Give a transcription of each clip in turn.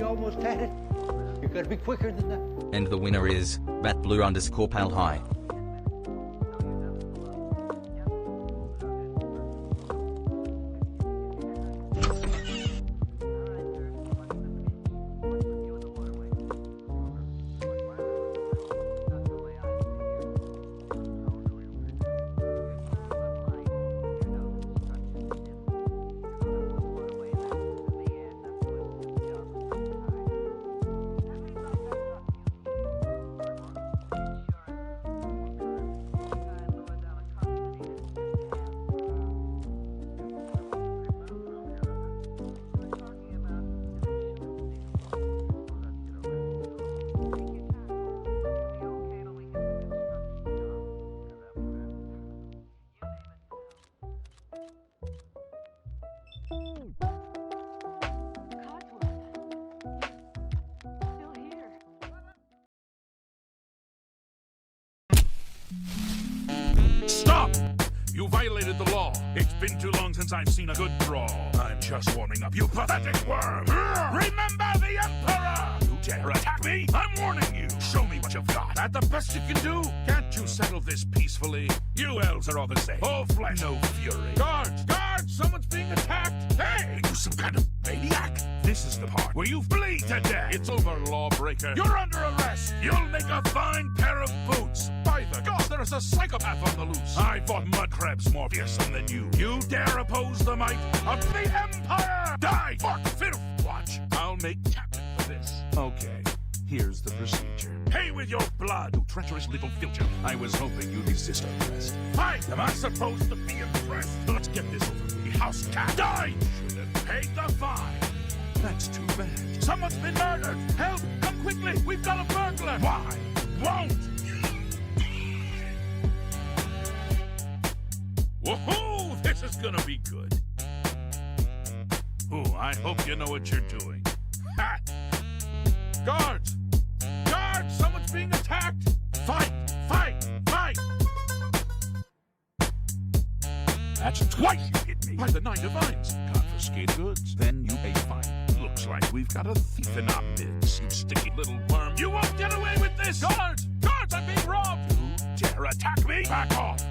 almost had it. You gotta be quicker than that. And the winner is @blue_pal high. Stop! You violated the law. It's been too long since I've seen a good brawl. I'm just warming up, you pathetic worm! Remember the Emperor! You dare attack me? I'm warning you! Show me what you've got. That the best you can do? Can't you settle this peacefully? You elves are all the same. All flesh, no fury. Guards! Guards! Someone's being attacked! Hey! Are you some kind of maniac? This is the part where you bleed to death. It's over, lawbreaker. You're under arrest. You'll make a fine pair of boots. By the gods, there's a psychopath on the loose. I fought mud crabs more fearsome than you. You dare oppose the might of the Empire? Die, fuck, filth. Watch, I'll make captain for this. Okay, here's the procedure. Pay with your blood, you treacherous little filcher. I was hoping you'd resist arrest. Fine, am I supposed to be impressed? Let's get this over with. House cat. Die! Should have paid the fine. That's too bad. Someone's been murdered! Help! Come quickly! We've got a burglar! Why? Won't! Woohoo! This is gonna be good. Ooh, I hope you know what you're doing. Ha! Guards! Guards! Someone's being attacked! Fight! Fight! Fight! That's twice you hit me! By the 9 of Vines! Confiscate goods, then you pay fine. Looks like we've got a thief in our midst, you sticky little worm. You won't get away with this! Guards! Guards, I'm being robbed! You dare attack me? Back off!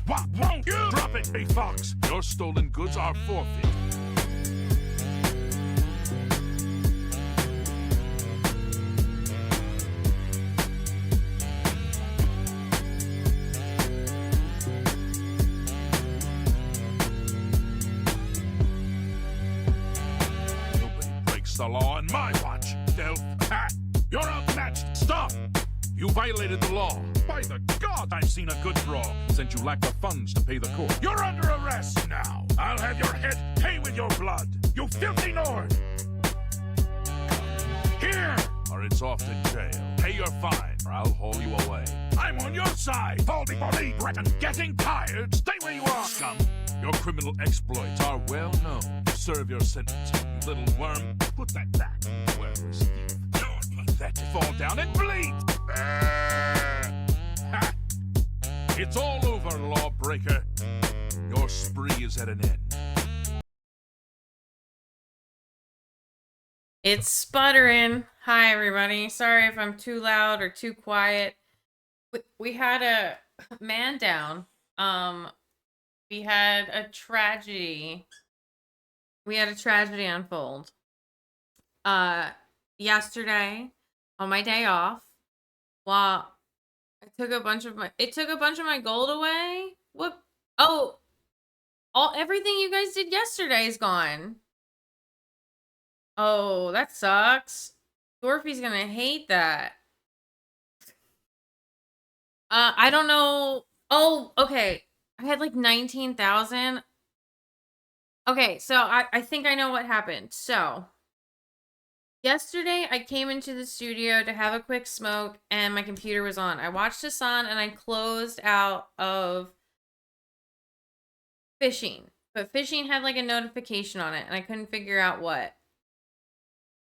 What won't you? Drop it, hey fox! Your stolen goods are forfeit. The law on my watch, Delph. Ha! You're outmatched. Stop! You violated the law. By the god, I've seen a good brawl, since you lack the funds to pay the court. You're under arrest now. I'll have your head pay with your blood. You filthy Nord! Here! Or it's off to jail. Pay your fine, or I'll haul you away. I'm on your side, Baldy Baldy Breton. Getting tired? Stay where you are, scum. Your criminal exploits are well known. Serve your sentence, you little worm. Put that back. Where is Steve? You're pathetic. Fall down and bleed. Ha! It's all over, lawbreaker. Your spree is at an end. It's sputtering. Hi, everybody. Sorry if I'm too loud or too quiet. We had a man down. We had a tragedy. We had a tragedy unfold. Yesterday, on my day off, while it took a bunch of my gold away. What? Oh, everything you guys did yesterday is gone. Oh, that sucks. Dorothy's gonna hate that. I don't know. Oh, okay. I had like 19,000. Okay, so I think I know what happened. So, yesterday I came into the studio to have a quick smoke and my computer was on. I watched Hasan and I closed out of fishing. But fishing had like a notification on it and I couldn't figure out what.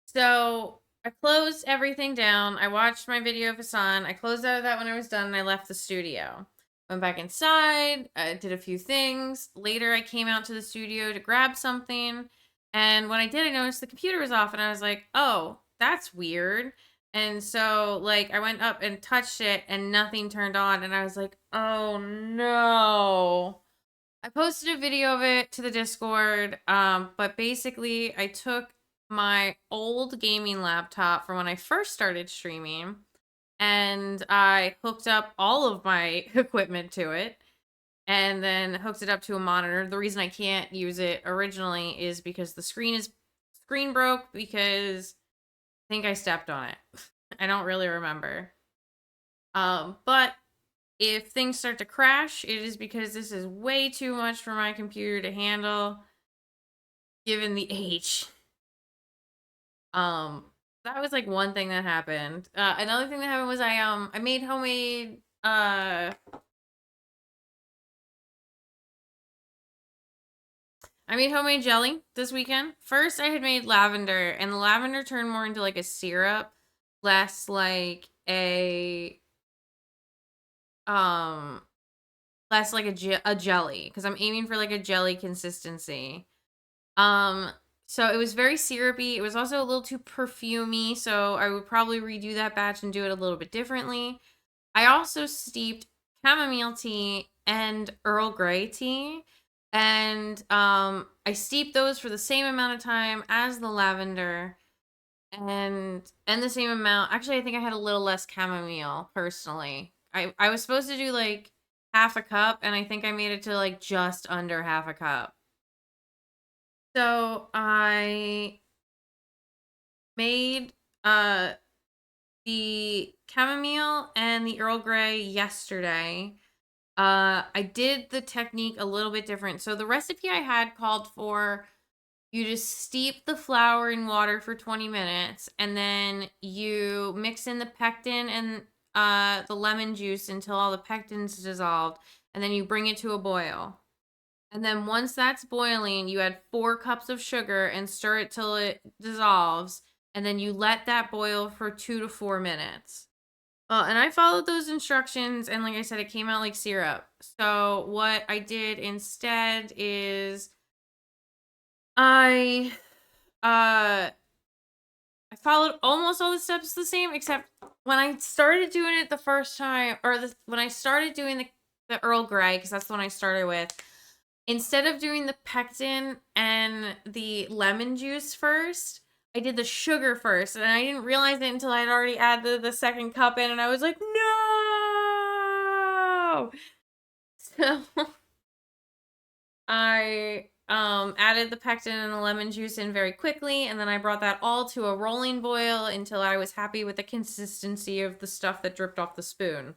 So, I closed everything down. I watched my video of Hasan. I closed out of that when I was done and I left the studio. Went back inside, did a few things. Later, I came out to the studio to grab something. And when I did, I noticed the computer was off, and I was like, oh, that's weird. And so, like, I went up and touched it, and nothing turned on. And I was like, oh no. I posted a video of it to the Discord. But basically, I took my old gaming laptop from when I first started streaming, and I hooked up all of my equipment to it, and then hooked it up to a monitor. The reason I can't use it originally is because the screen broke because I think I stepped on it. I don't really remember. But if things start to crash, it is because this is way too much for my computer to handle, given the age. That was like one thing that happened. Another thing that happened was I made homemade jelly this weekend. First, I had made lavender, and the lavender turned more into like a syrup, less like a um less like a jelly, because I'm aiming for like a jelly consistency. So it was very syrupy. It was also a little too perfumey, so I would probably redo that batch and do it a little bit differently. I also steeped chamomile tea and Earl Grey tea, and I steeped those for the same amount of time as the lavender, and the same amount. Actually, I think I had a little less chamomile personally. I was supposed to do like half a cup, and I think I made it to like just under half a cup. So I made the chamomile and the Earl Grey yesterday. I did the technique a little bit different. So the recipe I had called for you to steep the flour in water for 20 minutes, and then you mix in the pectin and the lemon juice until all the pectin's dissolved, and then you bring it to a boil. And then once that's boiling, you add 4 cups of sugar and stir it till it dissolves. And then you let that boil for 2 to 4 minutes. And I followed those instructions, and like I said, it came out like syrup. So what I did instead is I followed almost all the steps the same, except when I started doing it the first time, or when I started doing the Earl Grey, because that's the one I started with. Instead of doing the pectin and the lemon juice first, I did the sugar first, and I didn't realize it until I'd already added the second cup in, and I was like, no! So I added the pectin and the lemon juice in very quickly, and then I brought that all to a rolling boil until I was happy with the consistency of the stuff that dripped off the spoon.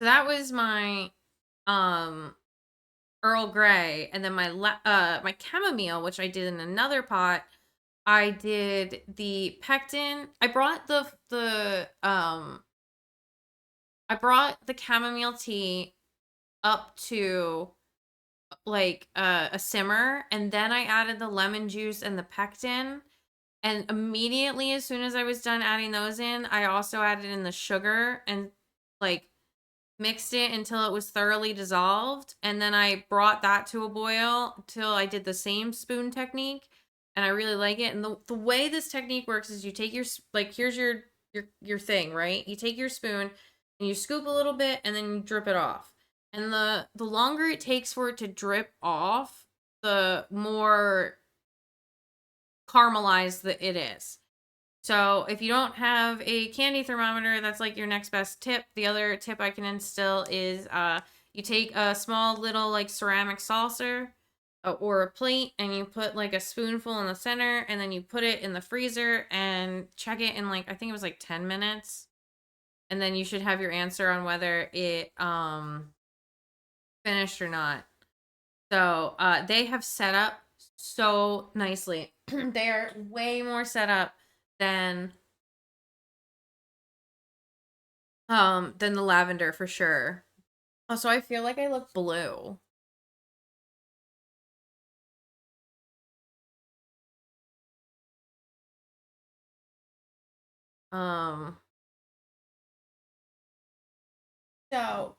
So that was my Earl Grey, and then my chamomile, which I did in another pot. I did the pectin. I brought the chamomile tea up to like a simmer, and then I added the lemon juice and the pectin. And immediately, as soon as I was done adding those in, I also added in the sugar and like mixed it until it was thoroughly dissolved, and then I brought that to a boil till I did the same spoon technique, and I really like it. And the way this technique works is you take your, like, here's your thing, right? You take your spoon and you scoop a little bit, and then you drip it off. And the longer it takes for it to drip off, the more caramelized that it is. So if you don't have a candy thermometer, that's like your next best tip. The other tip I can instill is you take a small little like ceramic saucer or a plate, and you put like a spoonful in the center, and then you put it in the freezer and check it in like, I think it was like 10 minutes. And then you should have your answer on whether it finished or not. So they have set up so nicely. They are way more set up than the lavender for sure. Also, I feel like I look blue. Um so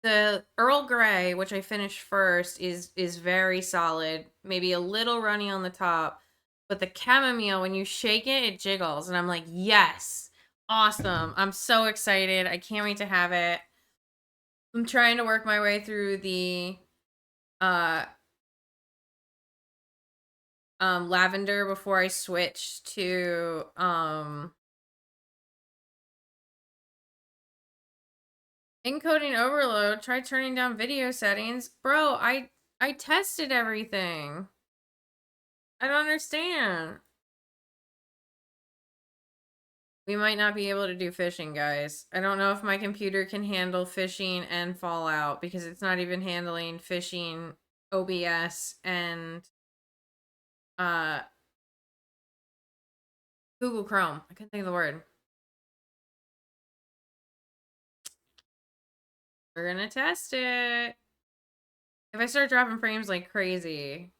the Earl Grey fillet, which I finished first, is very solid. Maybe a little runny on the top. But the chamomile, when you shake it, it jiggles. And I'm like, yes, awesome. I'm so excited. I can't wait to have it. I'm trying to work my way through the lavender before I switch to encoding overload. Try turning down video settings. Bro, I tested everything. I don't understand. We might not be able to do fishing, guys. I don't know if my computer can handle fishing and Fallout because it's not even handling fishing, OBS, and Google Chrome. I couldn't think of the word. We're gonna test it. If I start dropping frames like crazy.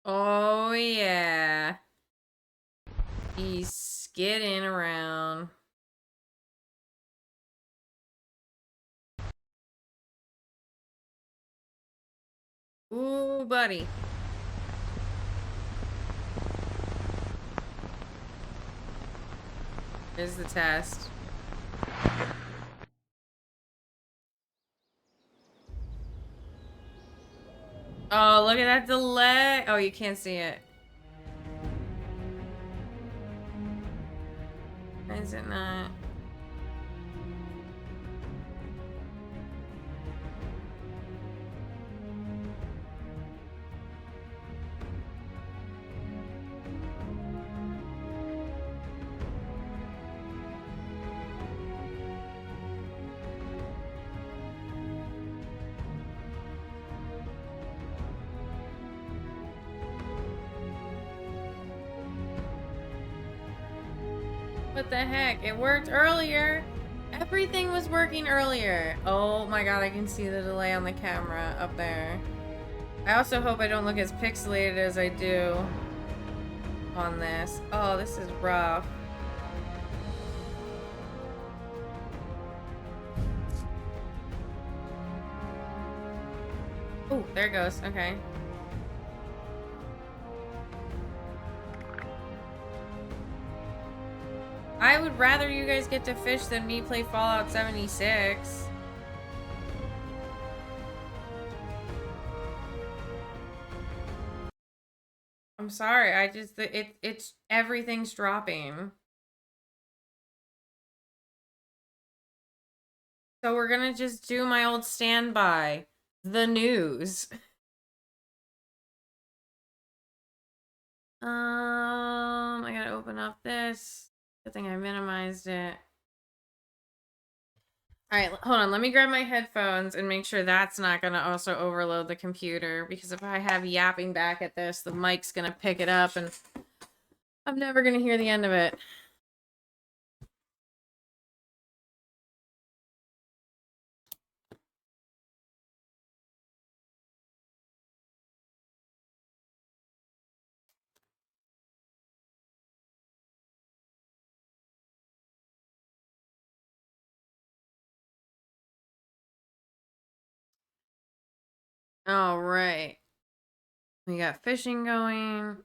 Oh, yeah. He's skidding around. Ooh, buddy. Here's the test. Oh, look at that delay. Oh, you can't see it. Why is it not? What the heck? It worked earlier. Everything was working earlier. Oh my god, I can see the delay on the camera up there. I also hope I don't look as pixelated as I do on this. Oh, this is rough. Oh, there it goes. Okay. I would rather you guys get to fish than me play Fallout 76. I'm sorry, I just it's everything's dropping. So we're gonna just do my old standby, the news. I gotta open up this. Good thing I minimized it. All right, hold on. Let me grab my headphones and make sure that's not going to also overload the computer, because if I have yapping back at this, the mic's going to pick it up and I'm never going to hear the end of it. All right. We got fishing going.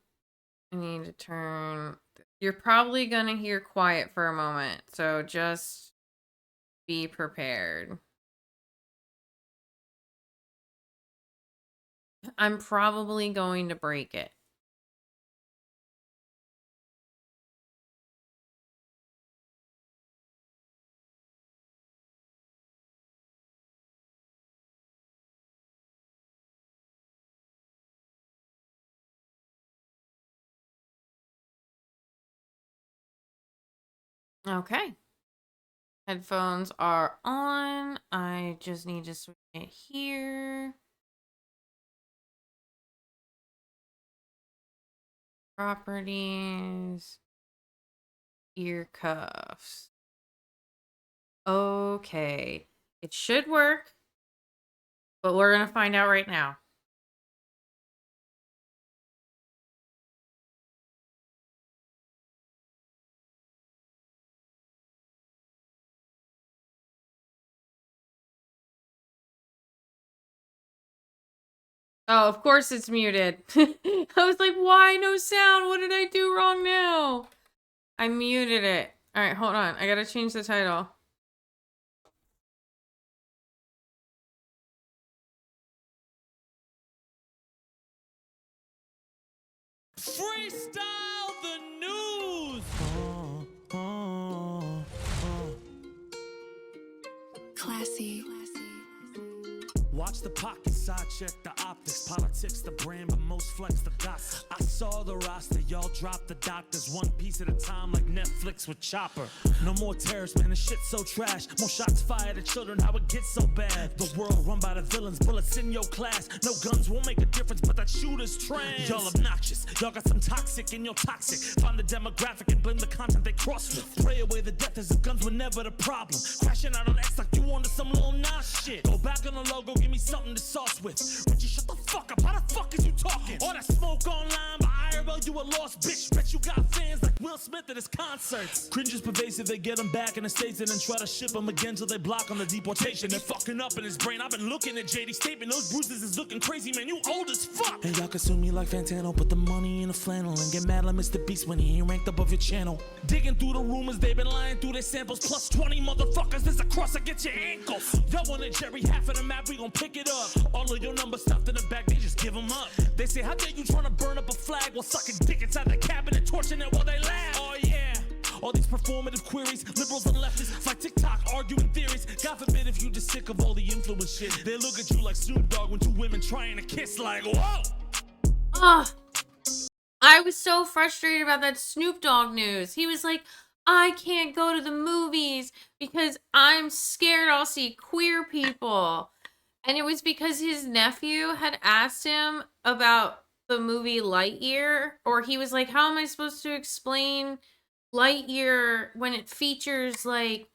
I need to turn... You're probably going to hear quiet for a moment, so just be prepared. I'm probably going to break it. Okay. Headphones are on. I just need to switch it here. Properties. Ear cuffs. Okay. It should work, but we're going to find out right now. Oh, of course it's muted. I was like, why no sound? What did I do wrong now? I muted it. All right, hold on. I gotta change the title. Freestyle the news. Classy. Watch the pocket side, check the optics. Politics, the brand, but most flex the gossip. I saw the roster, y'all drop the doctors. One piece at a time like Netflix with Chopper. No more terrorists, man, the shit's so trash. More shots fired at children, how it gets so bad. The world run by the villains, bullets in your class. No guns won't make a difference, but that shooter's trans. Y'all obnoxious, y'all got some toxic in your toxic. Find the demographic and blame the content they cross with. Pray away the death as if guns were never the problem. Crashing out on X like you wanted some little Nas shit. Go back on the logo, give me something to sauce with. Richie, shut the fuck up, how the fuck is you talking? All that smoke online, but IRL, you a lost bitch. Bet you got fans like Will Smith at his concerts. Cringe is pervasive, they get him back in the States and then try to ship him again till they block on the deportation. They're fucking up in his brain. I've been looking at JD's statement, those bruises is looking crazy, man, you old as fuck. And y'all consume me like Fantano, put the money in a flannel and get mad like Mr. Beast when he ain't ranked above your channel. Digging through the rumors, they've been lying through their samples, plus 20 motherfuckers, there's a cross that get your ankles. Y'all wanted Jerry half of the map, we gon' pick it up. All of your numbers stuffed in the back, they just give them up. They say, how dare you tryna burn up a flag while sucking dick inside the cabinet, torching it while they laugh. Oh yeah, all these performative queries, liberals and leftists, like TikTok arguing theories. God forbid if you just sick of all the influence shit. They look at you like Snoop Dogg when two women trying to kiss, like, whoa! Ugh. I was so frustrated about that Snoop Dogg news. He was like, I can't go to the movies because I'm scared I'll see queer people. And it was because his nephew had asked him about the movie Lightyear, or he was like, how am I supposed to explain Lightyear when it features like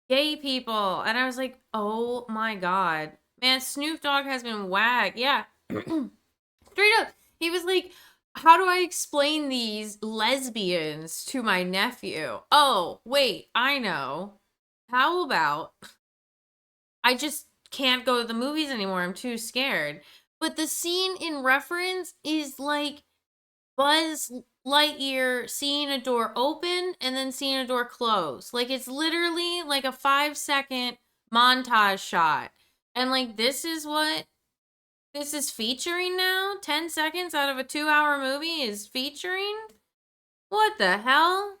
gay people? And I was like, oh my God, man, Snoop Dogg has been whacked. Yeah. Straight up. He was like, how do I explain these lesbians to my nephew? Oh, wait, I know. How about I just can't go to the movies anymore. I'm too scared. But the scene in reference is like Buzz Lightyear seeing a door open and then seeing a door close. Like it's literally like a 5-second montage shot. And like this is what this is featuring now? 10 seconds out of a 2-hour movie is featuring? What the hell?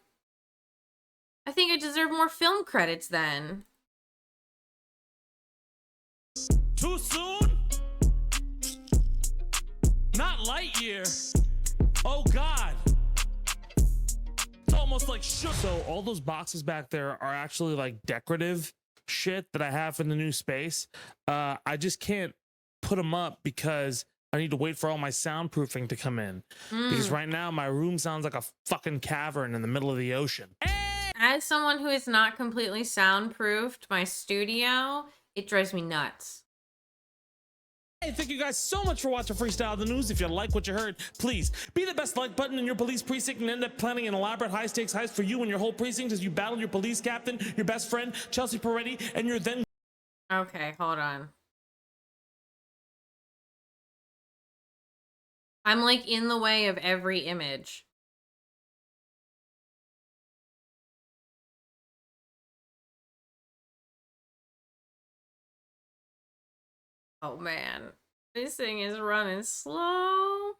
I think I deserve more film credits then. Too soon? Not Lightyear. Oh God. It's almost like shook. So all those boxes back there are actually like decorative shit that I have in the new space. I just can't put them up because I need to wait for all my soundproofing to come in. Because right now my room sounds like a fucking cavern in the middle of the ocean. As someone who is not completely soundproofed my studio, it drives me nuts. Hey, thank you guys so much for watching Freestyle the News. If you like what you heard, please be the best like button in your police precinct and end up planning an elaborate high-stakes heist for you and your whole precinct as you battle your police captain, your best friend, Chelsea Peretti, and your then... Okay, hold on. I'm like in the way of every image. Oh man, this thing is running slow.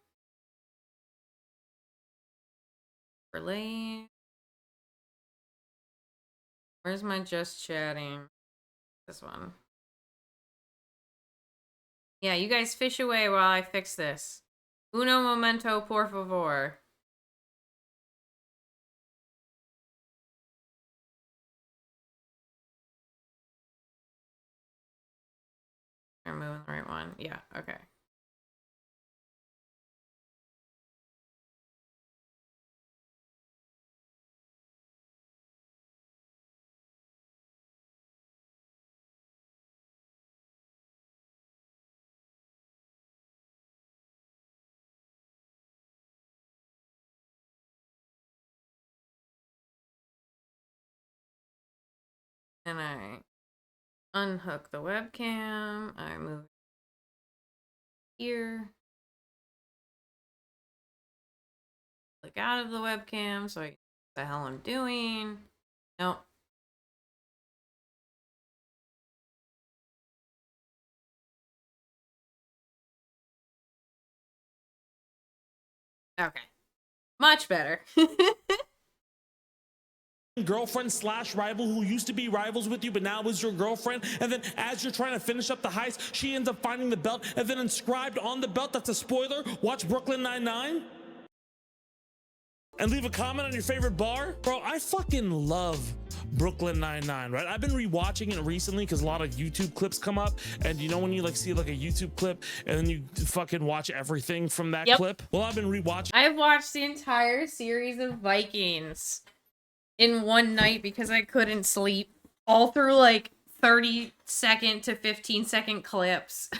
Relay. Where's my just chatting? This one. Yeah, you guys fish away while I fix this. Uno momento, por favor. I'm moving the right one. Yeah, okay. And I unhook the webcam. I move here. click out of the webcam so I know what the hell I'm doing. Nope. Okay. Much better. Girlfriend slash rival who used to be rivals with you but now is your girlfriend, and then as you're trying to finish up the heist she ends up finding the belt, and then inscribed on the belt, that's a spoiler, watch Brooklyn Nine-Nine, and leave a comment on your favorite bar. Bro, I fucking love Brooklyn Nine-Nine, right? I've been rewatching it recently because a lot of YouTube clips come up, and you know when you like see like a YouTube clip and then you fucking watch everything from that clip? Well, I've been rewatching. I've watched the entire series of Vikings in one night because I couldn't sleep, all through like 30-second to 15-second clips.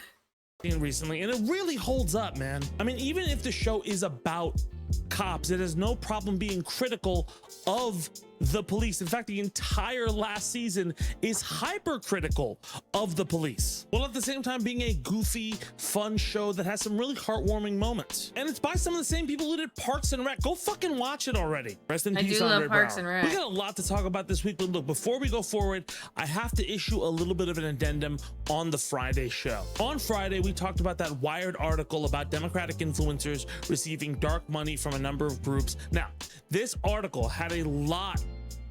Recently, and it really holds up, man. I mean, even if the show is about cops, it has no problem being critical of the police. In fact, the entire last season is hypercritical of the police, while at the same time being a goofy, fun show that has some really heartwarming moments. And it's by some of the same people who did Parks and Rec. Go fucking watch it already. Rest in peace, I do Andre love Parks Brown. and Rec. We got a lot to talk about this week, but look, before we go forward, I have to issue a little bit of an addendum on the Friday show. On Friday, we talked about that Wired article about Democratic influencers receiving dark money from a number of groups. Now, this article had a lot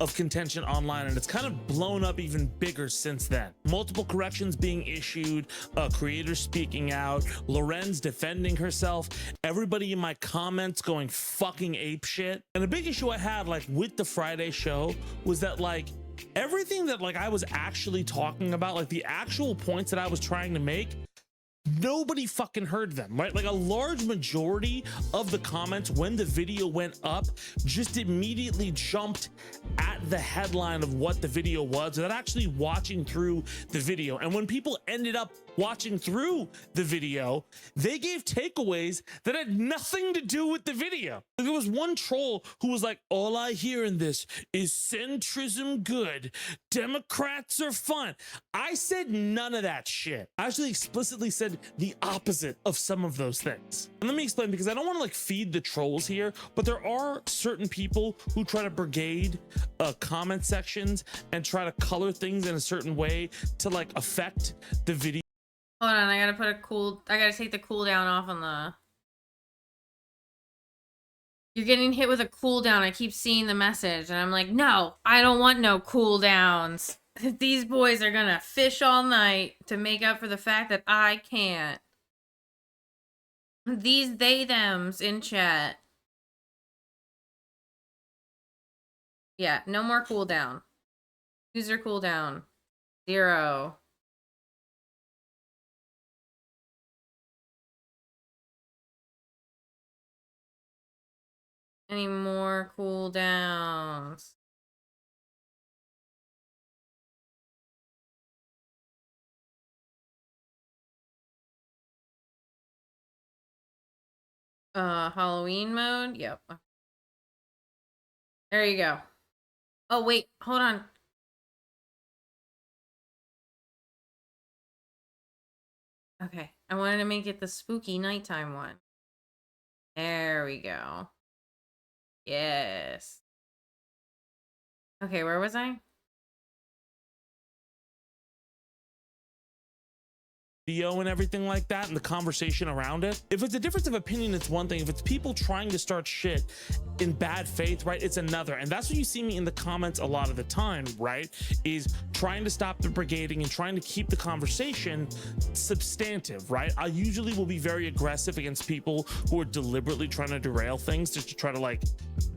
of contention online, and it's kind of blown up even bigger since then. Multiple corrections being issued, creators speaking out, Lorenz defending herself, everybody in my comments going fucking ape shit. And a big issue I had like with the Friday show was that like everything that like I was actually talking about, like the actual points that I was trying to make, nobody fucking heard them, right? Like a large majority of the comments when the video went up just immediately jumped at the headline of what the video was without actually watching through the video. And when people ended up watching through the video, they gave takeaways that had nothing to do with the video. There was one troll who was like, all I hear in this is centrism good, Democrats are fun. I said none of that shit. I actually explicitly said the opposite of some of those things. And let me explain, because I don't want to like feed the trolls here, but there are certain people who try to brigade comment sections and try to color things in a certain way to like affect the video. Hold on, I gotta take the cooldown off on the... You're getting hit with a cooldown. I keep seeing the message and I'm like, no, I don't want no cooldowns. These boys are gonna fish all night to make up for the fact that I can't. These they-thems in chat. Yeah, no more cooldown. User cooldown. 0. Any more cooldowns? Halloween mode? Yep. There you go. Oh, wait, hold on. Okay, I wanted to make it the spooky nighttime one. There we go. Yes. Okay, where was I? Video and everything like that, and the conversation around it. If it's a difference of opinion, it's one thing. If it's people trying to start shit in bad faith, right, it's another. And that's what you see me in the comments a lot of the time, right, is trying to stop the brigading and trying to keep the conversation substantive, right? I usually will be very aggressive against people who are deliberately trying to derail things just to try to like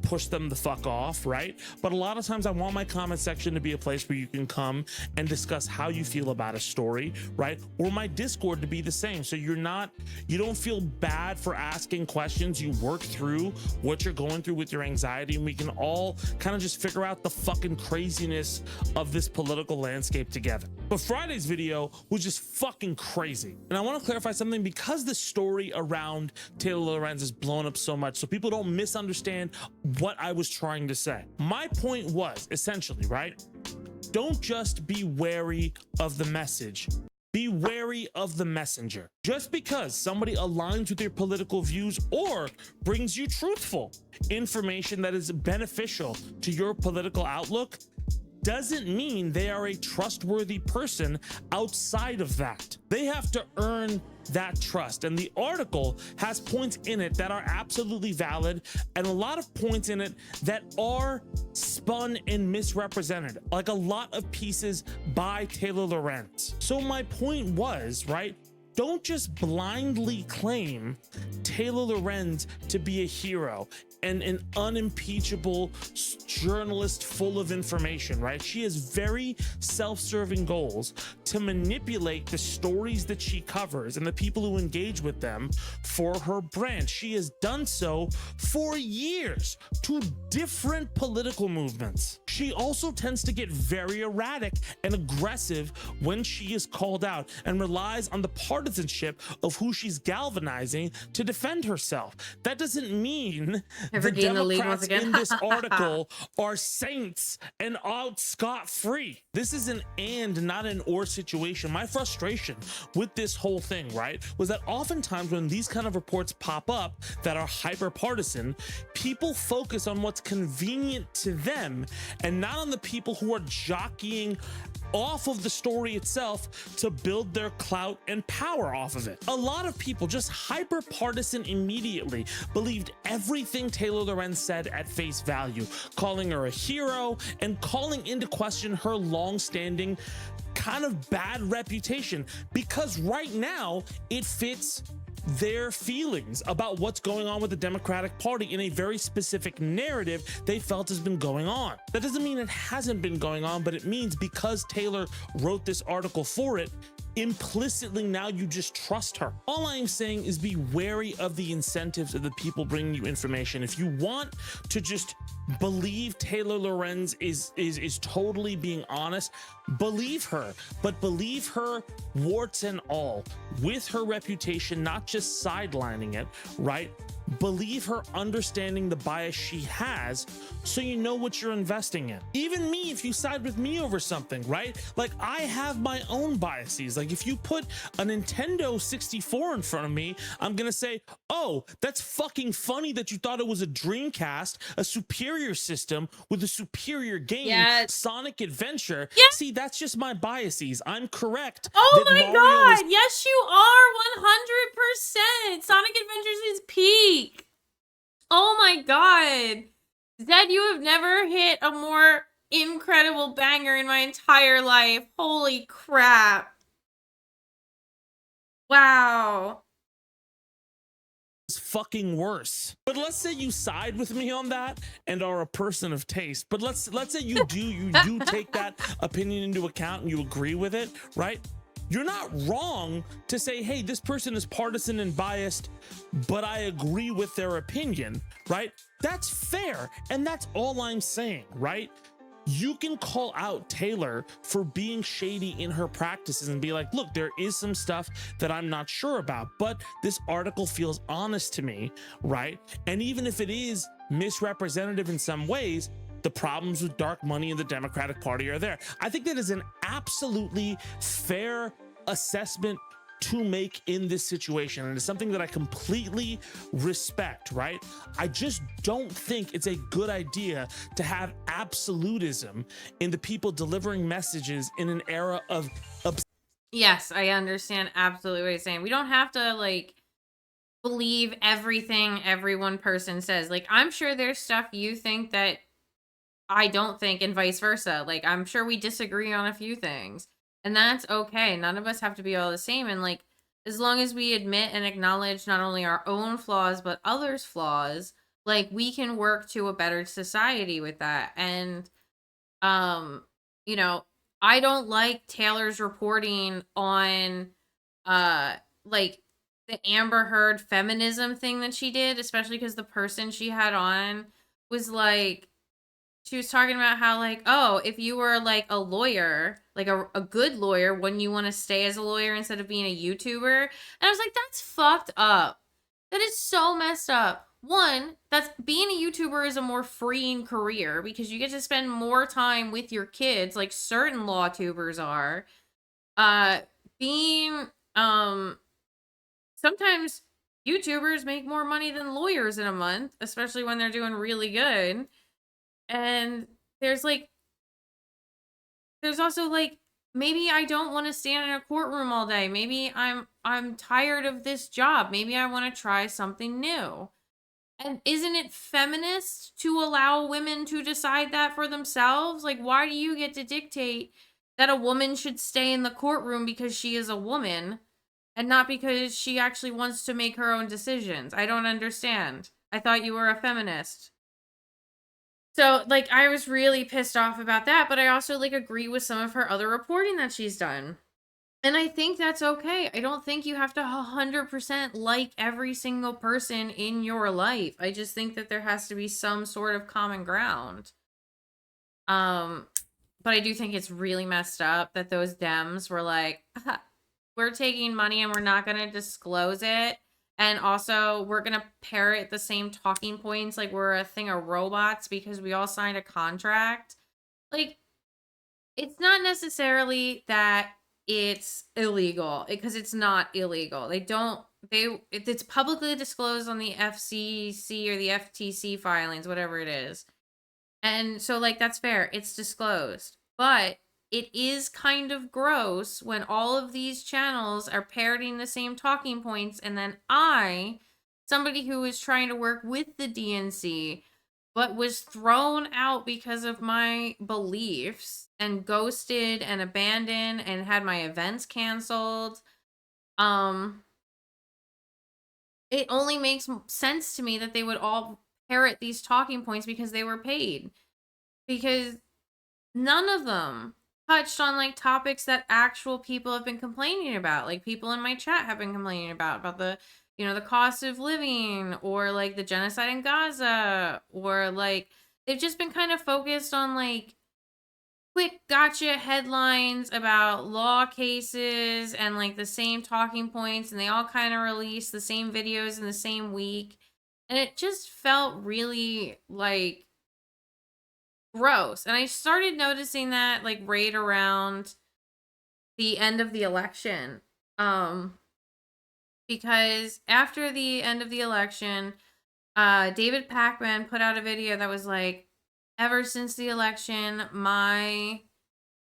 push them the fuck off, right? But a lot of times I want my comment section to be a place where you can come and discuss how you feel about a story, right? Or my Discord to be the same, so you don't feel bad for asking questions. You work through what you're going through with your anxiety, and we can all kind of just figure out the fucking craziness of this political landscape together. But Friday's video was just fucking crazy, and I want to clarify something, because the story around Taylor Lorenz is blown up so much so people don't misunderstand what I was trying to say. My point was essentially, right, don't just be wary of the message, Be wary of the messenger. Just because somebody aligns with your political views or brings you truthful information that is beneficial to your political outlook doesn't mean they are a trustworthy person outside of that. They have to earn that trust. And the article has points in it that are absolutely valid and a lot of points in it that are spun and misrepresented, like a lot of pieces by Taylor Lorenz. So my point was, right, don't just blindly claim Taylor Lorenz to be a hero and an unimpeachable journalist full of information, right? She has very self-serving goals to manipulate the stories that she covers and the people who engage with them for her brand. She has done so for years to different political movements. She also tends to get very erratic and aggressive when she is called out and relies on the partisanship of who she's galvanizing to defend herself. That doesn't mean the Democrats in this article are saints and out scot-free. This is an and, not an or situation. My frustration with this whole thing, right, was that oftentimes when these kind of reports pop up that are hyper partisan, people focus on what's convenient to them and not on the people who are jockeying off of the story itself to build their clout and power off of it. A lot of people just hyper partisan immediately believed everything Taylor Lorenz said at face value, calling her a hero and calling into question her long-standing kind of bad reputation, because right now it fits their feelings about what's going on with the Democratic Party in a very specific narrative they felt has been going on. That doesn't mean it hasn't been going on, but it means because Taylor wrote this article for it, implicitly now you just trust her. All I'm saying is be wary of the incentives of the people bringing you information. If you want to just believe Taylor Lorenz is totally being honest, believe her, but believe her warts and all, with her reputation, not just sidelining it, right? Believe her understanding the bias she has so you know what you're investing in. Even me, if you side with me over something, right? Like, I have my own biases. Like, if you put a Nintendo 64 in front of me, I'm gonna say, oh, that's fucking funny that you thought it was a Dreamcast, a superior system with a superior game, Yes. Sonic Adventure. Yes. See, that's just my biases. I'm correct. Oh that my Mario god, is yes you are, 100%. Sonic Adventures is peak. Oh my god. Zed, you have never hit a more incredible banger in my entire life. Holy crap. Wow. fucking worse. But let's say you side with me on that and are a person of taste. But let's say you do take that opinion into account and you agree with it, right? You're not wrong to say, hey, this person is partisan and biased, but I agree with their opinion, right? That's fair. And that's all I'm saying, right? You can call out Taylor for being shady in her practices and be like, look, there is some stuff that I'm not sure about, but this article feels honest to me, right? And even if it is misrepresentative in some ways, the problems with dark money in the Democratic Party are there. I think that is an absolutely fair assessment to make in this situation, and it's something that I completely respect, right? I just don't think it's a good idea to have absolutism in the people delivering messages in an era of Yes, I understand absolutely what you're saying. We don't have to like believe everything every one person says. Like, I'm sure there's stuff you think that I don't think, and vice versa. Like, I'm sure we disagree on a few things, and that's okay. None of us have to be all the same. And like, as long as we admit and acknowledge not only our own flaws, but others' flaws, like, we can work to a better society with that. And, you know, I don't like Taylor's reporting on, like, the Amber Heard feminism thing that she did, especially because the person she had on was like, she was talking about how, like, oh, if you were, like, a lawyer, like, a good lawyer, wouldn't you want to stay as a lawyer instead of being a YouTuber? And I was like, that's fucked up. That is so messed up. One, that's being a YouTuber is a more freeing career because you get to spend more time with your kids, like certain law tubers are. being sometimes YouTubers make more money than lawyers in a month, especially when they're doing really good. And there's also like, maybe I don't want to stand in a courtroom all day. Maybe I'm tired of this job. Maybe I want to try something new. And isn't it feminist to allow women to decide that for themselves? Like, why do you get to dictate that a woman should stay in the courtroom because she is a woman and not because she actually wants to make her own decisions? I don't understand. I thought you were a feminist. So, like, I was really pissed off about that, but I also, like, agree with some of her other reporting that she's done. And I think that's okay. I don't think you have to 100% like every single person in your life. I just think that there has to be some sort of common ground. But I do think it's really messed up that those Dems were like, we're taking money and we're not going to disclose it. And also, we're going to parrot the same talking points like we're a thing of robots because we all signed a contract. Like, it's not necessarily that it's illegal, because it's not illegal. It's publicly disclosed on the FCC or the FTC filings, whatever it is. And so, like, that's fair. It's disclosed. But it is kind of gross when all of these channels are parroting the same talking points, and then somebody who is trying to work with the DNC, but was thrown out because of my beliefs and ghosted and abandoned and had my events canceled. It only makes sense to me that they would all parrot these talking points because they were paid. Because none of them touched on like topics that actual people have been complaining about. Like, people in my chat have been complaining about the, you know, the cost of living, or like the genocide in Gaza, or like they've just been kind of focused on like quick gotcha headlines about law cases and like the same talking points, and they all kind of release the same videos in the same week. And it just felt really like gross. And I started noticing that like right around the end of the election. Because after the end of the election, David Pakman put out a video that was like, ever since the election,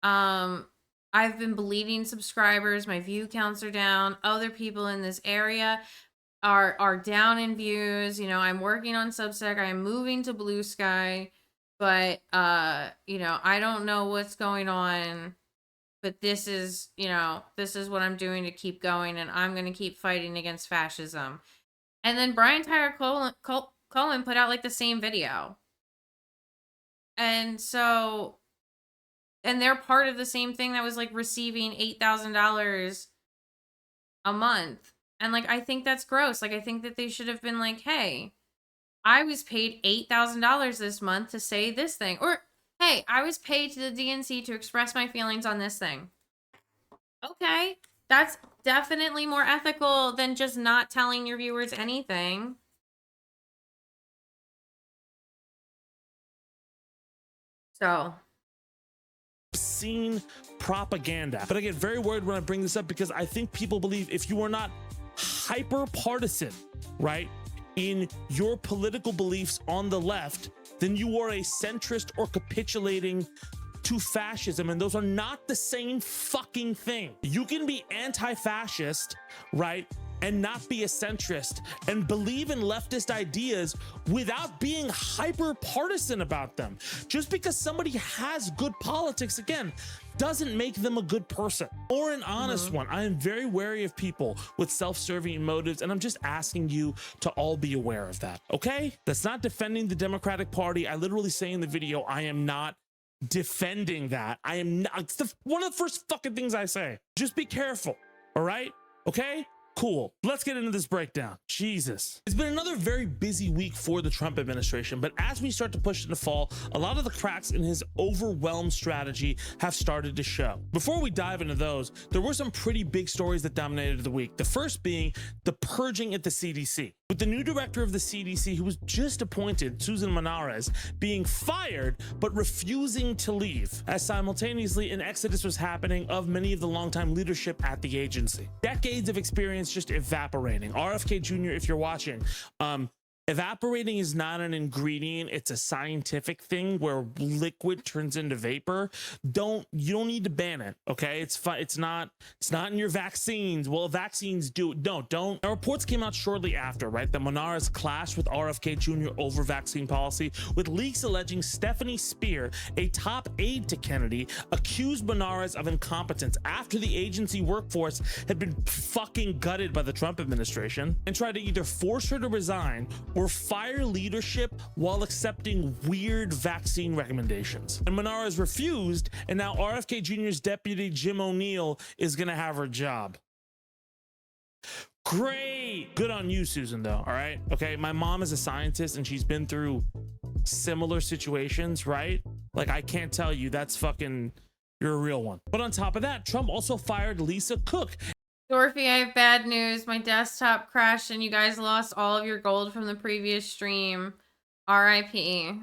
I've been bleeding subscribers, my view counts are down, other people in this area are down in views, you know, I'm working on Substack, I'm moving to Blue Sky, but you know, I don't know what's going on, but this is, you know, this is what I'm doing to keep going, and I'm going to keep fighting against fascism. And then Brian Tyler Cohen put out like the same video. And so, and they're part of the same thing that was like receiving $8,000 a month. And like, I think that's gross. Like, I think that they should have been like, hey, I was paid $8,000 this month to say this thing. Or, hey, I was paid to the DNC to express my feelings on this thing. Okay, that's definitely more ethical than just not telling your viewers anything. So, obscene propaganda. But I get very worried when I bring this up, because I think people believe if you are not hyper partisan, right, in your political beliefs on the left, then you are a centrist or capitulating to fascism, and those are not the same fucking thing. You can be anti-fascist, right, and not be a centrist, and believe in leftist ideas without being hyper partisan about them. Just because somebody has good politics, again, doesn't make them a good person or an honest one. I am very wary of people with self-serving motives, and I'm just asking you to all be aware of that, okay? That's not defending the Democratic Party. I literally say in the video, I am not defending that. I am not. It's one of the first fucking things I say. Just be careful, all right? Okay? Cool. Let's get into this breakdown. Jesus. It's been another very busy week for the Trump administration, but as we start to push into fall, a lot of the cracks in his overwhelmed strategy have started to show. Before we dive into those, there were some pretty big stories that dominated the week. The first being the purging at the CDC. With the new director of the CDC, who was just appointed, Susan Manares, being fired but refusing to leave, as simultaneously an exodus was happening of many of the longtime leadership at the agency. Decades of experience just evaporating. RFK Jr., if you're watching, evaporating is not an ingredient, it's a scientific thing where liquid turns into vapor. You don't need to ban it, okay? It's fine. It's not in your vaccines. Well, vaccines do. No, don't. Now, reports came out shortly after, right, that Manares clashed with RFK Jr. over vaccine policy, with leaks alleging Stephanie Spear, a top aide to Kennedy, accused Manares of incompetence after the agency workforce had been fucking gutted by the Trump administration, and tried to either force her to resign or fire leadership while accepting weird vaccine recommendations. And Manares refused, and now RFK Jr.'s deputy Jim O'Neill is gonna have her job. Great. Good on you, Susan, though, all right? Okay, my mom is a scientist and she's been through similar situations, right? Like, I can't tell you, that's fucking, you're a real one. But on top of that, Trump also fired Lisa Cook. Dorothy, I have bad news. My desktop crashed and you guys lost all of your gold from the previous stream. RIP.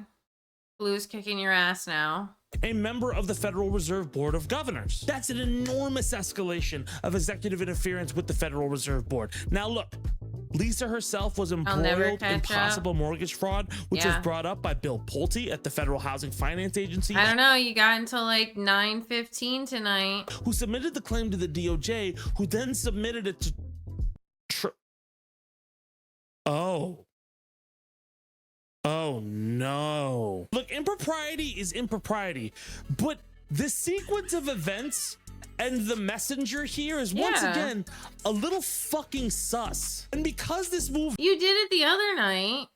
Blue's kicking your ass now. A member of the Federal Reserve Board of Governors. That's an enormous escalation of executive interference with the Federal Reserve Board. Now look, Lisa herself was embroiled in possible mortgage fraud, which was brought up by Bill Pulte at the Federal Housing Finance Agency. I don't know, you got until like 9:15 tonight. Who submitted the claim to the DOJ, who then submitted it to Oh no. Look, impropriety is impropriety, but the sequence of events and the messenger here is once again a little fucking sus. And because this move— You did it the other night.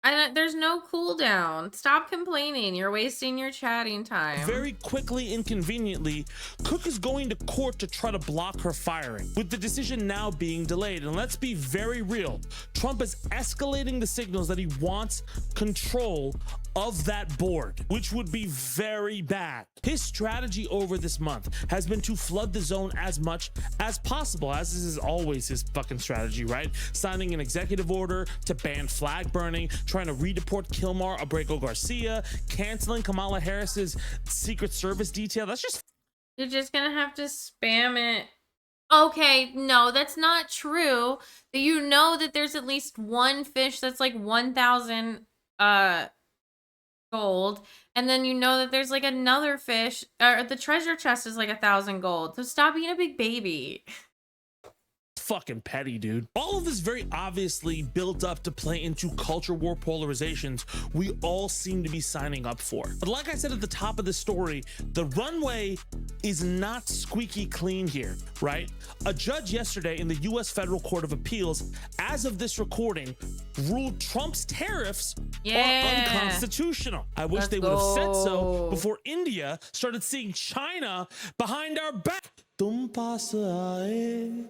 And there's no cooldown. Stop complaining. You're wasting your chatting time. very quickly and conveniently, Cook is going to court to try to block her firing, with the decision now being delayed. And let's be very real, Trump is escalating the signals that he wants control of that board, which would be very bad. His strategy over this month has been to flood the zone as much as possible, as this is always his fucking strategy, right? Signing an executive order to ban flag burning, trying to redeport Kilmar Abrego Garcia, canceling Kamala Harris's Secret Service detail. That's just— You're just gonna have to spam it. Okay, no, that's not true. You know that there's at least one fish that's like 1,000 gold, and then you know that there's like another fish, or the treasure chest is like 1,000 gold. So stop being a big baby. fucking petty, dude. All of this very obviously built up to play into culture war polarizations we all seem to be signing up for. But like I said at the top of the story, the runway is not squeaky clean here, right? A judge yesterday in the US Federal Court of Appeals, as of this recording, ruled Trump's tariffs are unconstitutional. I wish they would have said so before India started seeing China behind our back. Tum paas aaye,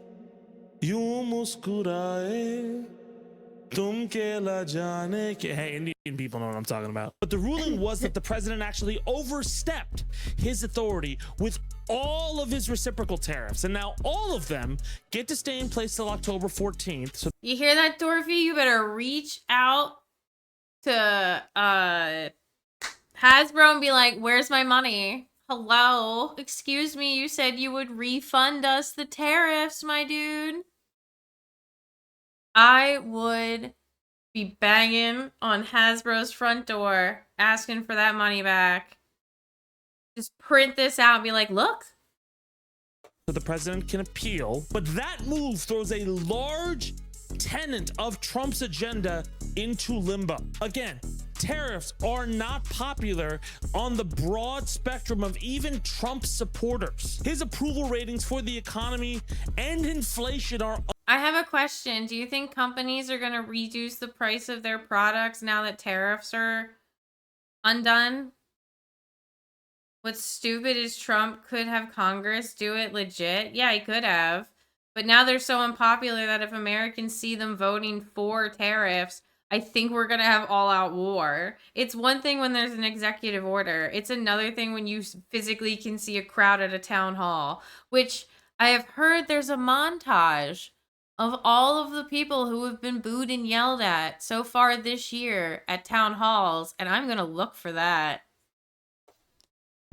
यूं मुस्कुराए, तुम केला जाने के. Hey, Indian people know what I'm talking about. But the ruling was that the president actually overstepped his authority with all of his reciprocal tariffs, and now all of them get to stay in place till October 14th. So you hear that, Dorothy? You better reach out to Hasbro and be like, where's my money? Hello? Excuse me, you said you would refund us the tariffs, my dude. I would be banging on Hasbro's front door, asking for that money back. Just print this out and be like, look. So the president can appeal, but that move throws a large tenet of Trump's agenda into limbo. Again, tariffs are not popular on the broad spectrum of even Trump's supporters. His approval ratings for the economy and inflation are— I have a question. Do you think companies are going to reduce the price of their products now that tariffs are undone? What's stupid is Trump could have Congress do it legit. Yeah, he could have. But now they're so unpopular that if Americans see them voting for tariffs, I think we're going to have all-out war. It's one thing when there's an executive order. It's another thing when you physically can see a crowd at a town hall, which I have heard there's a montage of all of the people who have been booed and yelled at so far this year at town halls, and I'm gonna look for that.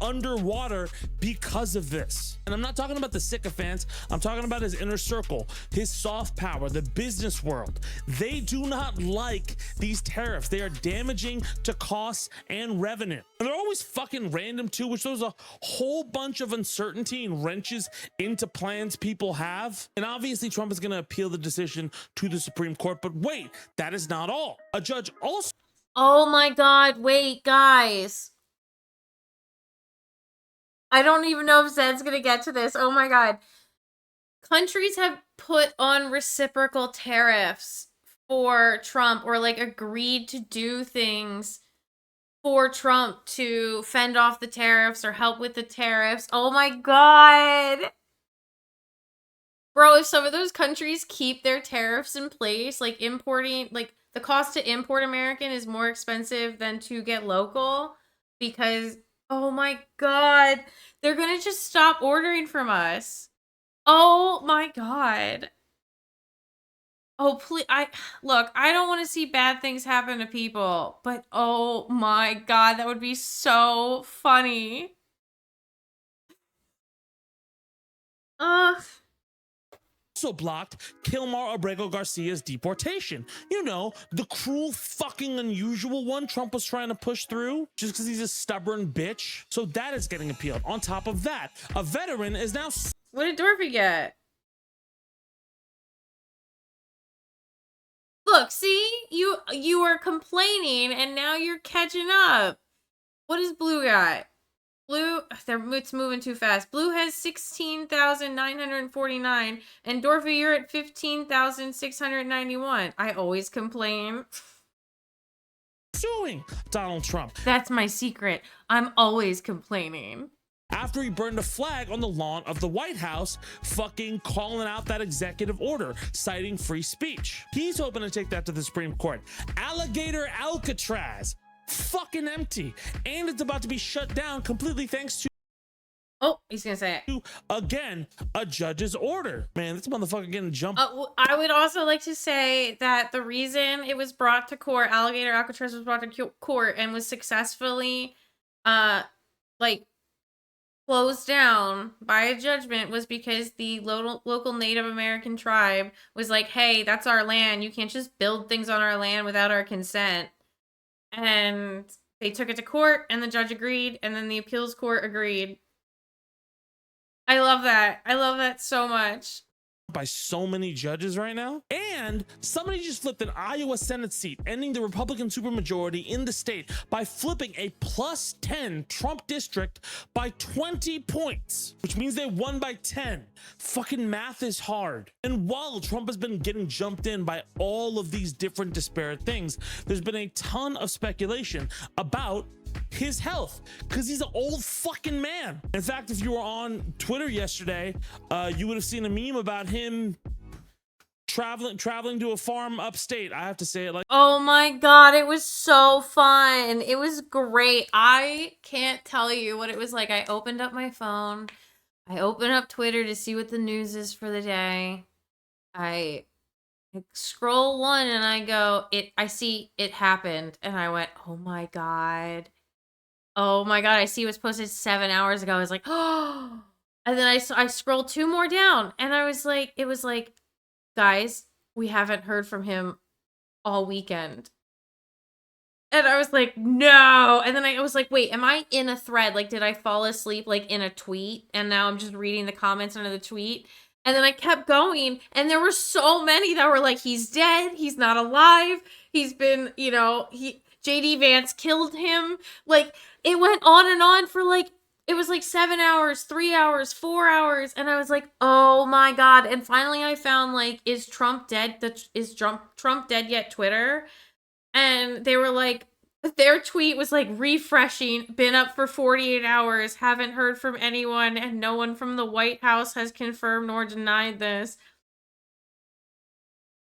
Underwater because of this. And I'm not talking about the sycophants, I'm talking about his inner circle, his soft power, the business world. They do not like these tariffs. They are damaging to costs and revenue. And they're always fucking random too, which throws a whole bunch of uncertainty and wrenches into plans people have. And obviously Trump is going to appeal the decision to the Supreme Court, but wait, that is not all. A judge also— Oh my god, wait, guys. I don't even know if Zed's gonna get to this. Oh my god. Countries have put on reciprocal tariffs for Trump, or like agreed to do things for Trump to fend off the tariffs or help with the tariffs. Oh my god. Bro, if some of those countries keep their tariffs in place, like importing, like the cost to import American is more expensive than to get local, because oh my god, they're gonna just stop ordering from us. Oh my god. Oh, please, look, I don't want to see bad things happen to people, but oh my god, that would be so funny. also blocked Kilmar Abrego Garcia's deportation. You know, the cruel, fucking unusual one Trump was trying to push through just because he's a stubborn bitch. So that is getting appealed. On top of that, a veteran is now— What did Dorothy get? Look, see? You were complaining and now you're catching up. What does Blue got? Blue, it's moving too fast. Blue has 16,949 and Dorothy, you're at 15,691. I always complain. suing Donald Trump. That's my secret. I'm always complaining. After he burned a flag on the lawn of the White House, fucking calling out that executive order, citing free speech. He's hoping to take that to the Supreme Court. Alligator Alcatraz, fucking empty. And it's about to be shut down completely thanks to— Oh, he's gonna say it. Again, a judge's order. Man, this motherfucker getting jumped. I would also like to say that the reason it was brought to court, Alligator Alcatraz was brought to court and was successfully, closed down by a judgment, was because the local Native American tribe was like, hey, that's our land. You can't just build things on our land without our consent. And they took it to court and the judge agreed, and then the appeals court agreed. I love that. I love that so much. By so many judges right now. And somebody just flipped an Iowa Senate seat, ending the Republican supermajority in the state by flipping a +10 Trump district by 20 points, which means they won by 10. Fucking math is hard. And while Trump has been getting jumped in by all of these different disparate things, there's been a ton of speculation about his health, because he's an old fucking man. In fact, if you were on Twitter yesterday, you would have seen a meme about him traveling to a farm upstate. I have to say it like— oh my god, it was so fun. It was great. I can't tell you what it was like. I opened up my phone, I opened up Twitter to see what the news is for the day. I scroll one and I go, I see it happened, and I went, oh my god. Oh my god, I see it was posted 7 hours ago. I was like, oh. And then I scrolled 2 more down and I was like, it was like, guys, we haven't heard from him all weekend. And I was like, no. And then I was like, wait, am I in a thread? Like, did I fall asleep like in a tweet? And now I'm just reading the comments under the tweet. And then I kept going, and there were so many that were like, he's dead, he's not alive, he's been, JD Vance killed him. Like, it went on for like, it was like 7 hours, 3 hours, 4 hours. And I was like, oh my god. And finally I found like, is Trump dead? Is Trump dead yet? Twitter. And they were like, their tweet was like, refreshing, been up for 48 hours, haven't heard from anyone, and no one from the White House has confirmed nor denied this.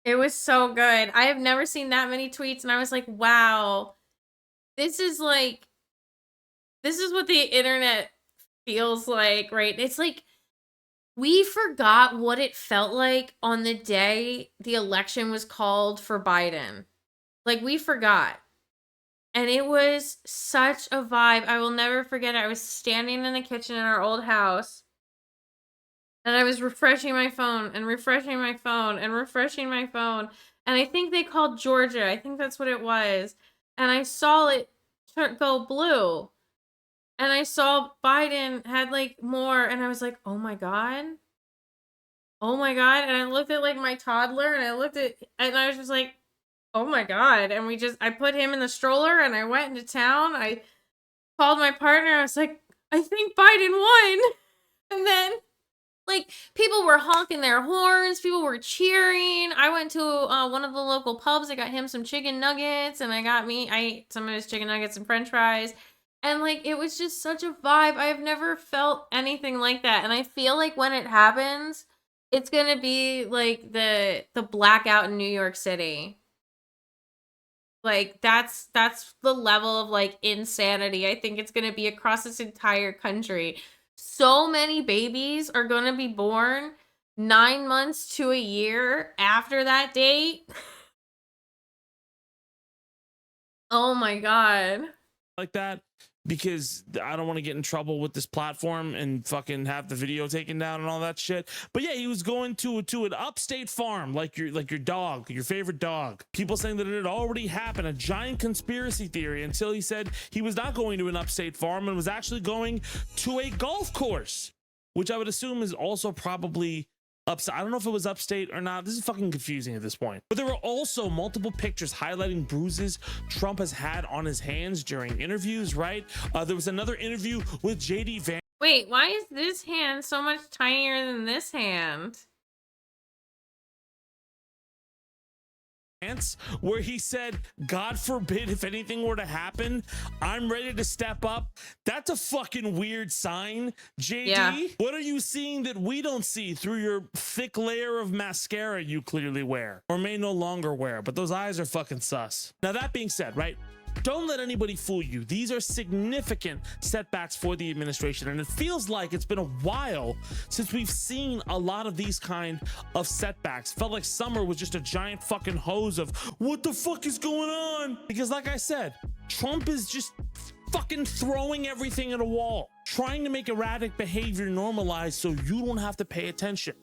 It was so good. I have never seen that many tweets, and I was like, wow, this is what the internet feels like, right? It's like We forgot what it felt like on the day the election was called for Biden. Like, we forgot. And it was such a vibe. I will never forget it. I was standing in the kitchen in our old house. And I was refreshing my phone and refreshing my phone and refreshing my phone. And I think they called Georgia. I think that's what it was. And I saw it go blue. And I saw Biden had like more. And I was like, oh my God. Oh my God. And I looked at like my toddler and I was just like, oh my God. And I put him in the stroller and I went into town. I called my partner. I was like, I think Biden won. And then like people were honking their horns. People were cheering. I went to one of the local pubs. I got him some chicken nuggets and I ate some of his chicken nuggets and french fries. And like, it was just such a vibe. I have never felt anything like that. And I feel like when it happens, it's going to be like the blackout in New York City. Like that's the level of like insanity. I think it's going to be across this entire country. So many babies are going to be born 9 months to a year after that date. Oh my God. Like that, because I don't want to get in trouble with this platform and fucking have the video taken down and all that shit. But yeah, he was going to an upstate farm, like your dog, your favorite dog. People saying that it had already happened, a giant conspiracy theory, until he said he was not going to an upstate farm and was actually going to a golf course, which I would assume is also probably upstate. I don't know if it was upstate or not. This is fucking confusing at this point. But there were also multiple pictures highlighting bruises Trump has had on his hands during interviews, right? There was another interview with JD Vance. Wait, why is this hand so much tinier than this hand? Where he said, God forbid if anything were to happen, I'm ready to step up. That's a fucking weird sign, JD. Yeah. What are you seeing that we don't see through your thick layer of mascara you clearly wear or may no longer wear? But those eyes are fucking sus. Now, that being said, right? Don't let anybody fool you. These are significant setbacks for the administration, and it feels like it's been a while since we've seen a lot of these kind of setbacks. Felt like summer was just a giant fucking hose of what the fuck is going on? Because like I said, Trump is just fucking throwing everything at a wall, trying to make erratic behavior normalized so you don't have to pay attention.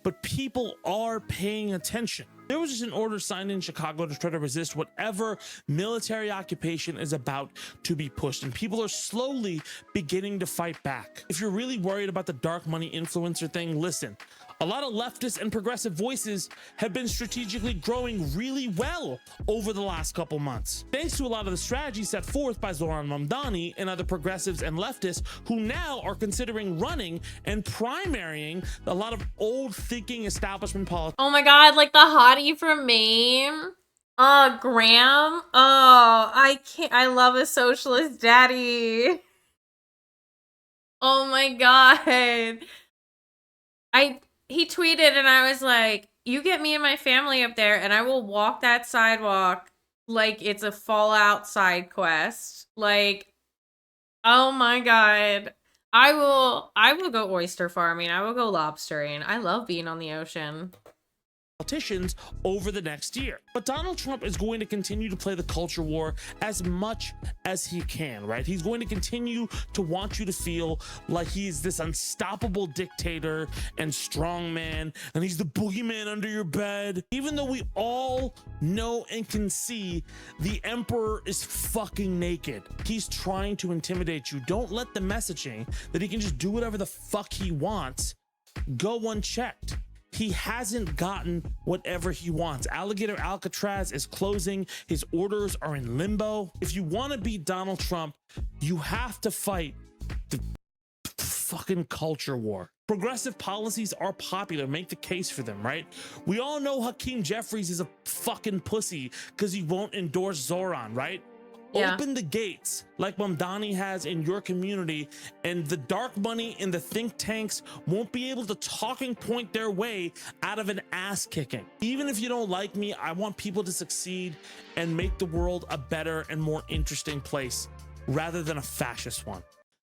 But people are paying attention. There was just an order signed in Chicago to try to resist whatever military occupation is about to be pushed, and people are slowly beginning to fight back. If you're really worried about the dark money influencer thing, listen. A lot of leftist and progressive voices have been strategically growing really well over the last couple months, thanks to a lot of the strategies set forth by Zoran Mamdani and other progressives and leftists who now are considering running and primarying a lot of old thinking establishment politics. Oh my God, like the hottie from Maine. Graham. Oh, I can't. I love a socialist daddy. Oh my God. He tweeted and I was like, you get me and my family up there and I will walk that sidewalk like it's a Fallout side quest. Like, oh my God. I will go oyster farming. I will go lobstering. I love being on the ocean. Politicians over the next year. But Donald Trump is going to continue to play the culture war as much as he can, right? He's going to continue to want you to feel like he's this unstoppable dictator and strongman, and he's the boogeyman under your bed. Even though we all know and can see the emperor is fucking naked. He's trying to intimidate you. Don't let the messaging that he can just do whatever the fuck he wants go unchecked. He hasn't gotten whatever he wants. Alligator Alcatraz is closing. His orders are in limbo. If you want to beat Donald Trump, you have to fight the fucking culture war. Progressive policies are popular. Make the case for them, right? We all know Hakeem Jeffries is a fucking pussy because he won't endorse Zoran, right? Yeah. Open the gates like Mamdani has in your community, and the dark money in the think tanks won't be able to talking point their way out of an ass kicking. Even if you don't like me, I want people to succeed and make the world a better and more interesting place rather than a fascist one.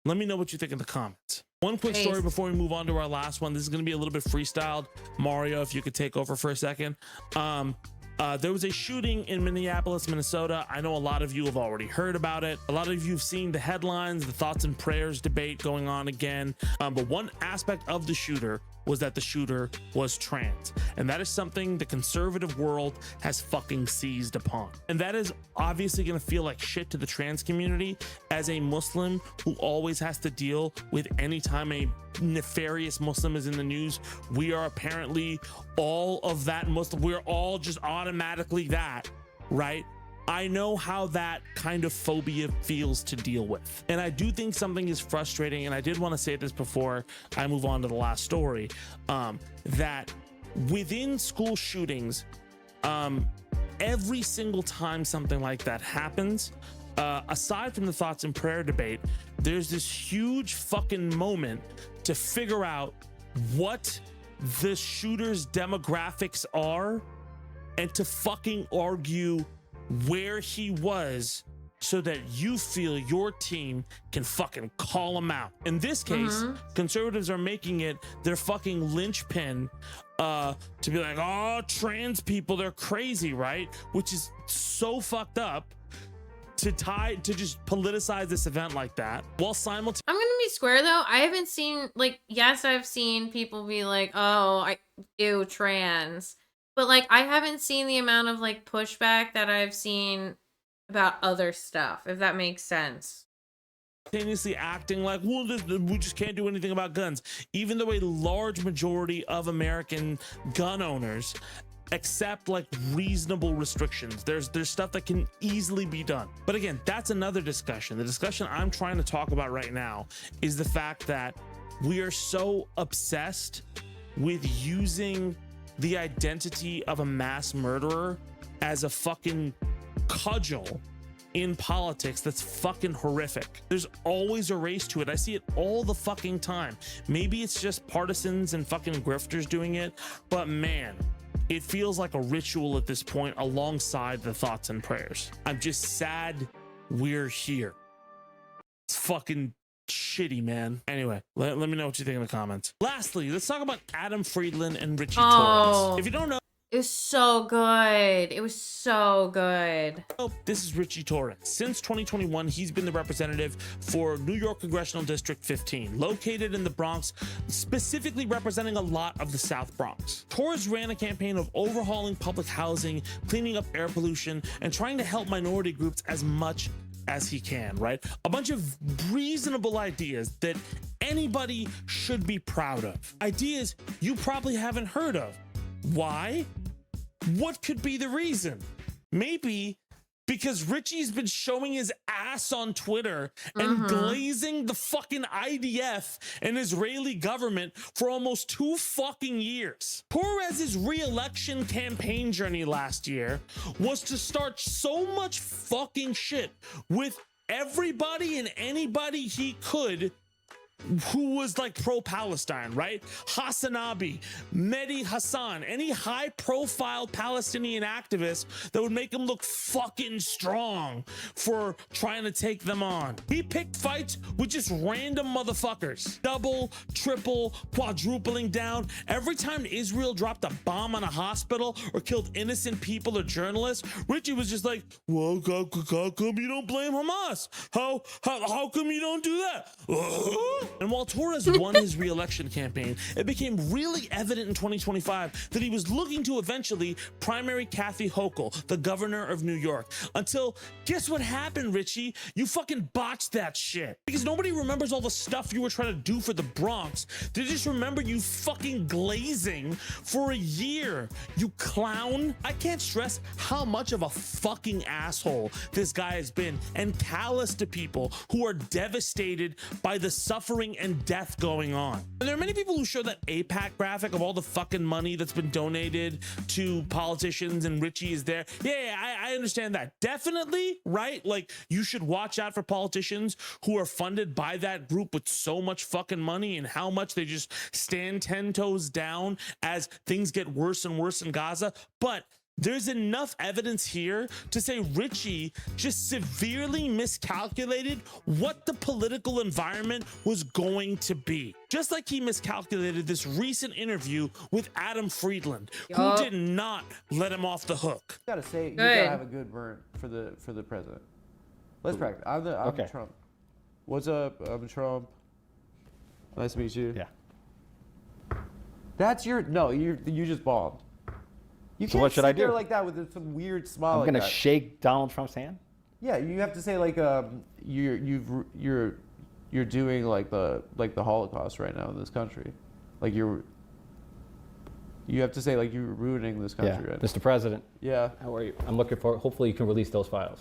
Let me know what you think in the comments. One quick Nice. story before we move on to our last one. This is going to be a little bit freestyled. Mario, if you could take over for a second. There was a shooting in Minneapolis, Minnesota. I know a lot of you have already heard about it. A lot of you have seen the headlines, the thoughts and prayers debate going on again. But one aspect of the shooter was that the shooter was trans. And that is something the conservative world has fucking seized upon. And that is obviously gonna feel like shit to the trans community as a Muslim who always has to deal with any time a nefarious Muslim is in the news. We are apparently all of that Muslim. We're all just automatically that, right? I know how that kind of phobia feels to deal with. And I do think something is frustrating, and I did want to say this before I move on to the last story, that within school shootings, every single time something like that happens, aside from the thoughts and prayer debate, there's this huge fucking moment to figure out what the shooter's demographics are and to fucking argue where he was so that you feel your team can fucking call him out. In this case, conservatives are making it their fucking linchpin to be like, oh, trans people, they're crazy, right? Which is so fucked up to just politicize this event like that while simultaneously. I'm gonna be square though. I haven't seen, like, yes, I've seen people be like, oh, I ew, trans. But like, I haven't seen the amount of like pushback that I've seen about other stuff, if that makes sense. Acting like, well, we just can't do anything about guns, even though a large majority of American gun owners accept like reasonable restrictions. There's stuff that can easily be done. But again, that's another discussion. The discussion I'm trying to talk about right now is the fact that we are so obsessed with using the identity of a mass murderer as a fucking cudgel in politics. That's fucking horrific. There's always a race to it. I see it all the fucking time. Maybe it's just partisans and fucking grifters doing it, but man, it feels like a ritual at this point alongside the thoughts and prayers. I'm just sad we're here. It's fucking shitty, man. Anyway, let me know what you think in the comments. Lastly, let's talk about Adam Friedland and Richie Torrance. If you don't know, It was so good. It was so good. this is Richie Torrance. Since 2021, he's been the representative for New York Congressional District 15, located in the Bronx, specifically representing a lot of the South Bronx. Torrance ran a campaign of overhauling public housing, cleaning up air pollution, and trying to help minority groups as much as he can, right? A bunch of reasonable ideas that anybody should be proud of. Ideas you probably haven't heard of. Why? What could be the reason? Maybe because Richie's been showing his ass on Twitter and glazing the fucking IDF and Israeli government for almost 2 fucking years. Torres's re-election campaign journey last year was to start so much fucking shit with everybody and anybody he could who was like pro-Palestine, right? Hassanabi, Mehdi Hassan, any high-profile Palestinian activist that would make him look fucking strong for trying to take them on. He picked fights with just random motherfuckers. Double, triple, quadrupling down. Every time Israel dropped a bomb on a hospital or killed innocent people or journalists, Richie was just like, well, how come you don't blame Hamas? How come you don't do that? And while Torres won his re-election campaign, it became really evident in 2025 that he was looking to eventually primary Kathy Hochul, the governor of New York. Until, guess what happened, Richie? You fucking botched that shit. Because nobody remembers all the stuff you were trying to do for the Bronx. They just remember you fucking glazing for a year, you clown. I can't stress how much of a fucking asshole this guy has been and callous to people who are devastated by the suffering and death going on. And there are many people who show that AIPAC graphic of all the fucking money that's been donated to politicians and Richie is there. Yeah, I understand that. Definitely, right? Like, you should watch out for politicians who are funded by that group with so much fucking money and how much they just stand 10 toes down as things get worse and worse in Gaza. But There's enough evidence here to say Richie just severely miscalculated what the political environment was going to be. Just like he miscalculated this recent interview with Adam Friedland, who did not let him off the hook. You gotta say, you Good. gotta have a good burn for the president. Let's practice. I'm Trump. What's up? I'm Trump. Nice to meet you. Yeah. That's your you just bombed. You So can't what should sit I there do? like that with some weird smile. I'm like gonna that. shake Donald Trump's hand. Yeah, you have to say like you're doing like the Holocaust right now in this country, like you have to say like you're ruining this Yeah, country. Right? Mr. President, Yeah. how are you? I'm looking for. Hopefully, you can release those files.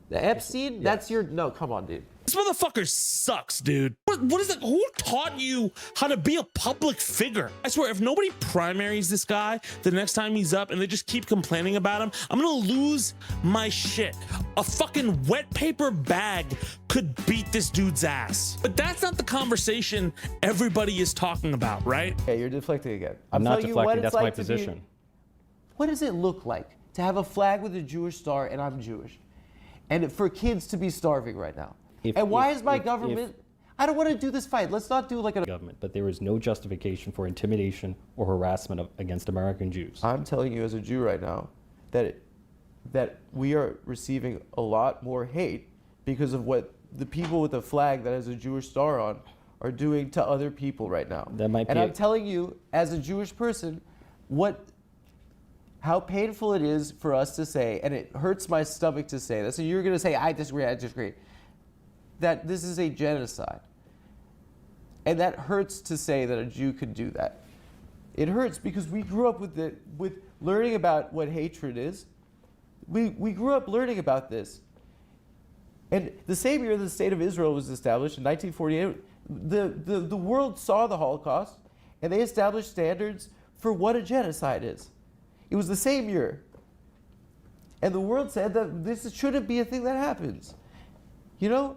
The Epstein. That's your no. Come on, dude. This motherfucker sucks, dude. What is it? Who taught you how to be a public figure? I swear, if nobody primaries this guy the next time he's up and they just keep complaining about him, I'm gonna lose my shit. A fucking wet paper bag could beat this dude's ass. But that's not the conversation everybody is talking about, right? Okay, you're deflecting again. I'm not telling you what deflecting. it's That's my like to be- position. What does it look like to have a flag with a Jewish star and I'm Jewish, and for kids to be starving right now? Why is my government? I don't want to do this fight. Let's not do like a Government, but there is no justification for intimidation or harassment against American Jews. I'm telling you as a Jew right now that we are receiving a lot more hate because of what the people with a flag that has a Jewish star on are doing to other people right now. That might and be I'm telling you as a Jewish person how painful it is for us to say, and it hurts my stomach to say this. So you're going to say, I disagree, that this is a genocide. And that hurts to say that a Jew could do that. It hurts because we grew up with learning about what hatred is. We grew up learning about this. And the same year the state of Israel was established, in 1948, the world saw the Holocaust, and they established standards for what a genocide is. It was the same year. And the world said that this shouldn't be a thing that happens. You know?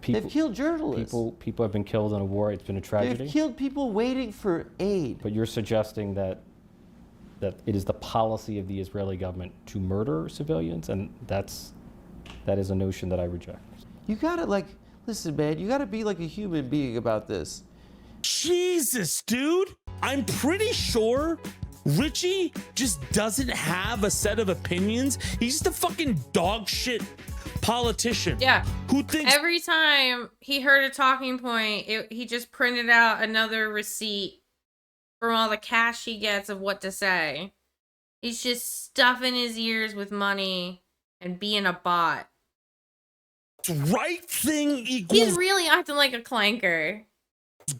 They've killed journalists. People have been killed in a war. It's been a tragedy. They've killed people waiting for aid. But you're suggesting that it is the policy of the Israeli government to murder civilians, and that is a notion that I reject. You gotta listen, man. You gotta be like a human being about this. Jesus, dude. I'm pretty sure Richie just doesn't have a set of opinions. He's just a fucking dog shit politician. Yeah. Who thinks Every time he heard a talking point, he just printed out another receipt from all the cash he gets of what to say. He's just stuffing his ears with money and being a bot. right thing equals He's really acting like a clanker.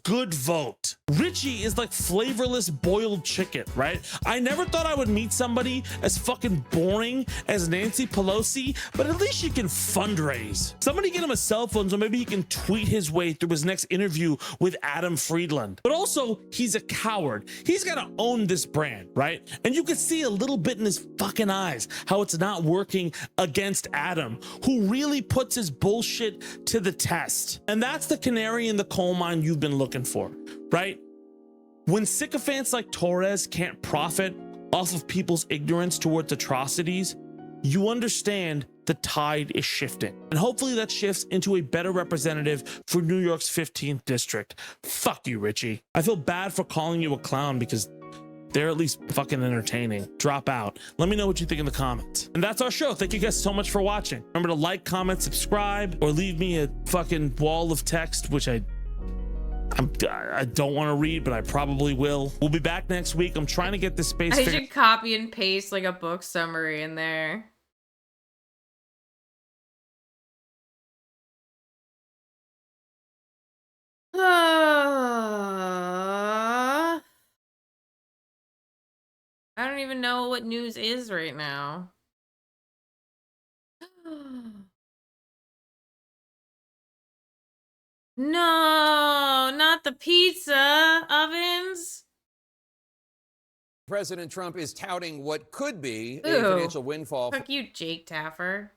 good vote. Richie is like flavorless boiled chicken, right? I never thought I would meet somebody as fucking boring as Nancy Pelosi, but at least she can fundraise. Somebody get him a cell phone so maybe he can tweet his way through his next interview with Adam Friedland. But also, he's a coward. He's got to own this brand, right? And you can see a little bit in his fucking eyes how it's not working against Adam, who really puts his bullshit to the test. And that's the canary in the coal mine you've been looking for, right? When sycophants like Torres can't profit off of people's ignorance towards atrocities, you understand the tide is shifting. And hopefully that shifts into a better representative for New York's 15th district. Fuck you, Richie. I feel bad for calling you a clown because they're at least fucking entertaining. Drop out. Let me know what you think in the comments. And that's our show. Thank you guys so much for watching. Remember to like, comment, subscribe, or leave me a fucking wall of text, which I don't want to read, but I probably will. We'll be back next week. I'm trying to get this space I figured. should copy and paste like a book summary in there. I don't even know what news is right now. No, not the pizza ovens. President Trump is touting what could be a Ew. financial windfall Fuck you, Jake Taffer.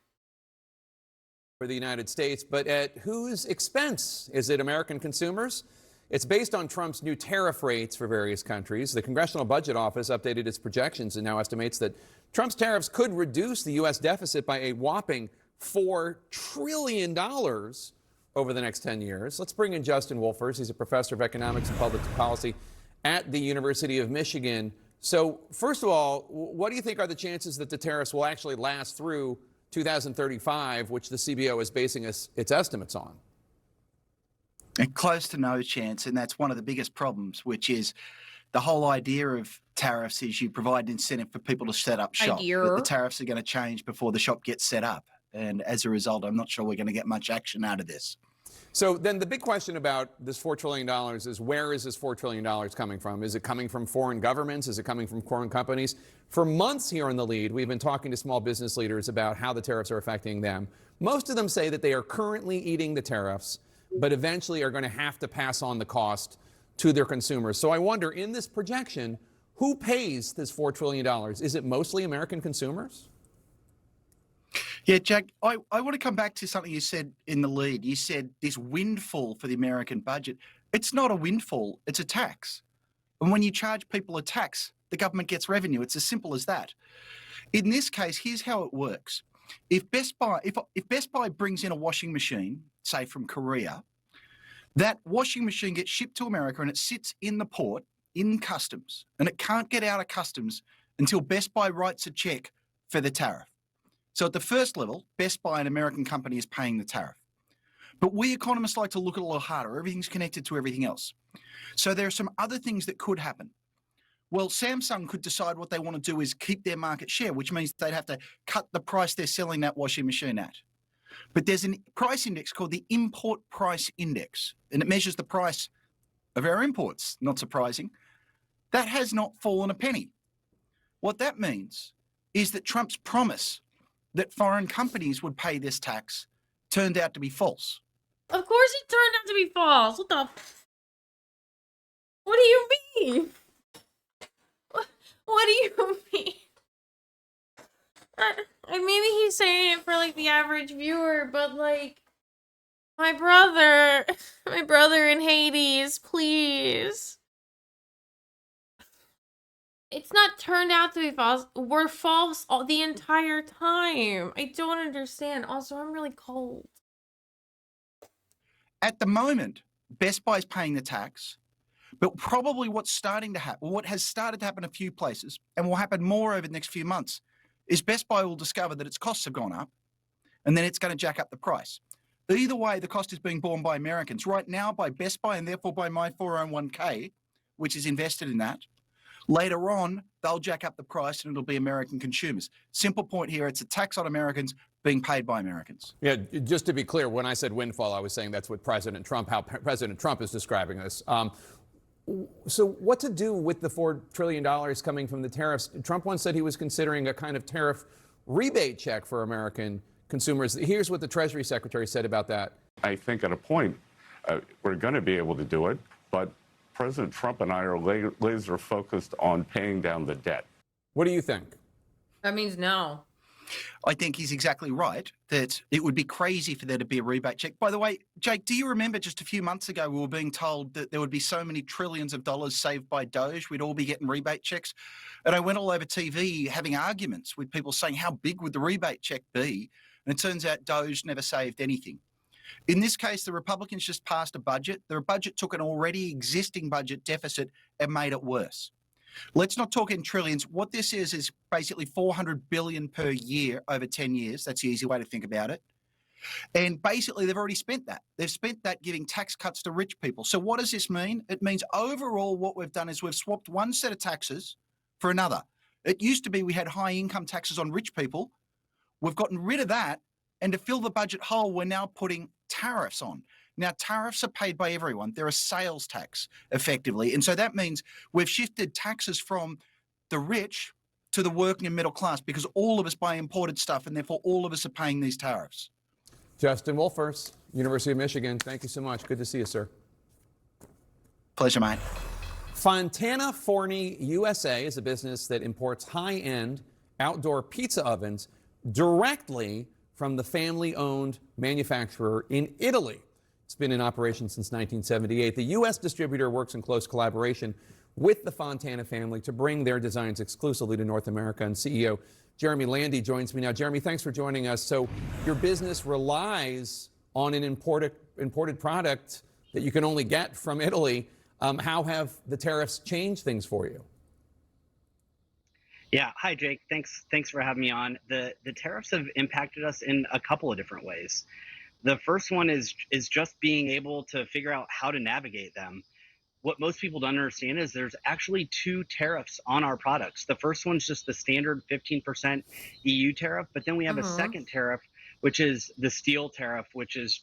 for the United States, but at whose expense? Is it American consumers? It's based on Trump's new tariff rates for various countries. The Congressional Budget Office updated its projections and now estimates that Trump's tariffs could reduce the U.S. deficit by a whopping $4 trillion over the next 10 years. Let's bring in Justin Wolfers. He's a professor of economics and public policy at the University of Michigan. So, first of all, what do you think are the chances that the tariffs will actually last through 2035, which the CBO is basing its estimates on? And close to no chance, and that's one of the biggest problems, which is the whole idea of tariffs is you provide an incentive for people to set up shop. But the tariffs are going to change before the shop gets set up. And as a result, I'm not sure we're going to get much action out of this. So then the big question about this $4 trillion is, where is this $4 trillion coming from? Is it coming from foreign governments? Is it coming from foreign companies? For months here on The Lead, we've been talking to small business leaders about how the tariffs are affecting them. Most of them say that they are currently eating the tariffs, but eventually are going to have to pass on the cost to their consumers. So I wonder, in this projection, who pays this $4 trillion? Is it mostly American consumers? Yeah, Jack, I want to come back to something you said in The Lead. You said this windfall for the American budget. It's not a windfall, it's a tax. And when you charge people a tax, the government gets revenue. It's as simple as that. In this case, here's how it works. If Best Buy brings in a washing machine, say from Korea, that washing machine gets shipped to America and it sits in the port in customs, and it can't get out of customs until Best Buy writes a check for the tariff. So at the first level, Best Buy, an American company, is paying the tariff. But we economists like to look at it a little harder. Everything's connected to everything else. So there are some other things that could happen. Well, Samsung could decide what they want to do is keep their market share, which means they'd have to cut the price they're selling that washing machine at. But there's a price index called the Import Price Index, and it measures the price of our imports, not surprising. That has not fallen a penny. What that means is that Trump's promise that foreign companies would pay this tax turned out to be false. Of course it turned out to be false. What do you mean? What do you mean? Maybe he's saying it for like the average viewer, but like my brother in Hades, please. It's not turned out to be false. We're false all the entire time. I don't understand. Also, I'm really cold. At the moment, Best Buy is paying the tax, but probably what's starting to happen, what has started to happen in a few places, and will happen more over the next few months, is Best Buy will discover that its costs have gone up, and then it's going to jack up the price. Either way, the cost is being borne by Americans. Right now, by Best Buy, and therefore by my 401k, which is invested in that. Later on, they'll jack up the price and it'll be American consumers. Simple point here, it's a tax on Americans being paid by Americans. Yeah, just to be clear, when I said windfall, I was saying that's what how President Trump is describing this. So what to do with the $4 trillion coming from the tariffs? Trump once said he was considering a kind of tariff rebate check for American consumers. Here's what the Treasury Secretary said about that. I think at a point, we're going to be able to do it, but President Trump and I are laser focused on paying down the debt. What do you think? That means no. I think he's exactly right that it would be crazy for there to be a rebate check. By the way, Jake, do you remember just a few months ago we were being told that there would be so many trillions of dollars saved by Doge, we'd all be getting rebate checks? And I went all over TV having arguments with people saying, how big would the rebate check be? And it turns out Doge never saved anything. In this case, the Republicans just passed a budget. Their budget took an already existing budget deficit and made it worse. Let's not talk in trillions. What this is basically $400 billion per year over 10 years. That's the easy way to think about it. And basically, they've already spent that. They've spent that giving tax cuts to rich people. So what does this mean? It means overall what we've done is we've swapped one set of taxes for another. It used to be we had high income taxes on rich people. We've gotten rid of that. And to fill the budget hole, we're now putting tariffs on. Now, tariffs are paid by everyone. They're a sales tax, effectively. And so that means we've shifted taxes from the rich to the working and middle class because all of us buy imported stuff and therefore all of us are paying these tariffs. Justin Wolfers, University of Michigan. Thank you so much. Good to see you, sir. Pleasure, mate. Fontana Forni USA is a business that imports high-end outdoor pizza ovens directly from the family-owned manufacturer in Italy. It's been in operation since 1978. The U.S. distributor works in close collaboration with the Fontana family to bring their designs exclusively to North America. And CEO Jeremy Landy joins me now. Jeremy, thanks for joining us. So your business relies on an imported product that you can only get from Italy. How have the tariffs changed things for you? Yeah. Hi, Jake. Thanks for having me on. The tariffs have impacted us in a couple of different ways. The first one is just being able to figure out how to navigate them. What most people don't understand is there's actually 2 tariffs on our products. The first one's just the standard 15% EU tariff, but then we have a second tariff, which is the steel tariff, which is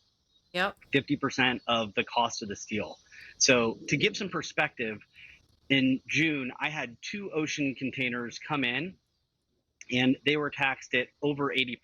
50% of the cost of the steel. So to give some perspective, in June, I had 2 ocean containers come in, and they were taxed at over 80%.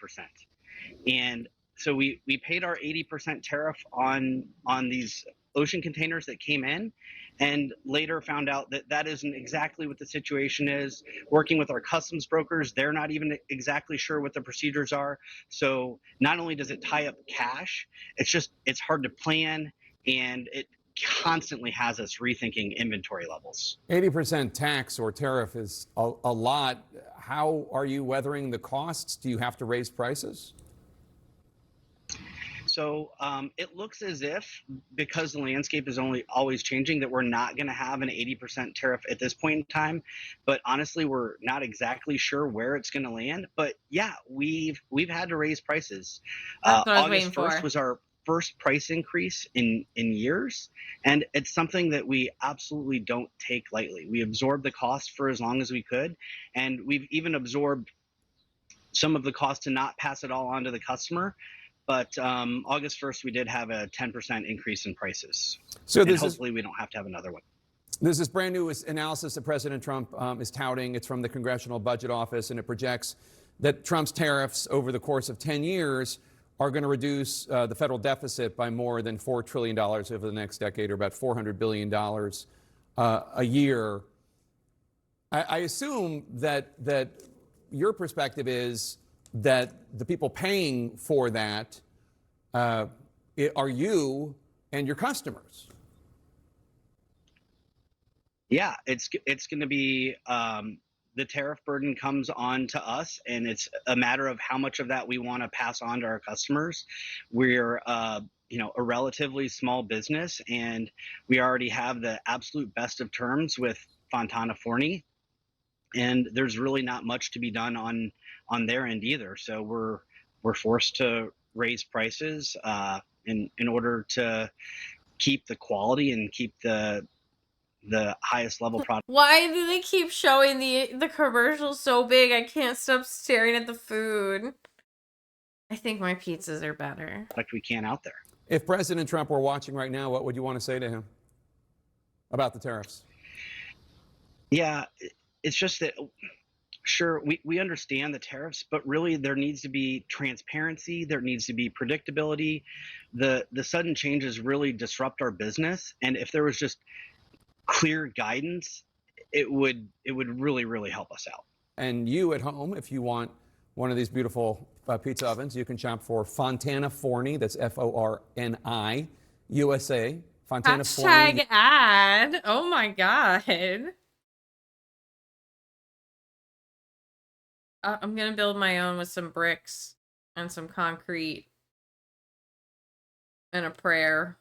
And so we paid our 80% tariff on these ocean containers that came in, and later found out that that isn't exactly what the situation is. Working with our customs brokers, they're not even exactly sure what the procedures are. So not only does it tie up cash, it's hard to plan, and it constantly has us rethinking inventory levels. 80% tax or tariff is a lot. How are you weathering the costs? Do you have to raise prices? So it looks as if, because the landscape is always changing, that we're not going to have an 80% tariff at this point in time. But honestly, we're not exactly sure where it's going to land. But yeah, we've had to raise prices. That's what I was August waiting 1st for. was our first price increase in years, and it's something that we absolutely don't take lightly. We absorbed the cost for as long as we could, and we've even absorbed some of the cost to not pass it all on to the customer. But August 1st, we did have a 10% increase in prices. So hopefully we don't have to have another one. There's this brand new analysis that President Trump is touting. It's from the Congressional Budget Office, and it projects that Trump's tariffs over the course of 10 years are going to reduce the federal deficit by more than $4 trillion over the next decade, or about $400 billion a year. I assume that your perspective is that the people paying for that are you and your customers. Yeah, it's going to be the tariff burden comes on to us, and it's a matter of how much of that we want to pass on to our customers. We're a relatively small business, and we already have the absolute best of terms with Fontana Forni, and there's really not much to be done on their end either. So we're forced to raise prices in order to keep the quality and keep the highest level product. Why do they keep showing the commercials so big? I can't stop staring at the food. I think my pizzas are better. Product we can out there. If President Trump were watching right now, what would you want to say to him about the tariffs? Yeah, it's just that, sure, we understand the tariffs, but really there needs to be transparency. There needs to be predictability. The sudden changes really disrupt our business. And if there was just clear guidance, it would really, really help us out. And you at home, if you want one of these beautiful pizza ovens, you can shop for Fontana Forni. That's Forni USA. Fontana Forni. Hashtag ad. Oh my God. I'm gonna build my own with some bricks and some concrete and a prayer.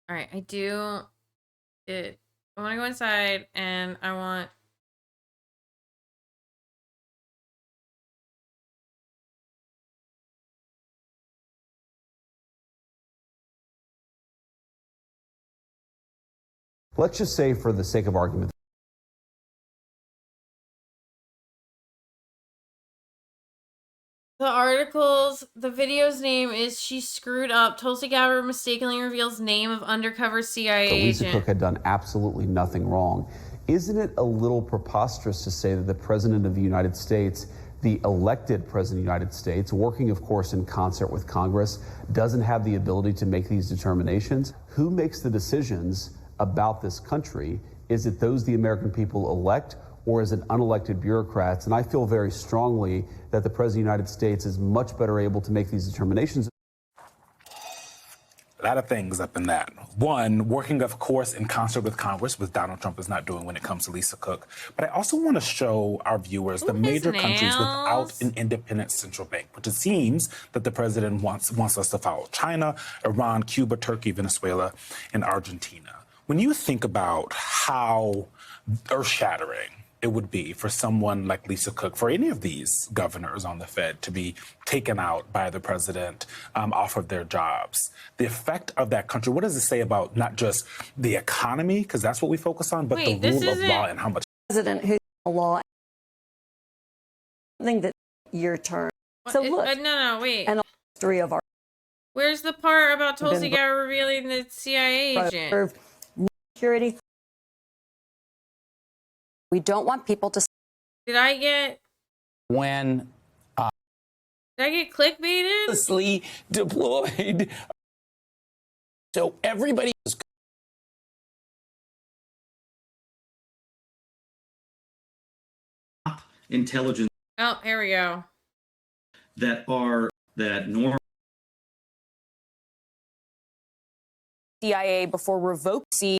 All right, I want to go inside, and I want. Let's just say, for the sake of argument, The video's name is "She Screwed Up." Tulsi Gabbard mistakenly reveals name of undercover CIA Lisa agent. Cook had done absolutely nothing wrong. Isn't it a little preposterous to say that the President of the United States, the elected President of the United States, working, of course, in concert with Congress, doesn't have the ability to make these determinations? Who makes the decisions about this country? Is it those the American people elect, or is it unelected bureaucrats? And I feel very strongly that the President of the United States is much better able to make these determinations. lot of things up in that. One, working, of course, in concert with Congress, which Donald Trump is not doing when it comes to Lisa Cook. But I also want to show our viewers the major countries without an independent central bank, which it seems that the president wants us to follow: China, Iran, Cuba, Turkey, Venezuela, and Argentina. When you think about how earth-shattering it would be for someone like Lisa Cook, for any of these governors on the Fed to be taken out by the president off of their jobs, the effect of that country, what does it say about not just the economy, because that's what we focus on, but the rule of law and how much... President who's a law, something that your turn. So look, wait. And history of our... Where's the part about Tulsi Gabbard revealing the CIA agent? Security. We don't want people to... Did I get... When... Did I get clickbaited? Deployed. So everybody is... Intelligence... Oh, here we go. ...that normal... CIA before revoking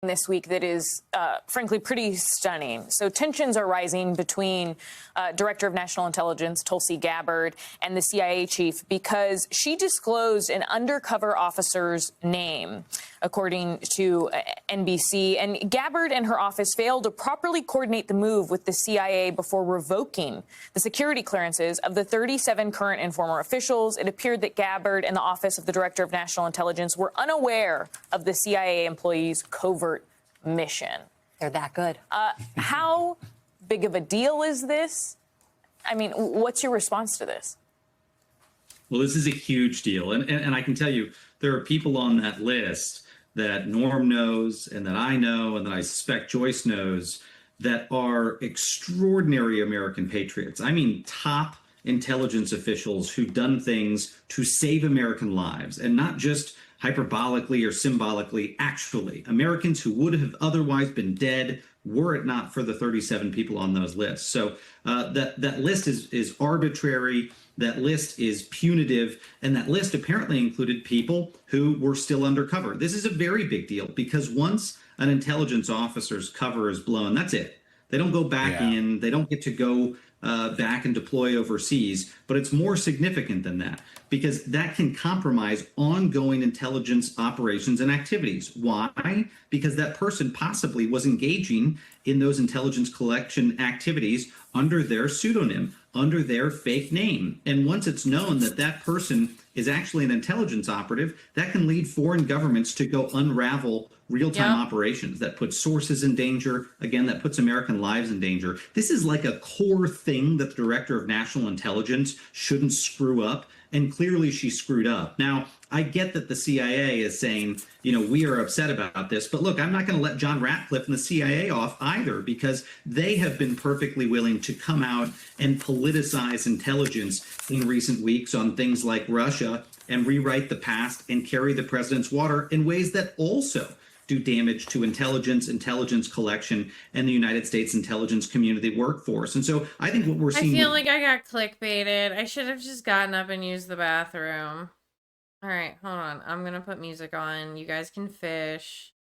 this week that is, frankly, pretty stunning. So tensions are rising between Director of National Intelligence Tulsi Gabbard and the CIA chief because she disclosed an undercover officer's name, according to NBC. And Gabbard and her office failed to properly coordinate the move with the CIA before revoking the security clearances of the 37 current and former officials. It appeared that Gabbard and the Office of the Director of National Intelligence were unaware of the CIA employees' covert mission. They're that good. How big of a deal is this? I mean, what's your response to this? Well, this is a huge deal. And I can tell you, there are people on that list that Norm knows and that I know and that I suspect Joyce knows that are extraordinary American patriots. I mean, top intelligence officials who've done things to save American lives, and not just hyperbolically or symbolically, actually. Americans who would have otherwise been dead were it not for the 37 people on those lists. So that list is arbitrary, that list is punitive, and that list apparently included people who were still undercover. This is a very big deal because once an intelligence officer's cover is blown, that's it. They don't go back in, they don't get to go back and deploy overseas, but it's more significant than that because that can compromise ongoing intelligence operations and activities. Why? Because that person possibly was engaging in those intelligence collection activities under their pseudonym, under their fake name. And once it's known that that person is actually an intelligence operative, that can lead foreign governments to go unravel real-time operations. That puts sources in danger. Again, that puts American lives in danger. This is like a core thing that the Director of National Intelligence shouldn't screw up. And clearly she screwed up. Now, I get that the CIA is saying, you know, we are upset about this. But look, I'm not going to let John Ratcliffe and the CIA off either, because they have been perfectly willing to come out and politicize intelligence in recent weeks on things like Russia and rewrite the past and carry the president's water in ways that also do damage to intelligence collection, and the United States intelligence community workforce. And so I think what we're seeing... I feel like I got clickbaited. I should have just gotten up and used the bathroom. All right, hold on. I'm going to put music on. You guys can fish.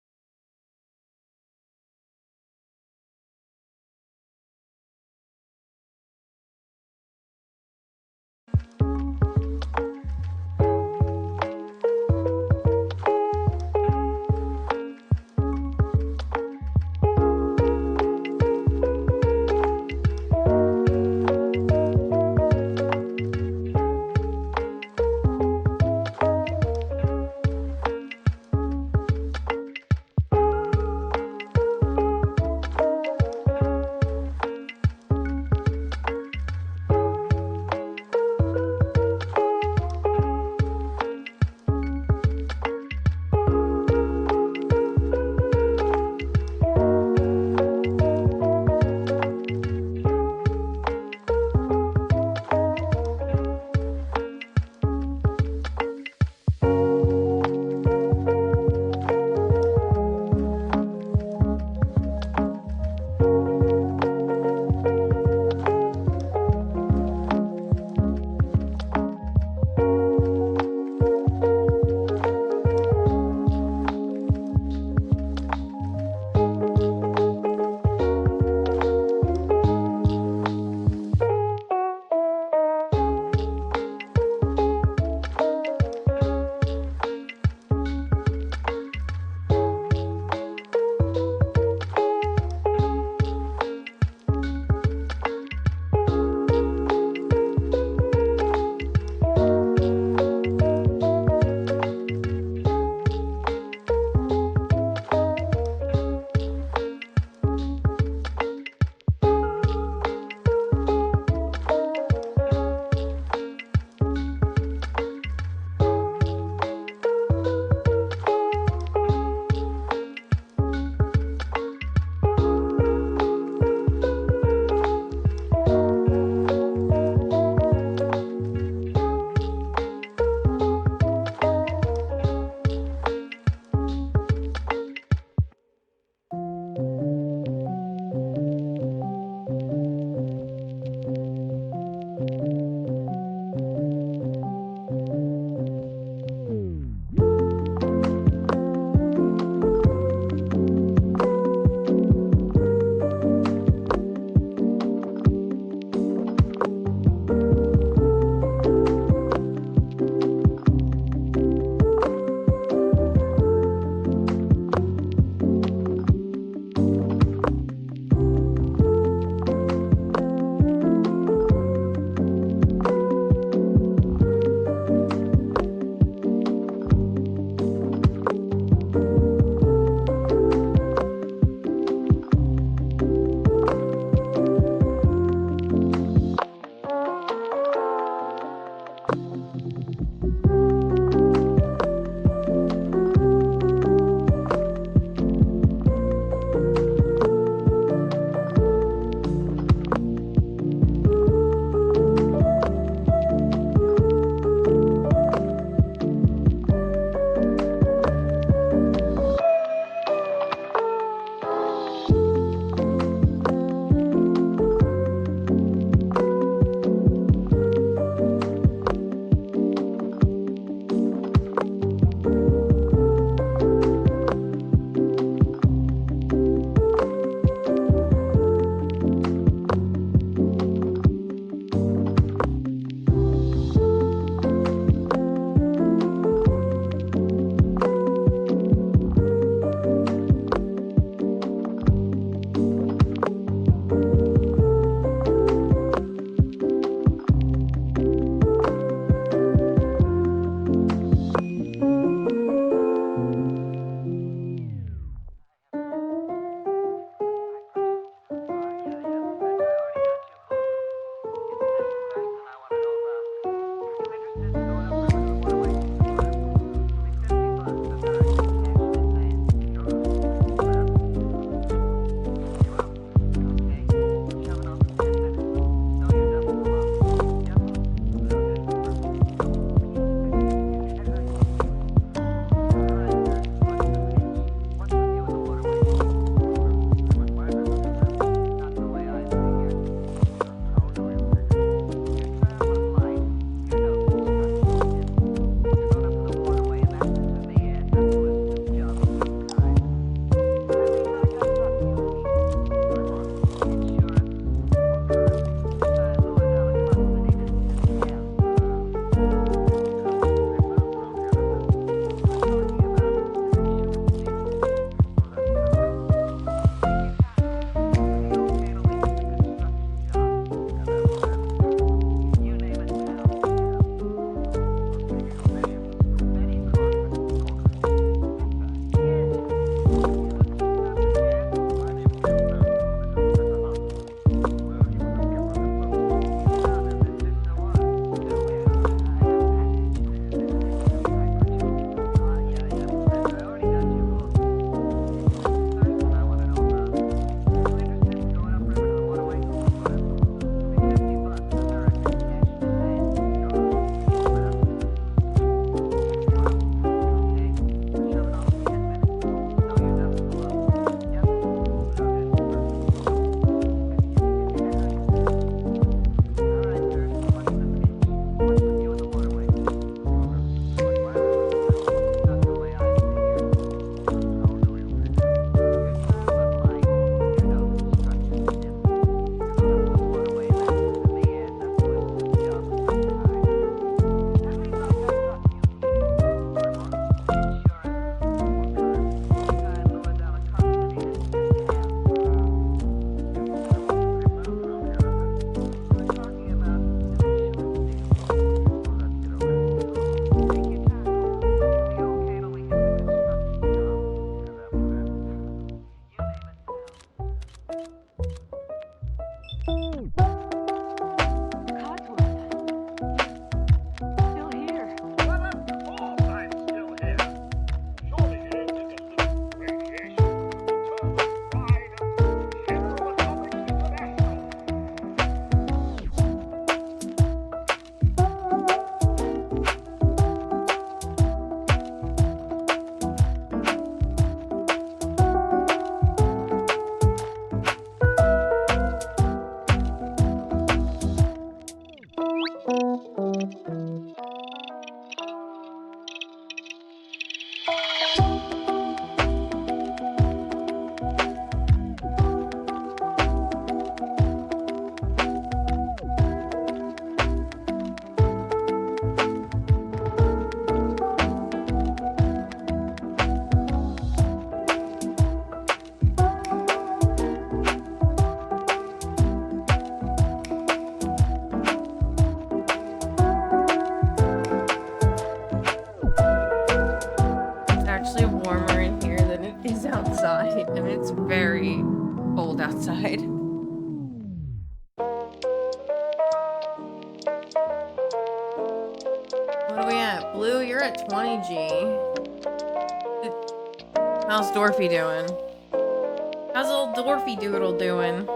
at 20G. How's Dorothy doing? How's old Dorothy Doodle doing?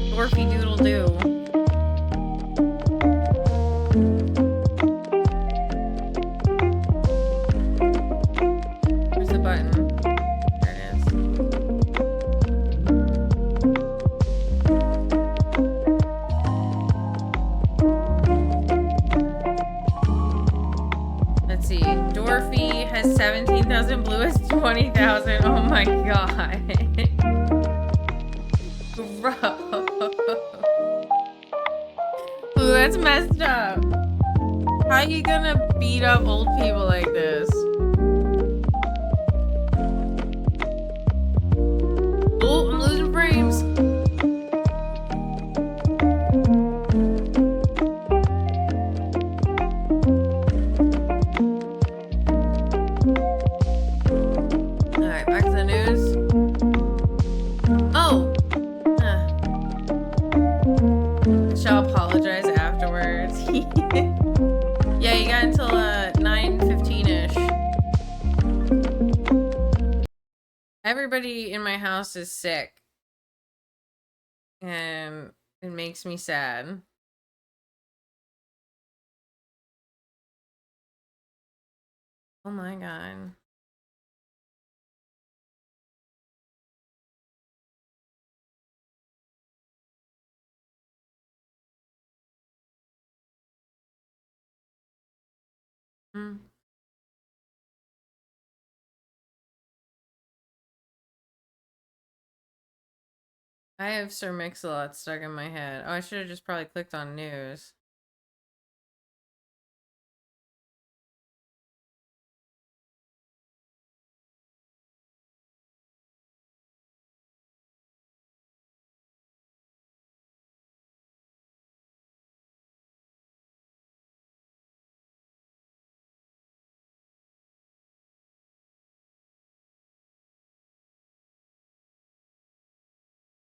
Dorothy Doodle do. Where's the button? There it is. Let's see. Dorothy has 17,000. Blue has 20,000. Oh my god. Bro. Ooh, that's messed up. How you gonna beat up old people like this? Oh, I'm losing frames. Alright, back to the news. Oh! Shall apologize afterwards. Yeah, you got until 9:15ish. Everybody in my house is sick. And it makes me sad. Oh my god. I have Sir Mix-a-Lot stuck in my head. Oh, I should have just probably clicked on news.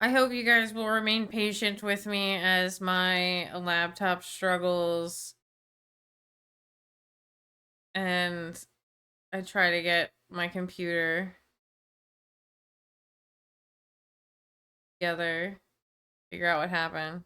I hope you guys will remain patient with me as my laptop struggles and I try to get my computer together, figure out what happened.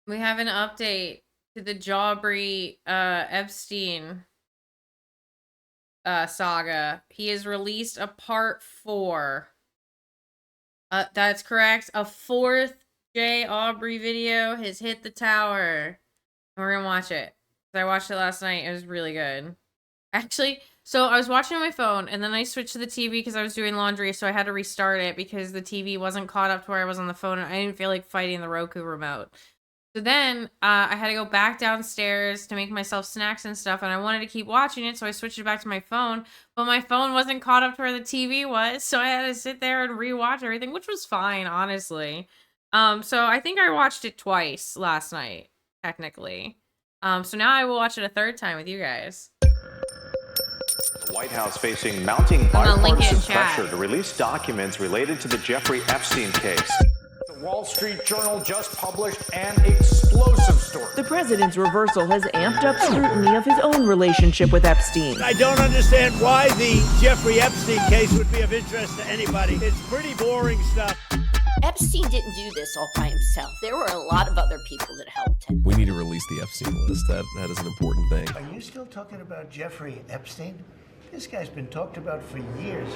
We have an update to the Jaubrey Epstein saga. He has released a part 4. That's correct. A 4th J. Aubrey video has hit the tower. And we're gonna watch it. I watched it last night. It was really good. Actually, so I was watching on my phone and then I switched to the TV because I was doing laundry, so I had to restart it because the TV wasn't caught up to where I was on the phone and I didn't feel like fighting the Roku remote. So then I had to go back downstairs to make myself snacks and stuff, and I wanted to keep watching it, so I switched it back to my phone, but my phone wasn't caught up to where the TV was, so I had to sit there and rewatch everything, which was fine, honestly. So I think I watched it twice last night, technically. So now I will watch it a third time with you guys. The White House facing mounting bipartisan pressure to release documents related to the Jeffrey Epstein case. The Wall Street Journal just published an explosive story. The president's reversal has amped up scrutiny of his own relationship with Epstein. I don't understand why the Jeffrey Epstein case would be of interest to anybody. It's pretty boring stuff. Epstein didn't do this all by himself. There were a lot of other people that helped him. We need to release the Epstein list. That is an important thing. Are you still talking about Jeffrey Epstein? This guy's been talked about for years.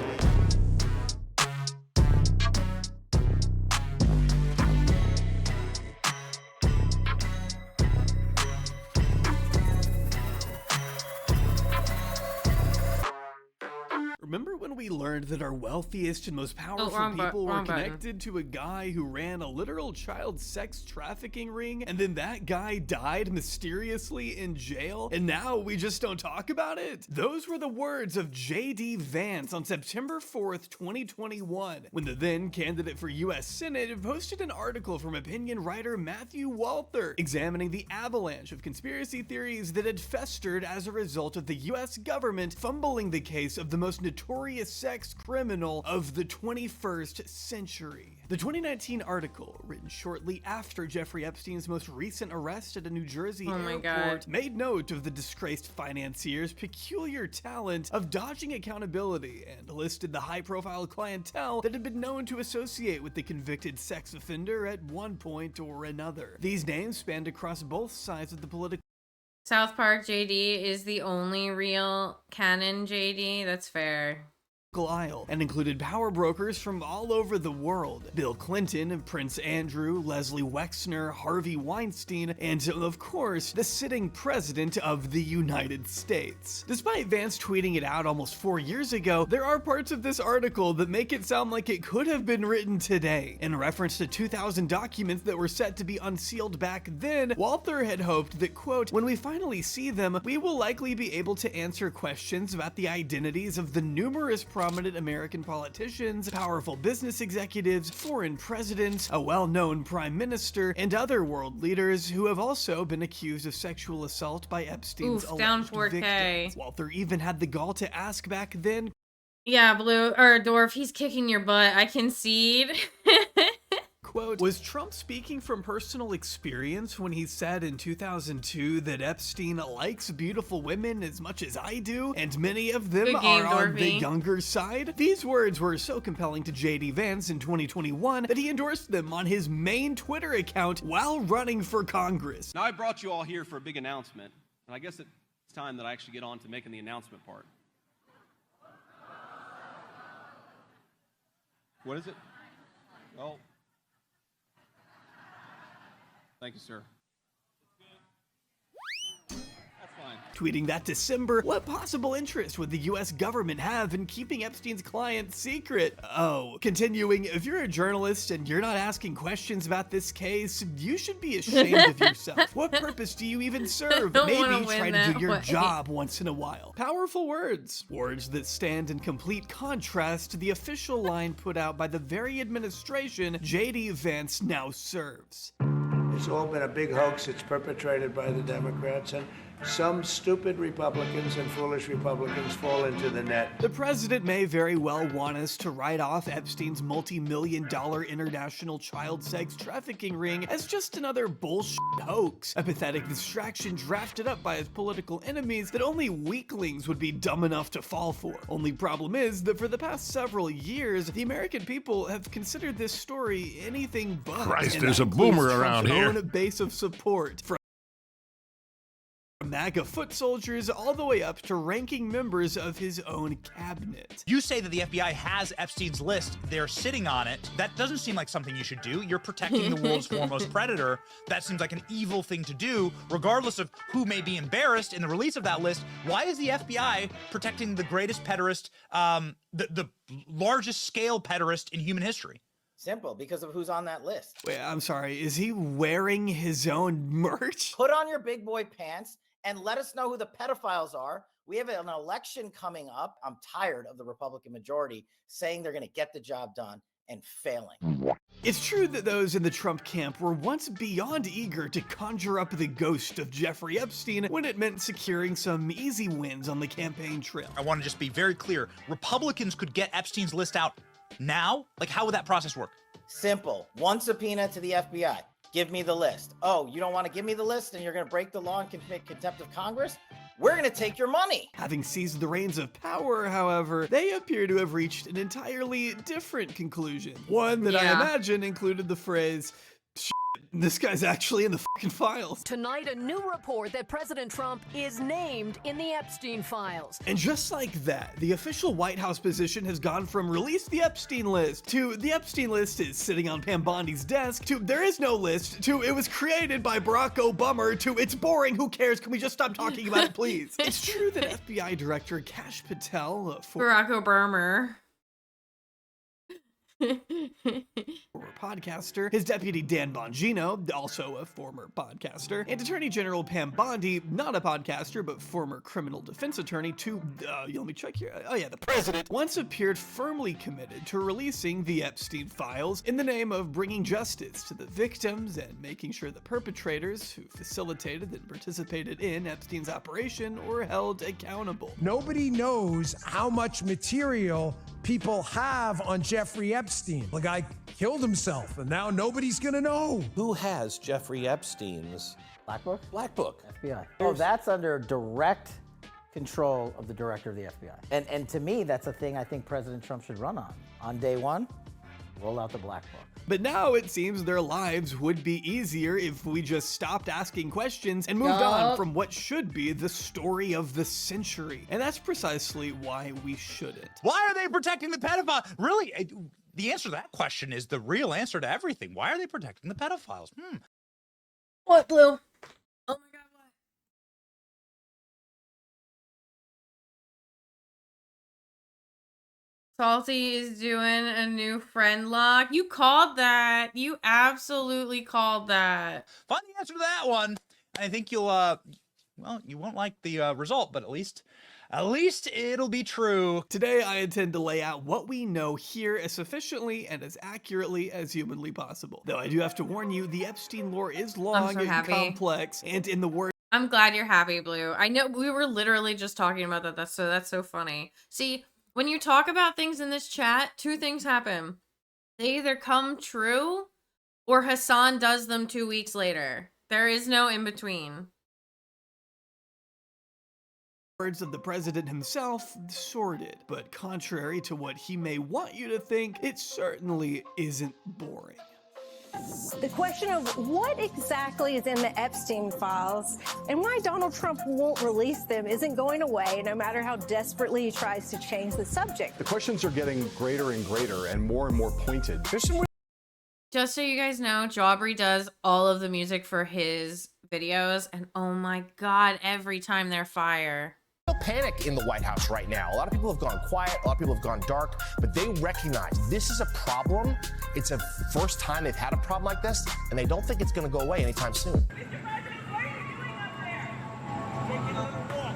we learned that our wealthiest and most powerful wrong people were wrong button. connected to a guy who ran a literal child sex trafficking ring, and then that guy died mysteriously in jail, and now we just don't talk about it? Those were the words of J.D. Vance on September 4th, 2021, when the then candidate for U.S. Senate posted an article from opinion writer Matthew Walther examining the avalanche of conspiracy theories that had festered as a result of the U.S. government fumbling the case of the most notorious sex criminal of the 21st century. The 2019 article, written shortly after Jeffrey Epstein's most recent arrest at a New Jersey airport, made note of the disgraced financier's peculiar talent of dodging accountability and listed the high-profile clientele that had been known to associate with the convicted sex offender at one point or another. These names spanned across both sides of the political South Park JD is the only real canon JD. That's fair. aisle and included power brokers from all over the world. Bill Clinton, Prince Andrew, Leslie Wexner, Harvey Weinstein, and of course, the sitting president of the United States. Despite Vance tweeting it out almost 4 years ago, there are parts of this article that make it sound like it could have been written today. In reference to 2,000 documents that were set to be unsealed back then, Walther had hoped that, quote, when we finally see them, we will likely be able to answer questions about the identities of the numerous prominent American politicians, powerful business executives, foreign presidents, a well-known prime minister, and other world leaders who have also been accused of sexual assault by Epstein's down alleged 4K. victims. Walther even had the gall to ask back then, Yeah, Blue or Dwarf, he's kicking your butt. I concede. quote, was Trump speaking from personal experience when he said in 2002 that Epstein likes beautiful women as much as I do, and many of them Good game, are on the Dorothy. younger side? These words were so compelling to J.D. Vance in 2021 that he endorsed them on his main Twitter account while running for Congress. Now, I brought you all here for a big announcement, and I guess it's time that I actually get on to making the announcement part. What is it? Well, thank you, sir. Tweeting that December, what possible interest would the US government have in keeping Epstein's client secret? Oh, continuing, if you're a journalist and you're not asking questions about this case, you should be ashamed of yourself. What purpose do you even serve? don't wanna Maybe win try to that do your way. job once in a while. Powerful words. Words that stand in complete contrast to the official line put out by the very administration J.D. Vance now serves. It's all been a big hoax. It's perpetrated by the Democrats, and some stupid Republicans and foolish Republicans fall into the net. The president may very well want us to write off Epstein's multi-million-dollar international child sex trafficking ring as just another bullshit hoax, a pathetic distraction drafted up by his political enemies that only weaklings would be dumb enough to fall for. Only problem is that for the past several years, the American people have considered this story anything but. Christ, and there's that a boomer includes around Trump's here. own base of support, from MAGA foot soldiers all the way up to ranking members of his own cabinet. You say that the FBI has Epstein's list. They're sitting on it. That doesn't seem like something you should do. You're protecting the world's foremost predator. That seems like an evil thing to do, regardless of who may be embarrassed in the release of that list. Why is the FBI protecting the greatest pederast, the largest scale pederast in human history? Simple, because of who's on that list. Wait, I'm sorry, is he wearing his own merch? Put on your big boy pants and let us know who the pedophiles are. We have an election coming up. I'm tired of the Republican majority saying they're going to get the job done and failing. It's true that those in the Trump camp were once beyond eager to conjure up the ghost of Jeffrey Epstein when it meant securing some easy wins on the campaign trail. I want to just be very clear. Republicans could get Epstein's list out now? Like, how would that process work? Simple. One subpoena to the FBI. Give me the list. Oh, you don't want to give me the list and you're going to break the law and commit contempt of Congress? We're going to take your money. Having seized the reins of power, however, they appear to have reached an entirely different conclusion. One that I imagine included the phrase, This guy's actually in the fucking files. Tonight, a new report that President Trump is named in the Epstein files. And just like that, the official White House position has gone from release the Epstein list to the Epstein list is sitting on Pam Bondi's desk to there is no list to it was created by Barack Obama to it's boring, who cares, can we just stop talking about it, please? It's true that FBI Director Kash Patel, Barack Obama, former podcaster, his deputy Dan Bongino, also a former podcaster, and Attorney General Pam Bondi, not a podcaster, but former criminal defense attorney to, let me check here, the president, once appeared firmly committed to releasing the Epstein files in the name of bringing justice to the victims and making sure the perpetrators who facilitated and participated in Epstein's operation were held accountable. Nobody knows how much material people have on Jeffrey Epstein. The guy killed himself, and now nobody's gonna know. Who has Jeffrey Epstein's Black Book? Black Book? FBI. Oh, that's under direct control of the director of the FBI. And to me, that's a thing I think President Trump should run on. On day one, roll out the Black Book. But now it seems their lives would be easier if we just stopped asking questions and moved on from what should be the story of the century. And that's precisely why we shouldn't. Why are they protecting the pedophile? Really, the answer to that question is the real answer to everything. Why are they protecting the pedophiles? What, Blue? Oh my God, what? Salty is doing a new friend lock. You called that. You absolutely called that. Find the answer to that one. I think you'll, well, you won't like the result, but at least it'll be true. Today, I intend to lay out what we know here as sufficiently and as accurately as humanly possible. Though I do have to warn you, the Epstein lore is long and complex, and in the words I'm glad you're happy, Blue. I know we were literally just talking about that. That's so funny. See, when you talk about things in this chat, two things happen. They either come true or Hassan does them 2 weeks later. There is no in between. words of the president himself, sordid. But contrary to what he may want you to think, it certainly isn't boring. The question of what exactly is in the Epstein files and why Donald Trump won't release them isn't going away, no matter how desperately he tries to change the subject. The questions are getting greater and greater and more pointed. There's some. Just so you guys know, Jawbry does all of the music for his videos, and oh my god, every time they're fire. Panic in the White House right now. A lot of people have gone quiet, a lot of people have gone dark, but they recognize this is a problem. It's a first time they've had a problem like this, and they don't think it's going to go away anytime soon.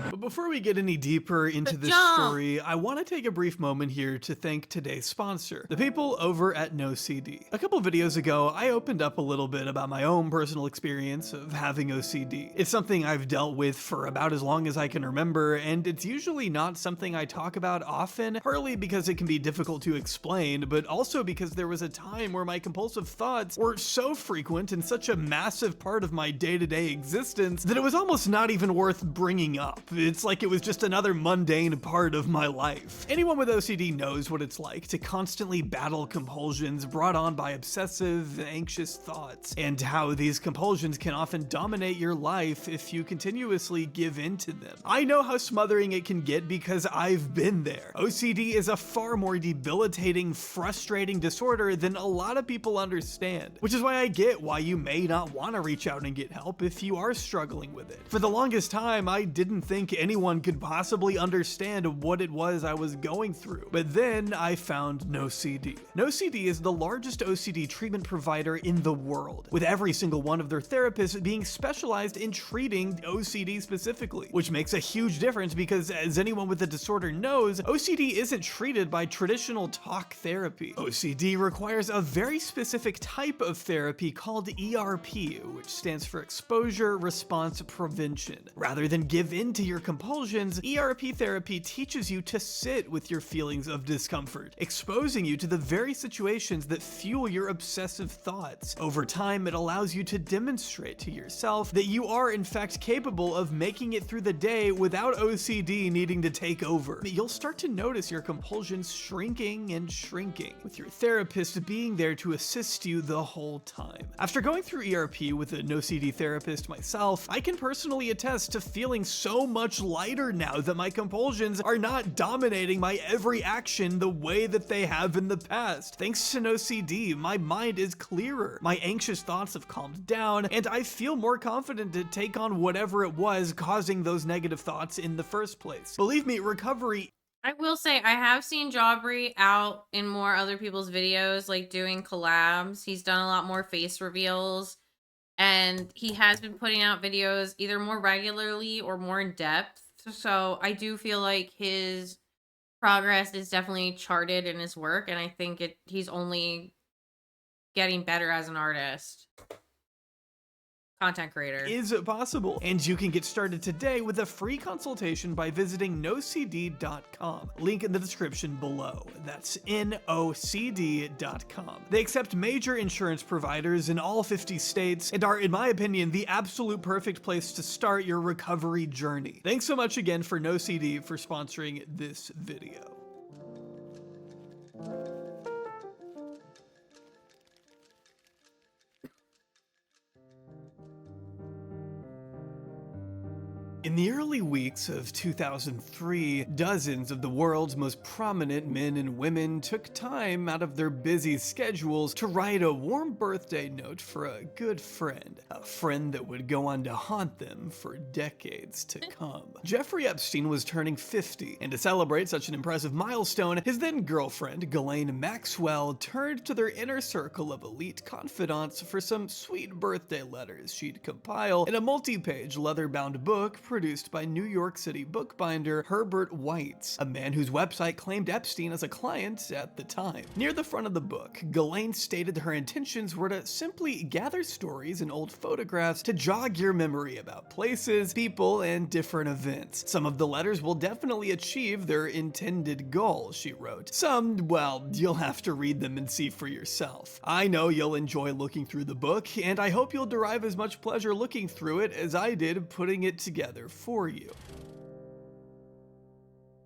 But before we get any deeper into this story, I want to take a brief moment here to thank today's sponsor, the people over at NoCD. A couple videos ago, I opened up a little bit about my own personal experience of having OCD. It's something I've dealt with for about as long as I can remember, and it's usually not something I talk about often, partly because it can be difficult to explain, but also because there was a time where my compulsive thoughts were so frequent and such a massive part of my day-to-day existence that it was almost not even worth bringing up. It's like it was just another mundane part of my life. Anyone with OCD knows what it's like to constantly battle compulsions brought on by obsessive, anxious thoughts, and how these compulsions can often dominate your life if you continuously give in to them. I know how smothering it can get because I've been there. OCD is a far more debilitating, frustrating disorder than a lot of people understand, which is why I get why you may not want to reach out and get help if you are struggling with it. For the longest time, I didn't think anyone could possibly understand what it was I was going through. But then I found NoCD. NoCD is the largest OCD treatment provider in the world, with every single one of their therapists being specialized in treating OCD specifically, which makes a huge difference because, as anyone with the disorder knows, OCD isn't treated by traditional talk therapy. OCD requires a very specific type of therapy called ERP, which stands for Exposure Response Prevention. Rather than give in to your compulsions, ERP therapy teaches you to sit with your feelings of discomfort, exposing you to the very situations that fuel your obsessive thoughts. Over time, it allows you to demonstrate to yourself that you are in fact capable of making it through the day without OCD needing to take over. You'll start to notice your compulsions shrinking and shrinking, with your therapist being there to assist you the whole time. After going through ERP with a no-CD therapist myself, I can personally attest to feeling so much lighter now that my compulsions are not dominating my every action the way that they have in the past. Thanks to no-CD, my mind is clearer, my anxious thoughts have calmed down, and I feel more confident to take on whatever it was causing those negative thoughts in the first place. Believe me, recovery. I will say I have seen Jaubrey out in more other people's videos, like doing collabs. He's done a lot more face reveals, and he has been putting out videos either more regularly or more in depth. So I do feel like his progress is definitely charted in his work, and I think he's only getting better as an artist. Content creator. Is possible, and you can get started today with a free consultation by visiting nocd.com. Link in the description below. That's nocd.com. They accept major insurance providers in all 50 states and are, in my opinion, the absolute perfect place to start your recovery journey. Thanks so much again for NoCD for sponsoring this video. In the early weeks of 2003, dozens of the world's most prominent men and women took time out of their busy schedules to write a warm birthday note for a good friend, a friend that would go on to haunt them for decades to come. Jeffrey Epstein was turning 50, and to celebrate such an impressive milestone, his then girlfriend, Ghislaine Maxwell, turned to their inner circle of elite confidants for some sweet birthday letters she'd compile in a multi-page leather-bound book produced by New York City bookbinder Herbert Weitz, a man whose website claimed Epstein as a client at the time. Near the front of the book, Ghislaine stated her intentions were to simply gather stories and old photographs to jog your memory about places, people, and different events. Some of the letters will definitely achieve their intended goal, she wrote. Some, well, you'll have to read them and see for yourself. I know you'll enjoy looking through the book, and I hope you'll derive as much pleasure looking through it as I did putting it together for you.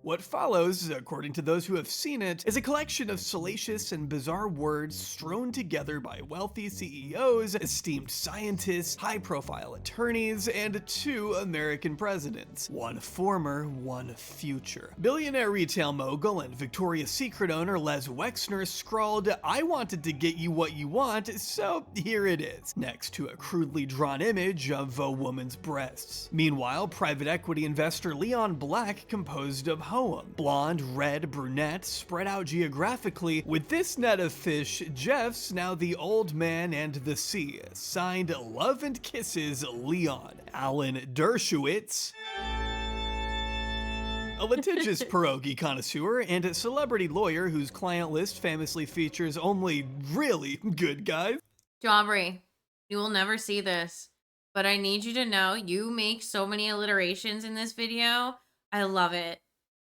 What follows, according to those who have seen it, is a collection of salacious and bizarre words strewn together by wealthy CEOs, esteemed scientists, high-profile attorneys, and 2 American presidents. One former, one future. Billionaire retail mogul and Victoria's Secret owner Les Wexner scrawled, "I wanted to get you what you want, so here it is," next to a crudely drawn image of a woman's breasts. Meanwhile, private equity investor Leon Black composed a poem. Blonde, red, brunette, spread out geographically. With this net of fish, Jeff's now the old man and the sea. Signed, Love and Kisses, Leon. Alan Dershowitz, a litigious pierogi connoisseur and a celebrity lawyer whose client list famously features only really good guys. Jaubrey, you will never see this, but I need you to know you make so many alliterations in this video. I love it.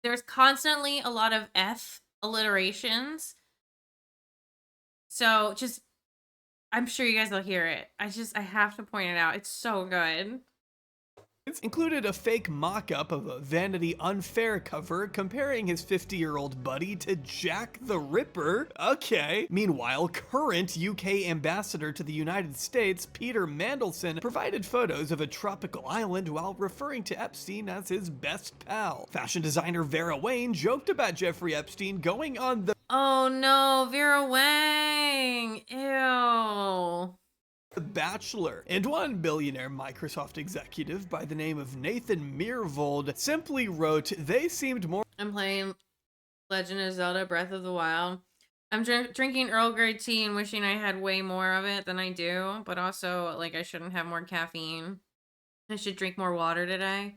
There's constantly a lot of F alliterations. So just, I'm sure you guys will hear it. I have to point it out. It's so good. It's included a fake mock-up of a Vanity Unfair cover comparing his 50-year-old buddy to Jack the Ripper. Okay. Meanwhile, current UK ambassador to the United States, Peter Mandelson, provided photos of a tropical island while referring to Epstein as his best pal. Fashion designer Vera Wang joked about Jeffrey Epstein going on the Oh no, Vera Wang. Ew. The Bachelor, and one billionaire Microsoft executive by the name of Nathan Myhrvold simply wrote, "They seemed more..." I'm playing Legend of Zelda Breath of the Wild. I'm drinking Earl Grey tea and wishing I had way more of it than I do, but also, like, I shouldn't have more caffeine. I should drink more water today,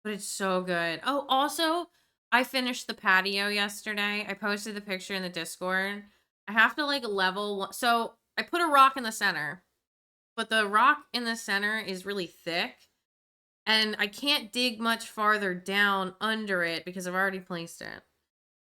but it's so good. Oh, also, I finished the patio yesterday. I posted the picture in the Discord. I have to, like, level... So, I put a rock in the center. But the rock in the center is really thick. And I can't dig much farther down under it because I've already placed it.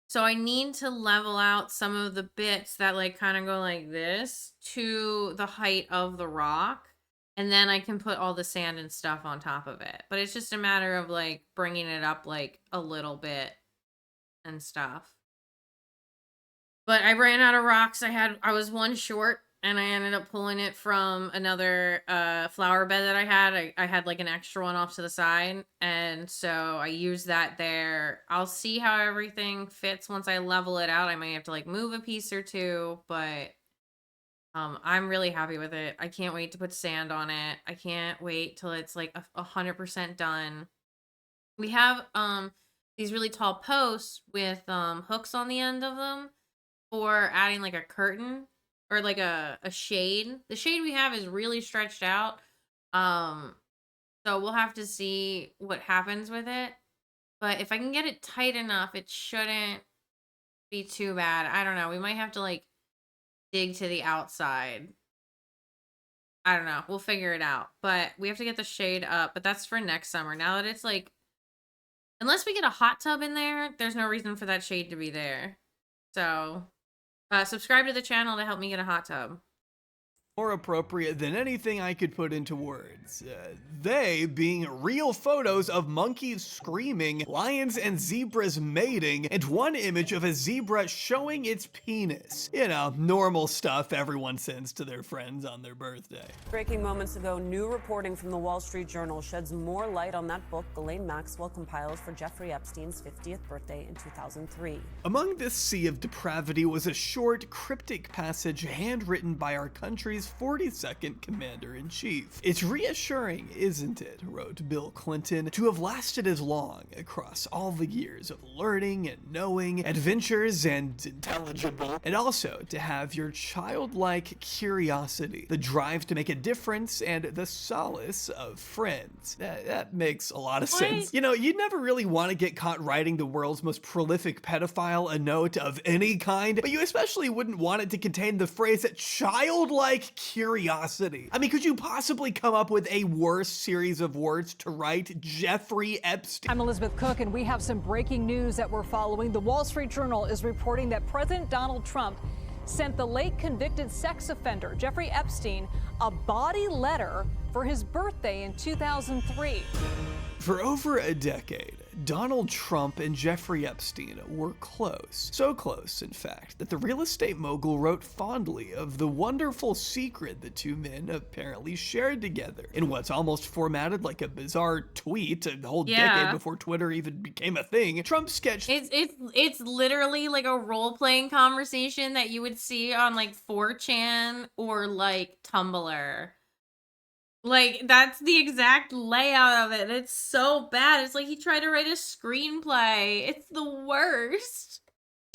So I need to level out some of the bits that like kind of go like this to the height of the rock. And then I can put all the sand and stuff on top of it. But it's just a matter of like bringing it up like a little bit and stuff. But I ran out of rocks. I was one short and I ended up pulling it from another flower bed that I had. I had like an extra one off to the side. And so I used that there. I'll see how everything fits once I level it out. I might have to like move a piece or two, but I'm really happy with it. I can't wait to put sand on it. I can't wait till it's like 100% done. We have these really tall posts with hooks on the end of them for adding like a curtain or like a shade. The shade we have is really stretched out. So we'll have to see what happens with it. But if I can get it tight enough, it shouldn't be too bad. I don't know. We might have to like dig to the outside. I don't know. We'll figure it out. But we have to get the shade up. But that's for next summer. Now that it's like, unless we get a hot tub in there, there's no reason for that shade to be there. So subscribe to the channel to help me get a hot tub. More appropriate than anything I could put into words. They being real photos of monkeys screaming, lions and zebras mating, and one image of a zebra showing its penis. You know, normal stuff everyone sends to their friends on their birthday. Breaking moments ago, new reporting from the Wall Street Journal sheds more light on that book Ghislaine Maxwell compiled for Jeffrey Epstein's 50th birthday in 2003. Among this sea of depravity was a short, cryptic passage handwritten by our country's 42nd Commander-in-Chief. It's reassuring, isn't it, wrote Bill Clinton, to have lasted as long across all the years of learning and knowing, adventures and intelligible, and also to have your childlike curiosity, the drive to make a difference, and the solace of friends. That makes a lot of sense. You know, you'd never really want to get caught writing the world's most prolific pedophile a note of any kind, but you especially wouldn't want it to contain the phrase childlike curiosity. I mean, could you possibly come up with a worse series of words to write Jeffrey Epstein? I'm Elizabeth Cook, and we have some breaking news that we're following. The Wall Street Journal is reporting that President Donald Trump sent the late convicted sex offender Jeffrey Epstein a body letter for his birthday in 2003. For over a decade, Donald Trump and Jeffrey Epstein were close. So close, in fact, that the real estate mogul wrote fondly of the wonderful secret the two men apparently shared together in what's almost formatted like a bizarre tweet a whole decade before Twitter even became a thing. Trump sketched... It's literally like a role-playing conversation that you would see on like 4chan or like Tumblr. Like, that's the exact layout of it. It's so bad. It's like he tried to write a screenplay. It's the worst.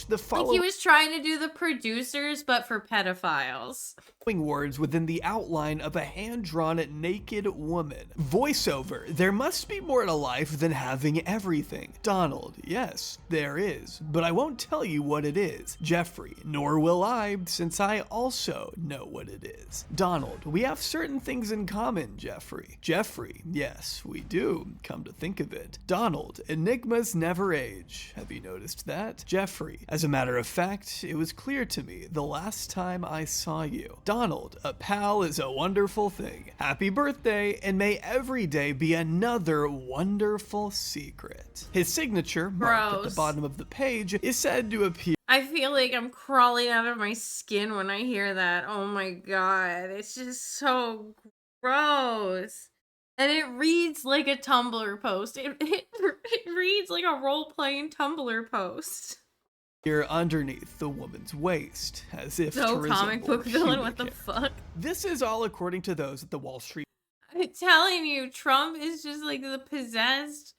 Like he was trying to do The Producers, but for pedophiles. Words within the outline of a hand-drawn naked woman. Voiceover. There must be more to life than having everything. Donald. Yes, there is. But I won't tell you what it is. Jeffrey. Nor will I, since I also know what it is. Donald. We have certain things in common, Jeffrey. Jeffrey. Yes, we do, come to think of it. Donald. Enigmas never age. Have you noticed that? Jeffrey. As a matter of fact, it was clear to me the last time I saw you. Donald, a pal is a wonderful thing. Happy birthday, and may every day be another wonderful secret. His signature, marked at the bottom of the page, is said to appear. I feel like I'm crawling out of my skin when I hear that. Oh my god, it's just so gross. And it reads like a Tumblr post. It reads like a role-playing Tumblr post. Here underneath the woman's waist, as if so to comic book villain, what hair. the fuck? This is all according to those at the Wall Street. I'm telling you, Trump is just like the possessed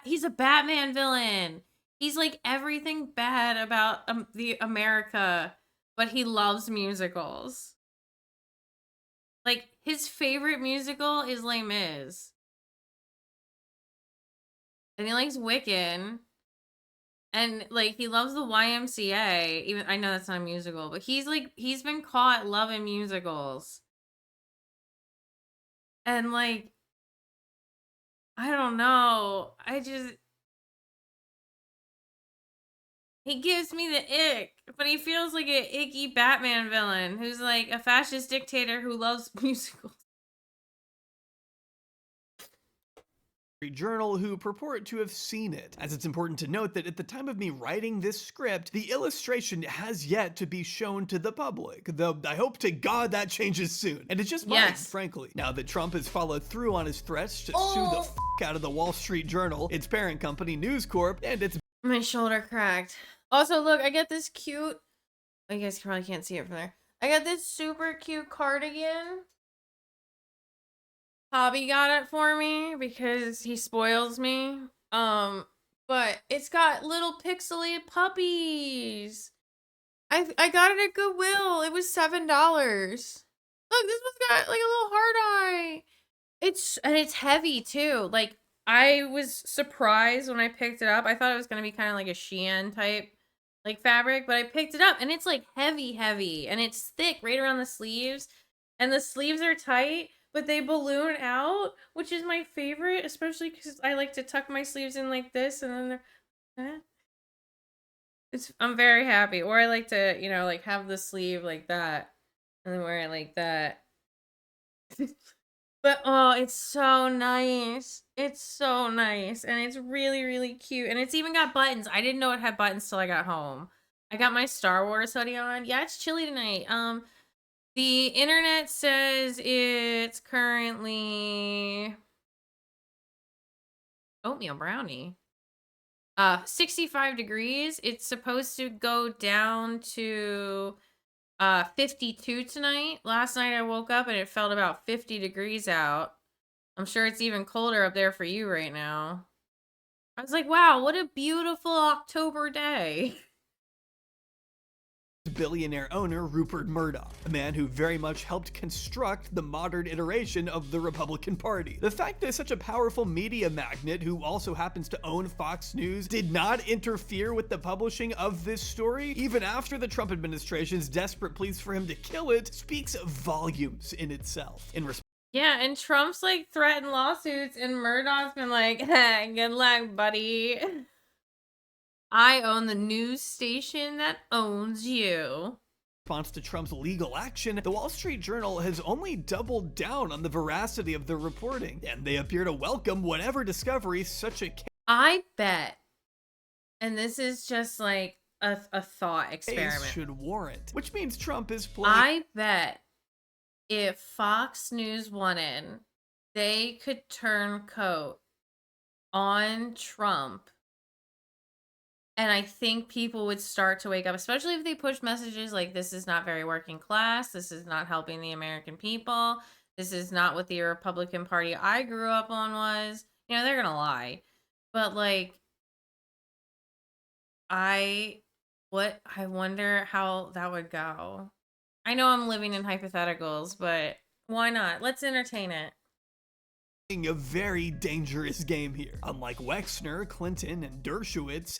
he's a Batman villain. He's like everything bad about the America, but he loves musicals. Like his favorite musical is Les Mis. And he likes Wiccan. And like he loves the YMCA. Even I know that's not a musical, but he's been caught loving musicals. And like I don't know. He gives me the ick, but he feels like an icky Batman villain who's like a fascist dictator who loves musicals. Journal who purport to have seen it, as it's important to note that at the time of me writing this script, the illustration has yet to be shown to the public, though I hope to God that changes soon, and it just might, frankly. Now that Trump has followed through on his threats to sue the out of the Wall Street Journal, its parent company News Corp, and its— My shoulder cracked. Also, look, I got this cute— you guys probably can't see it from there. I got this super cute cardigan. Hobby got it for me because he spoils me. But it's got little pixely puppies. I got it at Goodwill. It was $7. Look, this one's got like a little heart eye. It's heavy too. Like, I was surprised when I picked it up. I thought it was gonna be kind of like a Shein type like fabric, but I picked it up and it's like heavy, and it's thick right around the sleeves, and the sleeves are tight, but they balloon out, which is my favorite, especially because I like to tuck my sleeves in like this, and then I'm very happy. Or I like to, you know, like have the sleeve like that, and then wear it like that. But oh, it's so nice. It's so nice, and it's really, really cute, and it's even got buttons. I didn't know it had buttons till I got home. I got my Star Wars hoodie on. Yeah, it's chilly tonight. The internet says it's currently oatmeal brownie. 65 degrees. It's supposed to go down to 52 tonight. Last night I woke up and it felt about 50 degrees out. I'm sure it's even colder up there for you right now. I was like, wow, what a beautiful October day. Billionaire owner Rupert Murdoch, a man who very much helped construct the modern iteration of the Republican Party. The fact that such a powerful media magnate who also happens to own Fox News did not interfere with the publishing of this story, even after the Trump administration's desperate pleas for him to kill it, speaks volumes in itself. Yeah, and Trump's like threatened lawsuits, and Murdoch's been like, hey, good luck, buddy. I own the news station that owns you. Response to Trump's legal action, the Wall Street Journal has only doubled down on the veracity of the reporting, and they appear to welcome whatever discovery such a case I bet, and this is just like a thought experiment, should warrant, which means Trump is playing. I bet if Fox News wanted, they could turn coat on Trump. And I think people would start to wake up, especially if they push messages like, this is not very working class. This is not helping the American people. This is not what the Republican Party I grew up on was. You know, they're going to lie. But like, I wonder how that would go. I know I'm living in hypotheticals, but why not? Let's entertain it. A very dangerous game here. Unlike Wexner, Clinton, and Dershowitz,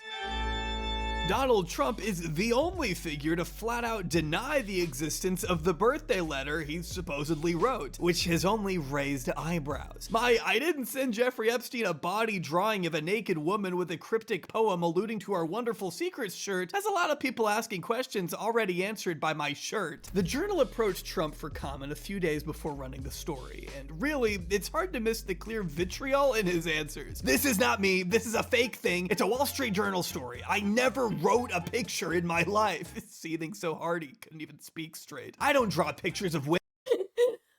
Donald Trump is the only figure to flat out deny the existence of the birthday letter he supposedly wrote, which has only raised eyebrows. My "I didn't send Jeffrey Epstein a body drawing of a naked woman with a cryptic poem alluding to our wonderful secrets" shirt has a lot of people asking questions already answered by my shirt. The Journal approached Trump for comment a few days before running the story, and really, it's hard to miss the clear vitriol in his answers. "This is not me. This is a fake thing. It's a Wall Street Journal story. I never wrote a picture in my life." Seething so hard he couldn't even speak straight. "I don't draw pictures of women."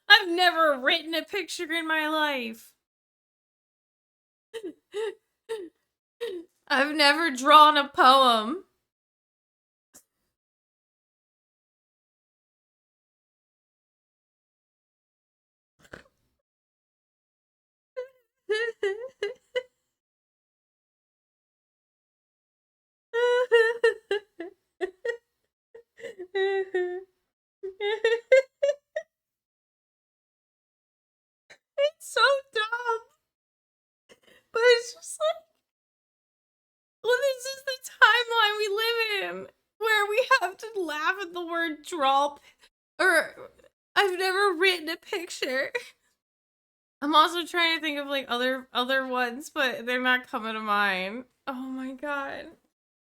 I've never written a picture in my life. I've never drawn a poem. It's so dumb. But it's just like, well, this is the timeline we live in, where we have to laugh at the word draw, or I've never written a picture. I'm also trying to think of like other ones, but they're not coming to mind. Oh my god.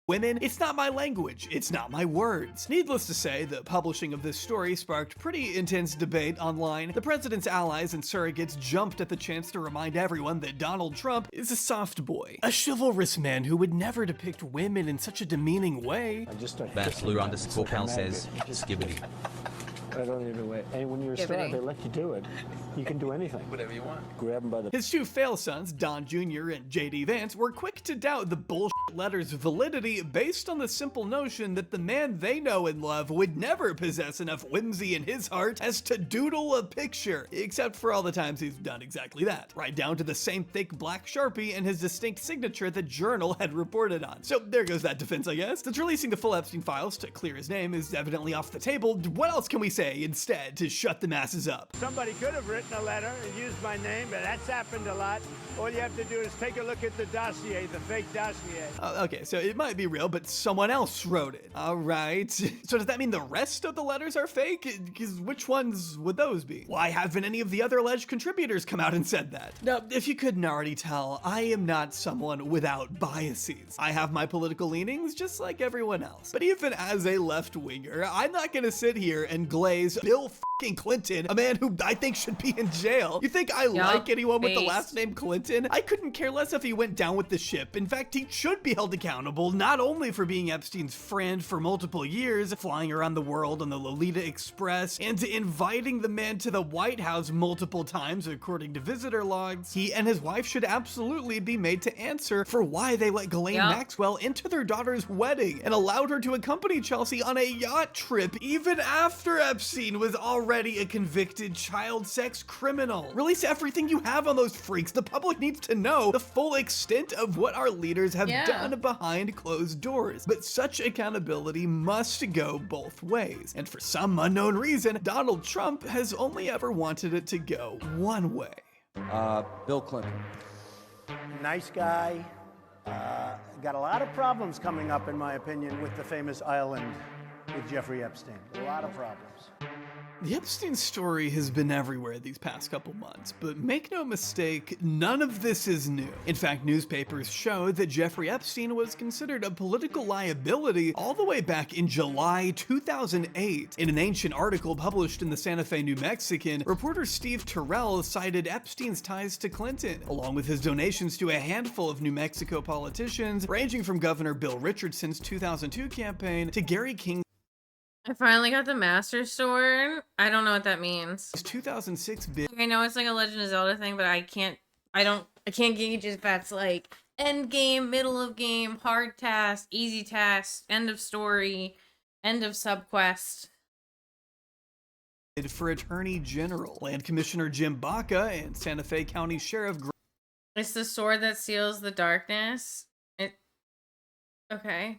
Women, it's not my language, it's not my words. Needless to say, the publishing of this story sparked pretty intense debate online. The president's allies and surrogates jumped at the chance to remind everyone that Donald Trump is a soft boy, a chivalrous man who would never depict women in such a demeaning way. Beth Lou _Cal says, skibbity. I don't even wait. And when you're a star, they let you do it. You can do anything. Whatever you want. Grab them by the... His two fail sons, Don Jr. and J.D. Vance, were quick to doubt the bullshit letter's validity based on the simple notion that the man they know and love would never possess enough whimsy in his heart as to doodle a picture, except for all the times he's done exactly that, right down to the same thick black Sharpie and his distinct signature the Journal had reported on. So there goes that defense, I guess. Since releasing the full Epstein files to clear his name is evidently off the table, what else can we say instead to shut the masses up? Somebody could have written a letter and used my name, but that's happened a lot. All you have to do is take a look at the dossier, the fake dossier. Okay, so it might be real, but someone else wrote it. All right. So does that mean the rest of the letters are fake? Because which ones would those be? Why haven't any of the other alleged contributors come out and said that? Now, if you couldn't already tell, I am not someone without biases. I have my political leanings just like everyone else. But even as a left-winger, I'm not gonna sit here and glaze Bill f***ing Clinton, a man who I think should be in jail. You think I like anyone with the last name Clinton? I couldn't care less if he went down with the ship. In fact, he should be held accountable not only for being Epstein's friend for multiple years, flying around the world on the Lolita Express, and inviting the man to the White House multiple times according to visitor logs. He and his wife should absolutely be made to answer for why they let Ghislaine Maxwell into their daughter's wedding and allowed her to accompany Chelsea on a yacht trip even after Epstein was already a convicted child sex criminal. Release everything you have on those freaks. The public needs to know the full extent of what our leaders have done behind closed doors. But such accountability must go both ways. And for some unknown reason, Donald Trump has only ever wanted it to go one way. Bill Clinton. Nice guy. Got a lot of problems coming up, in my opinion, with the famous island with Jeffrey Epstein. A lot of problems. The Epstein story has been everywhere these past couple months, but make no mistake, none of this is new. In fact, newspapers show that Jeffrey Epstein was considered a political liability all the way back in July 2008. In an ancient article published in the Santa Fe New Mexican, reporter Steve Terrell cited Epstein's ties to Clinton, along with his donations to a handful of New Mexico politicians, ranging from Governor Bill Richardson's 2002 campaign to Gary King. I finally got the Master Sword. I don't know what that means. 2006 bid. I know it's like a Legend of Zelda thing, but I can't gauge if that's like end game, middle of game, hard task, easy task, end of story, end of subquest. For Attorney General, Land Commissioner Jim Baca and Santa Fe County Sheriff. It's the sword that seals the darkness. Okay.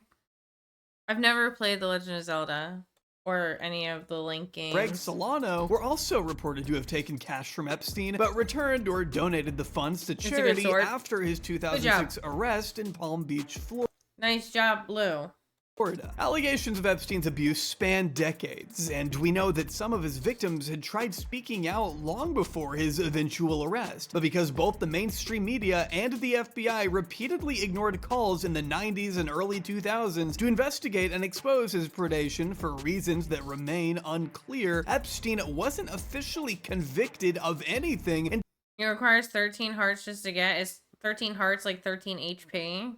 I've never played The Legend of Zelda or any of the Link games. Greg Solano were also reported to have taken cash from Epstein, but returned or donated the funds to charity after his 2006 arrest in Palm Beach, Florida. Nice job, Blue. Allegations of Epstein's abuse span decades, and we know that some of his victims had tried speaking out long before his eventual arrest. But because both the mainstream media and the FBI repeatedly ignored calls in the 90s and early 2000s to investigate and expose his predation for reasons that remain unclear, Epstein wasn't officially convicted of anything. And it requires 13 hearts just to get. Is 13 hearts like 13 HP?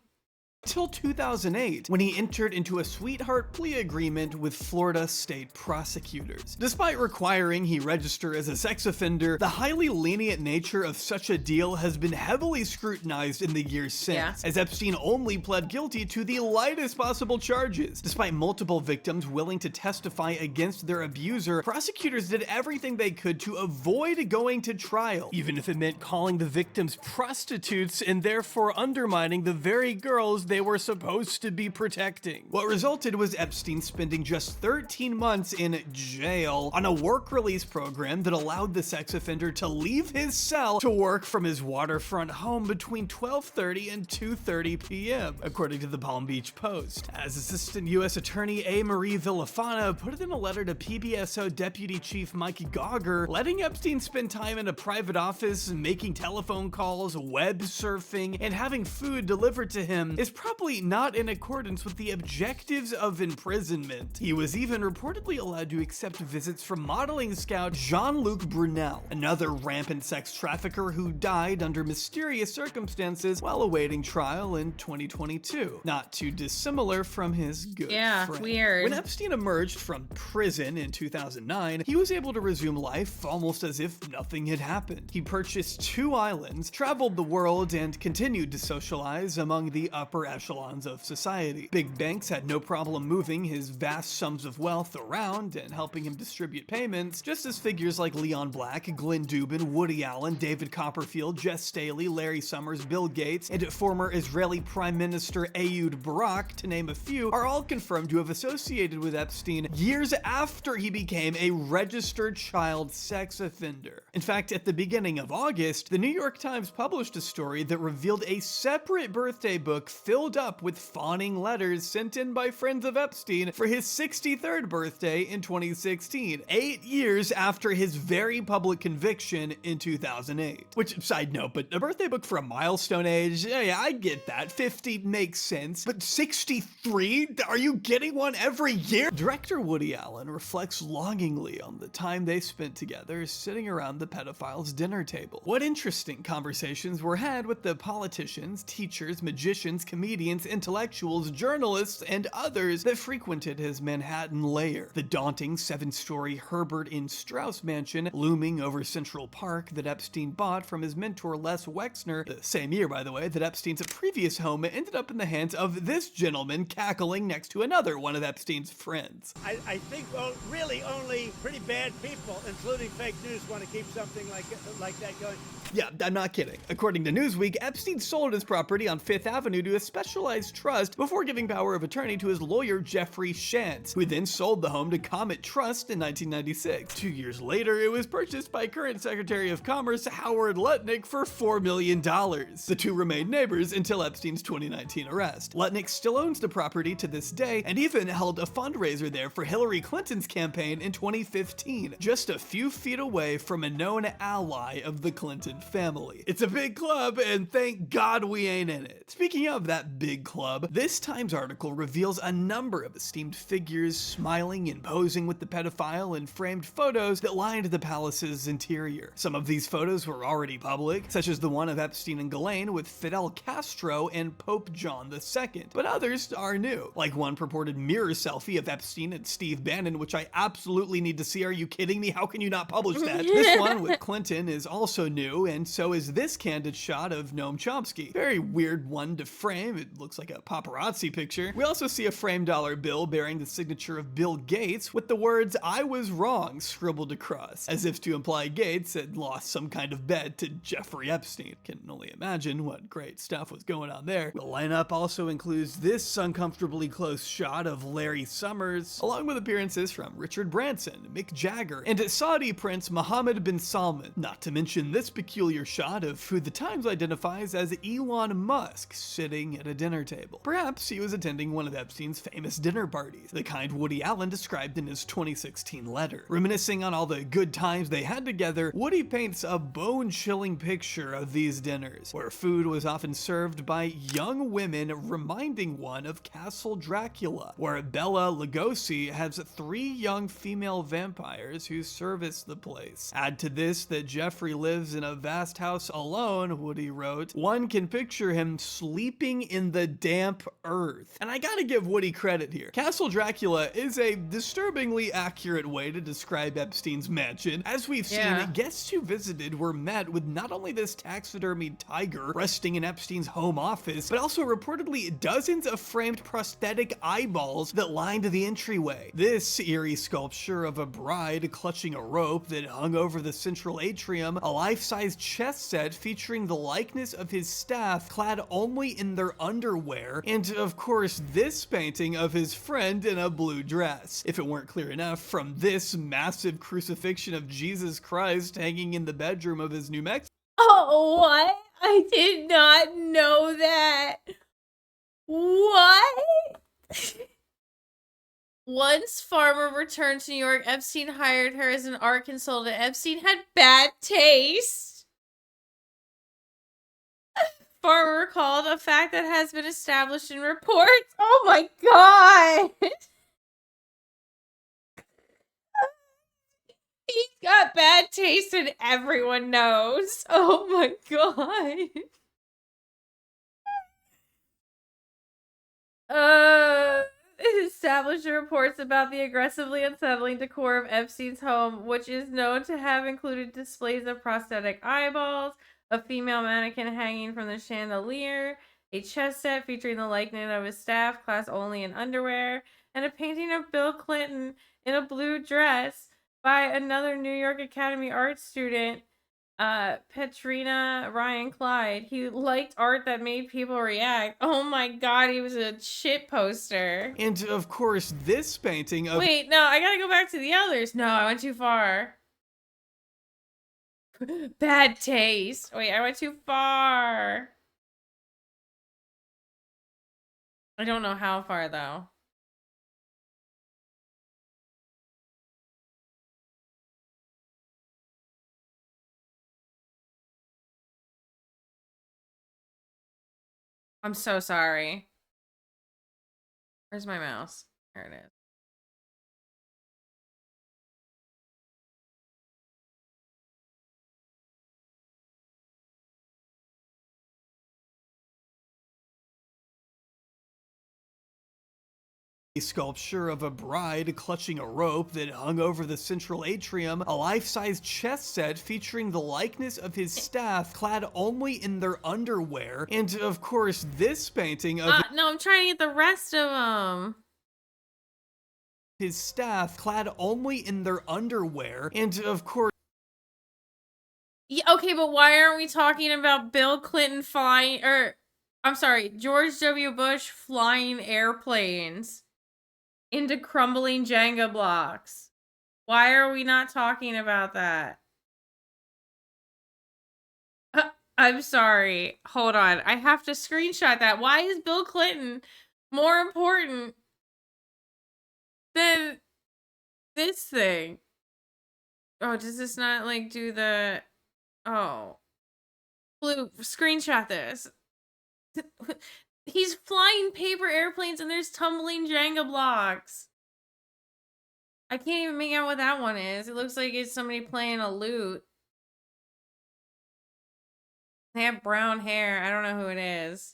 Until 2008, when he entered into a sweetheart plea agreement with Florida state prosecutors. Despite requiring he register as a sex offender, the highly lenient nature of such a deal has been heavily scrutinized in the years since, as Epstein only pled guilty to the lightest possible charges. Despite multiple victims willing to testify against their abuser, prosecutors did everything they could to avoid going to trial, even if it meant calling the victims prostitutes and therefore undermining the very girls they they were supposed to be protecting. What resulted was Epstein spending just 13 months in jail on a work release program that allowed the sex offender to leave his cell to work from his waterfront home between 12:30 and 2:30 p.m., according to the Palm Beach Post. As Assistant U.S. Attorney A. Marie Villafana put it in a letter to PBSO Deputy Chief Mike Gauger, letting Epstein spend time in a private office, making telephone calls, web surfing, and having food delivered to him is probably not in accordance with the objectives of imprisonment. He was even reportedly allowed to accept visits from modeling scout Jean-Luc Brunel, another rampant sex trafficker who died under mysterious circumstances while awaiting trial in 2022. Not too dissimilar from his good friend. Weird. When Epstein emerged from prison in 2009, he was able to resume life almost as if nothing had happened. He purchased 2 islands, traveled the world, and continued to socialize among the upper echelons of society. Big banks had no problem moving his vast sums of wealth around and helping him distribute payments, just as figures like Leon Black, Glenn Dubin, Woody Allen, David Copperfield, Jess Staley, Larry Summers, Bill Gates, and former Israeli Prime Minister Ehud Barak, to name a few, are all confirmed to have associated with Epstein years after he became a registered child sex offender. In fact, at the beginning of August, the New York Times published a story that revealed a separate birthday book filled up with fawning letters sent in by friends of Epstein for his 63rd birthday in 2016, 8 years after his very public conviction in 2008. Which, side note, but a birthday book for a milestone age, yeah, I get that. 50 makes sense, but 63? Are you getting one every year? Director Woody Allen reflects longingly on the time they spent together sitting around the pedophile's dinner table. What interesting conversations were had with the politicians, teachers, magicians, comedians, intellectuals, journalists, and others that frequented his Manhattan lair. The daunting 7-story Herbert in Strauss mansion looming over Central Park that Epstein bought from his mentor Les Wexner, the same year, by the way, that Epstein's previous home ended up in the hands of this gentleman cackling next to another one of Epstein's friends. I think really only pretty bad people, including fake news, want to keep something like that going. Yeah, I'm not kidding. According to Newsweek, Epstein sold his property on Fifth Avenue to a specialized trust before giving power of attorney to his lawyer Jeffrey Shantz, who then sold the home to Comet Trust in 1996. 2 years later, it was purchased by current Secretary of Commerce Howard Lutnick for $4 million. The two remained neighbors until Epstein's 2019 arrest. Lutnick still owns the property to this day and even held a fundraiser there for Hillary Clinton's campaign in 2015, just a few feet away from a known ally of the Clinton family. It's a big club, and thank God we ain't in it. Speaking of that big club, this Times article reveals a number of esteemed figures smiling and posing with the pedophile in framed photos that lined the palace's interior. Some of these photos were already public, such as the one of Epstein and Ghislaine with Fidel Castro and Pope John II, but others are new, like one purported mirror selfie of Epstein and Steve Bannon, which I absolutely need to see. Are you kidding me? How can you not publish that? This one with Clinton is also new, and so is this candid shot of Noam Chomsky. Very weird one to frame. It looks like a paparazzi picture. We also see a framed dollar bill bearing the signature of Bill Gates with the words "I was wrong" scribbled across, as if to imply Gates had lost some kind of bet to Jeffrey Epstein. Can only imagine what great stuff was going on there. The lineup also includes this uncomfortably close shot of Larry Summers, along with appearances from Richard Branson, Mick Jagger, and Saudi Prince Mohammed bin Salman, not to mention this peculiar shot of who the Times identifies as Elon Musk sitting at a dinner table. Perhaps he was attending one of Epstein's famous dinner parties, the kind Woody Allen described in his 2016 letter. Reminiscing on all the good times they had together, Woody paints a bone-chilling picture of these dinners, where food was often served by young women, reminding one of Castle Dracula, where Bela Lugosi has 3 young female vampires who service the place. Add to this that Jeffrey lives in a vast house alone, Woody wrote. One can picture him sleeping in the damp earth. And I gotta give Woody credit here. Castle Dracula is a disturbingly accurate way to describe Epstein's mansion. As we've seen, guests who visited were met with not only this taxidermied tiger resting in Epstein's home office, but also reportedly dozens of framed prosthetic eyeballs that lined the entryway. This eerie sculpture of a bride clutching a rope that hung over the central atrium, a life-size chess set featuring the likeness of his staff clad only in their underwear, and of course this painting of his friend in a blue dress. If it weren't clear enough, from this massive crucifixion of Jesus Christ hanging in the bedroom of his New Mexico. Oh, what? I did not know that. What? Once Farmer returned to New York, Epstein hired her as an art consultant. Epstein had bad taste. Farmer recalled a fact that has been established in reports. Oh my god! He's got bad taste and everyone knows. Oh my god. Established reports about the aggressively unsettling decor of Epstein's home, which is known to have included displays of prosthetic eyeballs, a female mannequin hanging from the chandelier, a chess set featuring the likeness of his staff, class only in underwear, and a painting of Bill Clinton in a blue dress by another New York Academy art student, Petrina Ryan Clyde. He liked art that made people react. Oh my god, he was a shit poster. And of course this painting of— Wait, no, I gotta go back to the others. No, I went too far. Bad taste. Wait, I went too far. I don't know how far though. I'm so sorry. Where's my mouse? There it is. A sculpture of a bride clutching a rope that hung over the central atrium, a life-size chess set featuring the likeness of his staff clad only in their underwear, and of course this painting of no, I'm trying to get the rest of them. His staff clad only in their underwear, and of course— Yeah, okay, but why aren't we talking about Bill Clinton flying, or I'm sorry, George W. Bush flying airplanes into crumbling Jenga blocks? Why are we not talking about that? I'm sorry. Hold on. I have to screenshot that. Why is Bill Clinton more important than this thing? Oh, does this not like do the... Oh. Blue, screenshot this. He's flying paper airplanes and there's tumbling Jenga blocks. I can't even make out what that one is. It looks like it's somebody playing a lute. They have brown hair. I don't know who it is.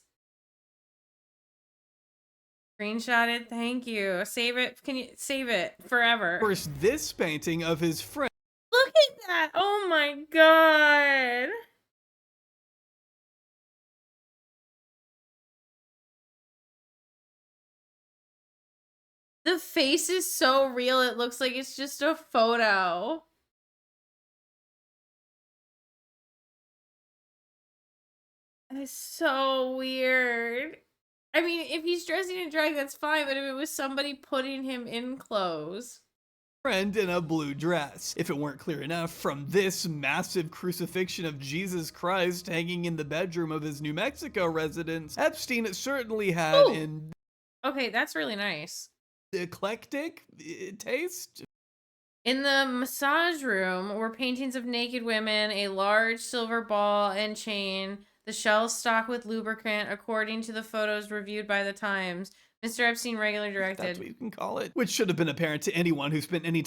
Screenshot it. Thank you. Save it. Can you save it forever? Of course this painting of his friend— Look at that. Oh my god. The face is so real, it looks like it's just a photo. It's so weird. I mean, if he's dressing in drag, that's fine, but if it was somebody putting him in clothes. Friend in a blue dress. If it weren't clear enough, from this massive crucifixion of Jesus Christ hanging in the bedroom of his New Mexico residence, Epstein certainly had an Okay, that's really nice. eclectic taste. In the massage room were paintings of naked women, a large silver ball and chain, the shells stocked with lubricant, according to the photos reviewed by the Times. Mr. Epstein regularly directed. That's what you can call it. Which should have been apparent to anyone who spent any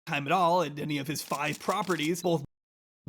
time at all at any of his 5 properties, both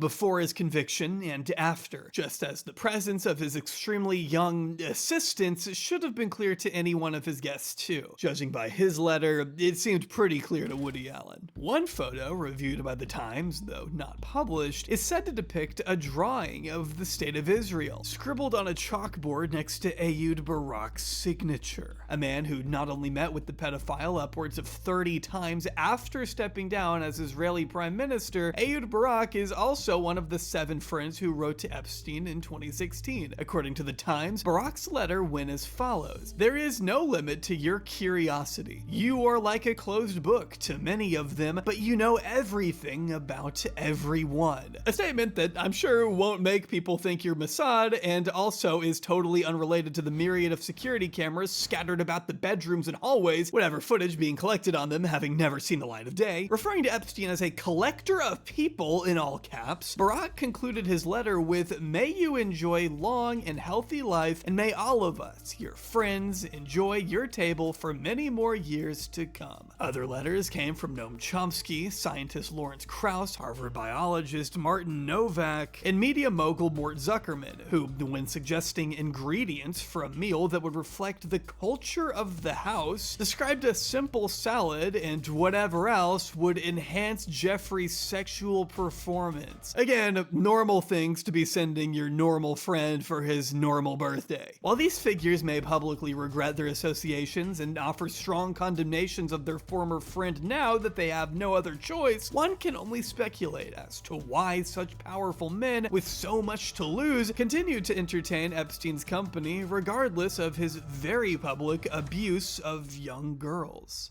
before his conviction and after, just as the presence of his extremely young assistants should have been clear to any one of his guests too. Judging by his letter, it seemed pretty clear to Woody Allen. One photo, reviewed by the Times, though not published, is said to depict a drawing of the State of Israel, scribbled on a chalkboard next to Ehud Barak's signature. A man who not only met with the pedophile upwards of 30 times after stepping down as Israeli Prime Minister, Ehud Barak is also also one of the 7 friends who wrote to Epstein in 2016. According to the Times, Barack's letter went as follows: "There is no limit to your curiosity. You are like a closed book to many of them, but you know everything about everyone." A statement that I'm sure won't make people think you're Mossad, and also is totally unrelated to the myriad of security cameras scattered about the bedrooms and hallways, whatever footage being collected on them having never seen the light of day. Referring to Epstein as a collector of people in all caps, Barack concluded his letter with, "May you enjoy long and healthy life, and may all of us, your friends, enjoy your table for many more years to come." Other letters came from Noam Chomsky, scientist Lawrence Krauss, Harvard biologist Martin Novak, and media mogul Mort Zuckerman, who, when suggesting ingredients for a meal that would reflect the culture of the house, described a simple salad and whatever else would enhance Jeffrey's sexual performance. Again, normal things to be sending your normal friend for his normal birthday. While these figures may publicly regret their associations and offer strong condemnations of their former friend now that they have no other choice, one can only speculate as to why such powerful men with so much to lose continue to entertain Epstein's company regardless of his very public abuse of young girls.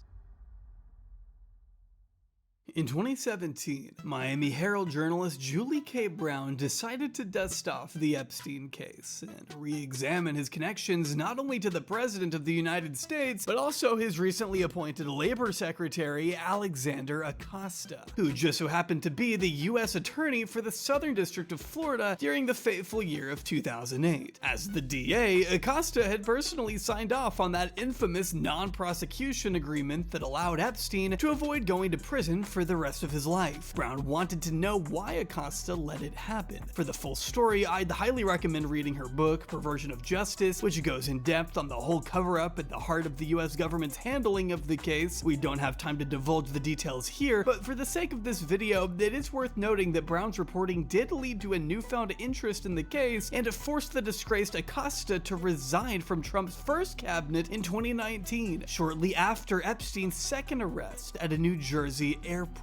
In 2017, Miami Herald journalist Julie K. Brown decided to dust off the Epstein case and re-examine his connections not only to the President of the United States, but also his recently appointed Labor Secretary Alexander Acosta, who just so happened to be the U.S. Attorney for the Southern District of Florida during the fateful year of 2008. As the DA, Acosta had personally signed off on that infamous non-prosecution agreement that allowed Epstein to avoid going to prison for the rest of his life. Brown wanted to know why Acosta let it happen. For the full story, I'd highly recommend reading her book, Perversion of Justice, which goes in depth on the whole cover-up at the heart of the US government's handling of the case. We don't have time to divulge the details here, but for the sake of this video, it is worth noting that Brown's reporting did lead to a newfound interest in the case, and it forced the disgraced Acosta to resign from Trump's first cabinet in 2019, shortly after Epstein's second arrest at a New Jersey airport.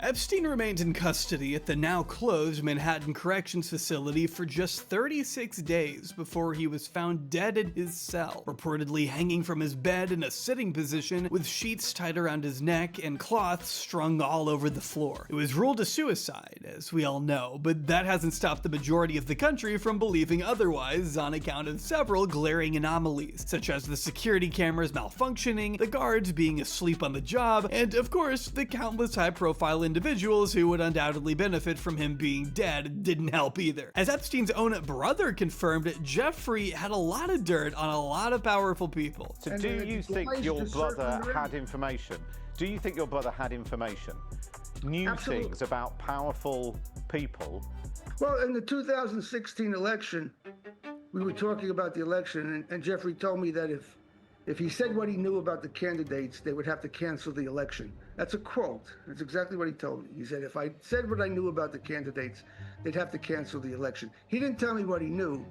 Epstein remained in custody at the now closed Manhattan Corrections Facility for just 36 days before he was found dead in his cell, reportedly hanging from his bed in a sitting position with sheets tied around his neck and cloths strung all over the floor. It was ruled a suicide, as we all know, but that hasn't stopped the majority of the country from believing otherwise on account of several glaring anomalies, such as the security cameras malfunctioning, the guards being asleep on the job, and of course, the countless high-profile individuals who would undoubtedly benefit from him being dead didn't help either. As Epstein's own brother confirmed, Jeffrey had a lot of dirt on a lot of powerful people. So do you think your brother had information? Do you think your brother had information? Knew things about powerful people? Well, in the 2016 election, we were talking about the election, and Jeffrey told me that if he said what he knew about the candidates, they would have to cancel the election. That's a quote. That's exactly what he told me. He said, if I said what I knew about the candidates, they'd have to cancel the election. He didn't tell me what he knew,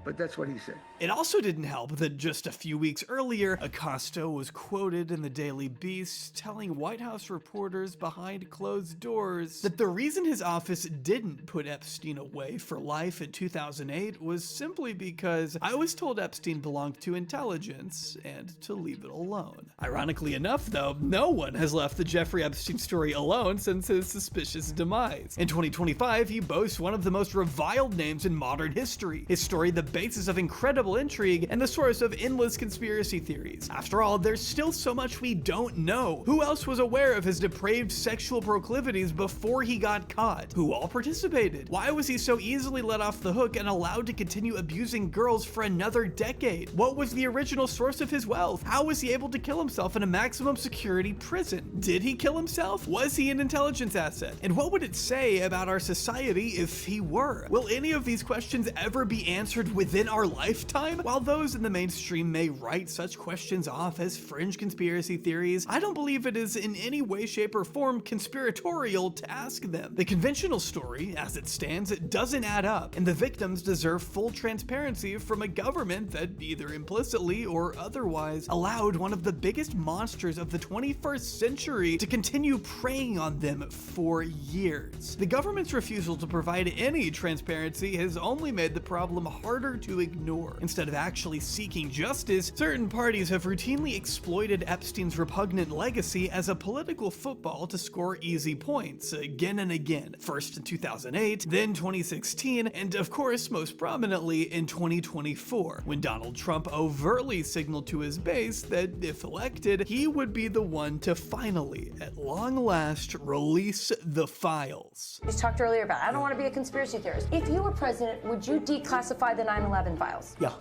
but that's what he said. It also didn't help that just a few weeks earlier, Acosta was quoted in the Daily Beast telling White House reporters behind closed doors that the reason his office didn't put Epstein away for life in 2008 was simply because I was told Epstein belonged to intelligence and to leave it alone. Ironically enough, though, no one has left the Jeffrey Epstein story alone since his suspicious demise. In 2025, he boasts one of the most reviled names in modern history, his story the basis of incredible intrigue and the source of endless conspiracy theories. After all, there's still so much we don't know. Who else was aware of his depraved sexual proclivities before he got caught? Who all participated? Why was he so easily let off the hook and allowed to continue abusing girls for another decade? What was the original source of his wealth? How was he able to kill himself in a maximum security prison? Did he kill himself? Was he an intelligence asset? And what would it say about our society if he were? Will any of these questions ever be answered with within our lifetime? While those in the mainstream may write such questions off as fringe conspiracy theories, I don't believe it is in any way, shape, or form conspiratorial to ask them. The conventional story, as it stands, it doesn't add up, and the victims deserve full transparency from a government that either implicitly or otherwise allowed one of the biggest monsters of the 21st century to continue preying on them for years. The government's refusal to provide any transparency has only made the problem harder to ignore. Instead of actually seeking justice, certain parties have routinely exploited Epstein's repugnant legacy as a political football to score easy points again and again. First in 2008, then 2016, and of course most prominently in 2024, when Donald Trump overtly signaled to his base that if elected, he would be the one to finally, at long last, release the files. You talked earlier about, I don't want to be a conspiracy theorist. If you were president, would you declassify the 9/11 files? Yeah.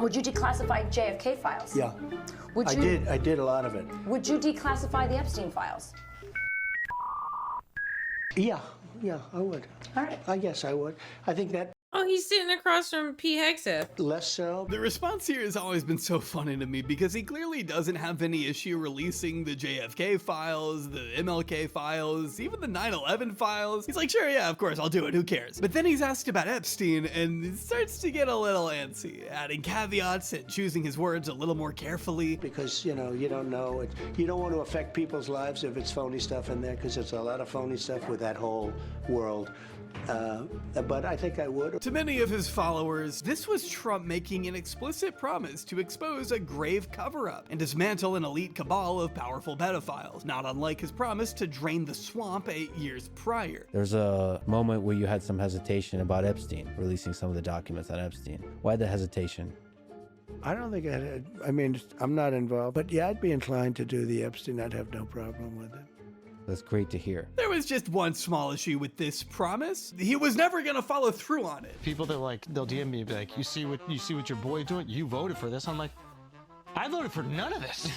Would you declassify JFK files? Yeah. Would you? I did a lot of it. Would you declassify the Epstein files? Yeah, I would. All right. I guess I would. I think that Oh, he's sitting across from P. Hegseth. less so. The response here has always been so funny to me because he clearly doesn't have any issue releasing the JFK files, the MLK files, even the 9/11 files. He's like, sure, yeah, of course, I'll do it, who cares? But then he's asked about Epstein and it starts to get a little antsy, adding caveats and choosing his words a little more carefully. Because, you don't know. You don't want to affect people's lives if it's phony stuff in there, because there's a lot of phony stuff with that whole world. But I think I would. To many of his followers, this was Trump making an explicit promise to expose a grave cover-up and dismantle an elite cabal of powerful pedophiles, not unlike his promise to drain the swamp 8 years prior. There's a moment where you had some hesitation about Epstein, releasing some of the documents on Epstein. Why the hesitation? I don't think I'm not involved. But yeah, I'd be inclined to do the Epstein. I'd have no problem with it. That's great to hear. There was just one small issue with this promise. He was never gonna follow through on it. People that they'll DM me and be like, you see what your boy doing? You voted for this. I'm like, I voted for none of this.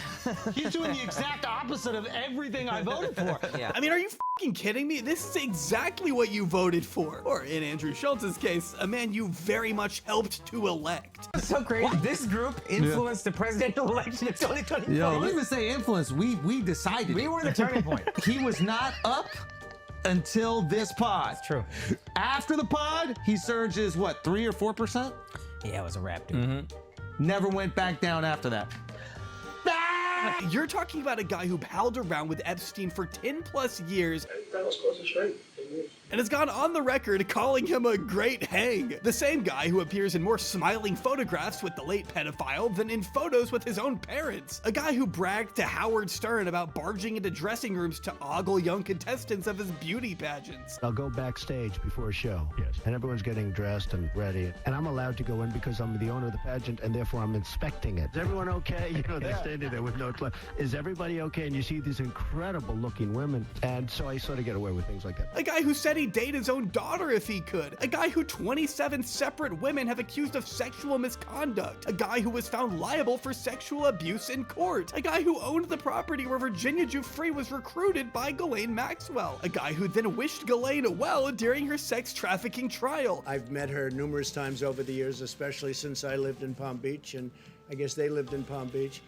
He's doing the exact opposite of everything I voted for. Yeah. I mean, are you fucking kidding me? This is exactly what you voted for. Or in Andrew Schultz's case, a man you very much helped to elect. It's so crazy. This group influenced the presidential election of 2024. Don't even say influence. We decided. We were the turning point. He was not up until this pod. It's true. After the pod, he surges, what, 3 or 4%? Yeah, it was a wrap, dude. Never went back down after that. You're talking about a guy who palled around with Epstein for 10 plus years. That was close to straight. And has gone on the record calling him a great hang. The same guy who appears in more smiling photographs with the late pedophile than in photos with his own parents. A guy who bragged to Howard Stern about barging into dressing rooms to ogle young contestants of his beauty pageants. I'll go backstage before a show. Yes. And everyone's getting dressed and ready. And I'm allowed to go in because I'm the owner of the pageant and therefore I'm inspecting it. Is everyone okay? They're standing there with no clothes. Is everybody okay? And you see these incredible looking women. And so I sort of get away with things like that. A guy who said he'd date his own daughter if he could. A guy who 27 separate women have accused of sexual misconduct. A guy who was found liable for sexual abuse in court. A guy who owned the property where Virginia Giuffre was recruited by Ghislaine Maxwell. A guy who then wished Ghislaine well during her sex trafficking trial. I've met her numerous times over the years, especially since I lived in Palm Beach, and I guess they lived in Palm Beach.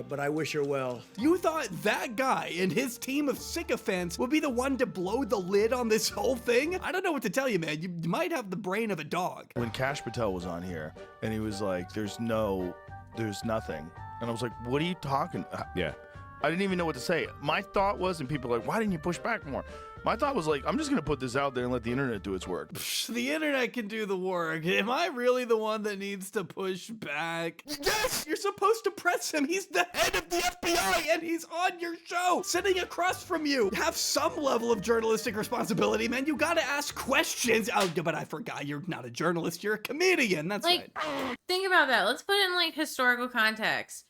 But I wish her well. You thought that guy and his team of sycophants would be the one to blow the lid on this whole thing? I don't know what to tell you, man. You might have the brain of a dog. When Kash Patel was on here and he was like, there's nothing. And I was like, what are you talking about? Yeah. I didn't even know what to say. My thought was, and people are like, why didn't you push back more? My thought was like, I'm just going to put this out there and let the internet do its work. The internet can do the work. Am I really the one that needs to push back? Yes, you're supposed to press him. He's the head of the FBI and he's on your show, sitting across from you. Have some level of journalistic responsibility, man. You got to ask questions. Oh, but I forgot. You're not a journalist. You're a comedian. That's like, right. Think about that. Let's put it in like historical context.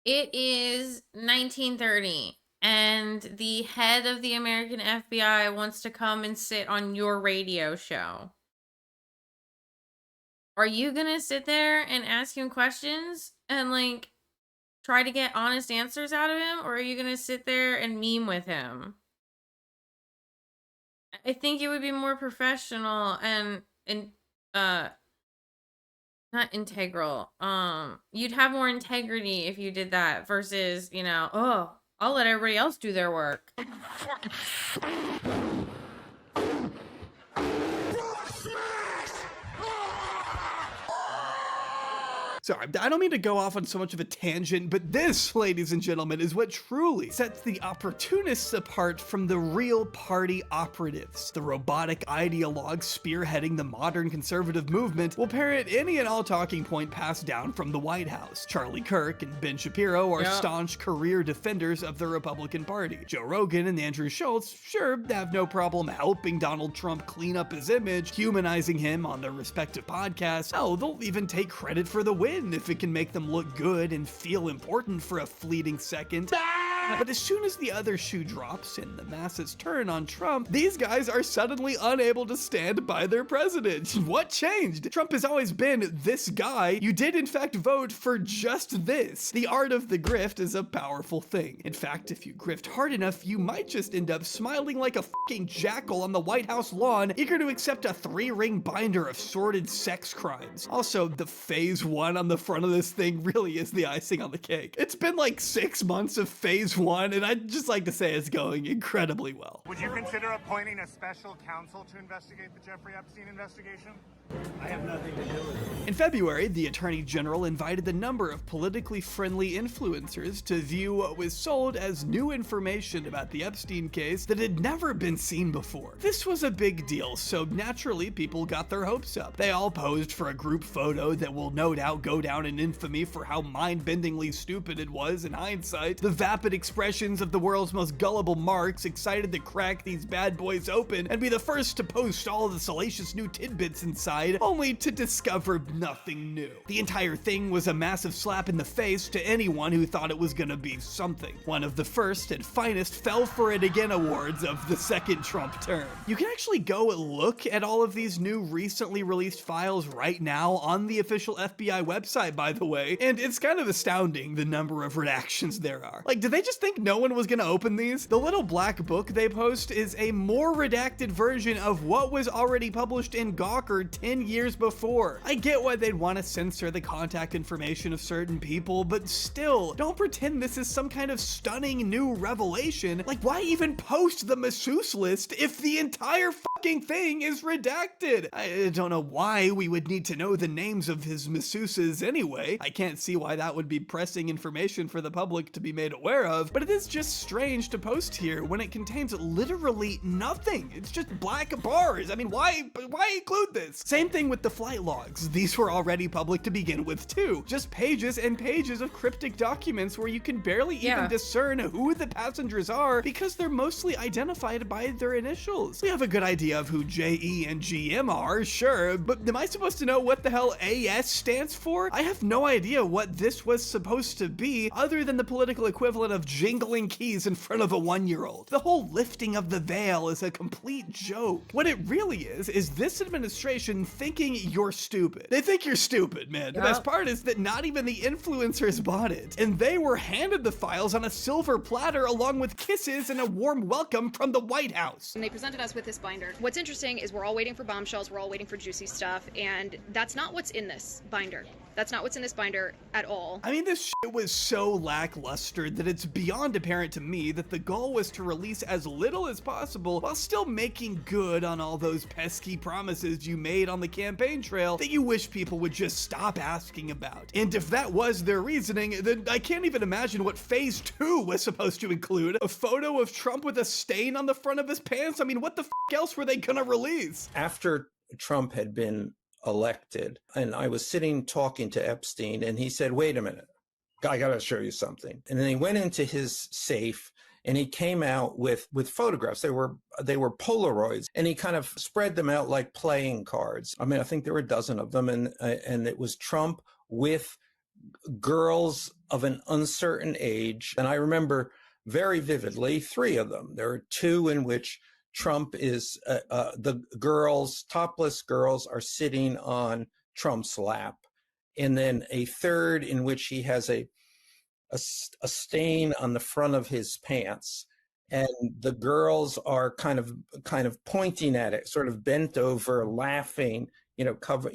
It is 1930. And the head of the American FBI wants to come and sit on your radio show. Are you gonna sit there and ask him questions and like try to get honest answers out of him? Or are you gonna sit there and meme with him? I think it would be more professional and not integral. You'd have more integrity if you did that versus, you know, oh, I'll let everybody else do their work. Sorry, I don't mean to go off on so much of a tangent, but this, ladies and gentlemen, is what truly sets the opportunists apart from the real party operatives. The robotic ideologues spearheading the modern conservative movement will parrot any and all talking point passed down from the White House. Charlie Kirk and Ben Shapiro are staunch career defenders of the Republican Party. Joe Rogan and Andrew Schultz sure have no problem helping Donald Trump clean up his image, humanizing him on their respective podcasts. Oh, they'll even take credit for the win if it can make them look good and feel important for a fleeting second. But as soon as the other shoe drops and the masses turn on Trump, these guys are suddenly unable to stand by their president. What changed? Trump has always been this guy. You did in fact vote for just this. The art of the grift is a powerful thing. In fact, if you grift hard enough, you might just end up smiling like a fucking jackal on the White House lawn, eager to accept a 3-ring binder of sordid sex crimes. Also, the phase 1 on the front of this thing really is the icing on the cake. It's been like 6 months of phase 1, and I'd just like to say it's going incredibly well. Would you consider appointing a special counsel to investigate the Jeffrey Epstein investigation? I have nothing to do with it. In February, the Attorney General invited a number of politically friendly influencers to view what was sold as new information about the Epstein case that had never been seen before. This was a big deal, so naturally people got their hopes up. They all posed for a group photo that will no doubt go down in infamy for how mind-bendingly stupid it was in hindsight. The vapid expressions of the world's most gullible marks, excited to crack these bad boys open and be the first to post all the salacious new tidbits inside, only to discover nothing new. The entire thing was a massive slap in the face to anyone who thought it was gonna be something. One of the first and finest fell for it again awards of the second Trump term. You can actually go look at all of these new recently released files right now on the official FBI website, by the way, and it's kind of astounding the number of redactions there are. Like, did they just think no one was gonna open these? The little black book they post is a more redacted version of what was already published in Gawker 10 years before. I get why they'd want to censor the contact information of certain people, but still, don't pretend this is some kind of stunning new revelation. Like, why even post the masseuse list if the entire fucking thing is redacted? I don't know why we would need to know the names of his masseuses anyway. I can't see why that would be pressing information for the public to be made aware of, but it is just strange to post here when it contains literally nothing. It's just black bars. I mean, why include this? Same thing with the flight logs. These were already public to begin with too. Just pages and pages of cryptic documents where you can barely even discern who the passengers are because they're mostly identified by their initials. We have a good idea of who JE and GM are, sure, but am I supposed to know what the hell AS stands for? I have no idea what this was supposed to be other than the political equivalent of jingling keys in front of a 1-year-old. The whole lifting of the veil is a complete joke. What it really is this administration thinking you're stupid. They think you're stupid, man. The best part is that not even the influencers bought it, and they were handed the files on a silver platter along with kisses and a warm welcome from the White House. And they presented us with this binder. What's interesting is we're all waiting for bombshells, we're all waiting for juicy stuff, and that's not what's in this binder. That's not what's in this binder at all. I mean, this shit was so lackluster that it's beyond apparent to me that the goal was to release as little as possible while still making good on all those pesky promises you made on the campaign trail that you wish people would just stop asking about. And if that was their reasoning, then I can't even imagine what phase 2 was supposed to include. A photo of Trump with a stain on the front of his pants? I mean, what the f else were they gonna release? After Trump had been elected, and I was sitting talking to Epstein, and he said, wait a minute, I gotta show you something. And then he went into his safe and he came out with photographs. They were Polaroids, and he kind of spread them out like playing cards. I mean, I think there were a dozen of them, and it was Trump with girls of an uncertain age. And I remember very vividly 3 of them. There are 2 in which Trump is, the girls, topless girls, are sitting on Trump's lap. And then a 3rd in which he has a stain on the front of his pants. And the girls are kind of pointing at it, sort of bent over, laughing cover,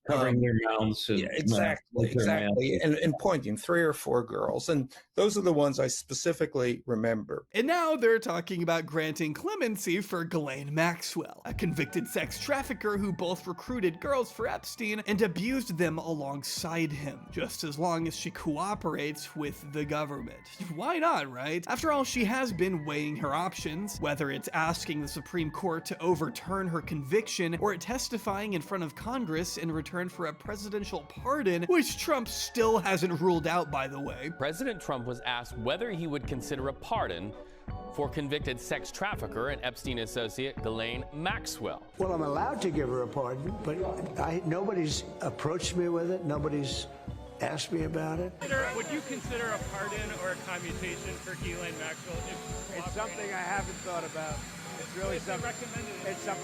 covering their mouths. And, yeah, exactly. And pointing 3 or 4 girls. And those are the ones I specifically remember. And now they're talking about granting clemency for Ghislaine Maxwell, a convicted sex trafficker who both recruited girls for Epstein and abused them alongside him, just as long as she cooperates with the government. Why not, right? After all, she has been weighing her options, whether it's asking the Supreme Court to overturn her conviction or testifying in front of Congress in return for a presidential pardon, which Trump still hasn't ruled out, by the way. President Trump was asked whether he would consider a pardon for convicted sex trafficker and Epstein associate Ghislaine Maxwell. Well, I'm allowed to give her a pardon, but nobody's approached me with it. Nobody's asked me about it. Would you consider a pardon or a commutation for Ghislaine Maxwell? It's something I haven't thought about. It's really something.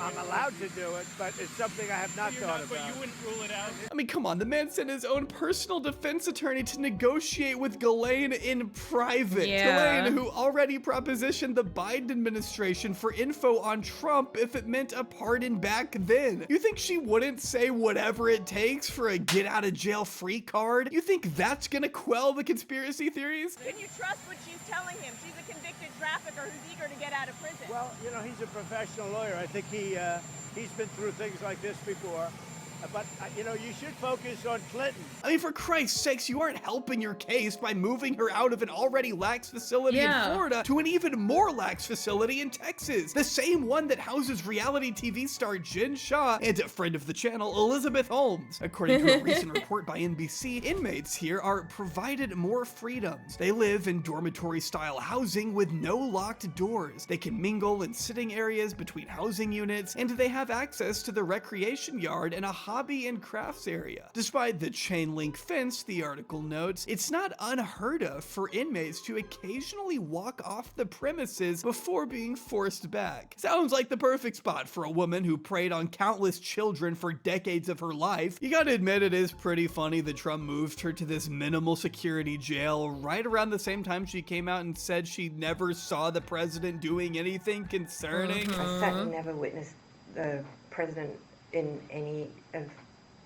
I'm allowed to do it, but it's something I have not thought about. But you wouldn't rule it out. I mean, come on, the man sent his own personal defense attorney to negotiate with Ghislaine in private. Yeah. Ghislaine, who already propositioned the Biden administration for info on Trump if it meant a pardon back then. You think she wouldn't say whatever it takes for a get out of jail free card? You think that's gonna quell the conspiracy theories? Can you trust what she's telling him? She's a convicted trafficker who's eager to get out of prison. Well, he's a professional lawyer. I think he's been through things like this before. But, you should focus on Clinton. I mean, for Christ's sakes, you aren't helping your case by moving her out of an already lax facility in Florida to an even more lax facility in Texas. The same one that houses reality TV star Jen Shah and a friend of the channel, Elizabeth Holmes. According to a recent report by NBC, inmates here are provided more freedoms. They live in dormitory-style housing with no locked doors. They can mingle in sitting areas between housing units, and they have access to the recreation yard and a hobby and crafts area. Despite the chain link fence, the article notes, it's not unheard of for inmates to occasionally walk off the premises before being forced back. Sounds like the perfect spot for a woman who preyed on countless children for decades of her life. You gotta admit, it is pretty funny that Trump moved her to this minimal security jail right around the same time she came out and said she never saw the president doing anything concerning. I certainly never witnessed the president in any of,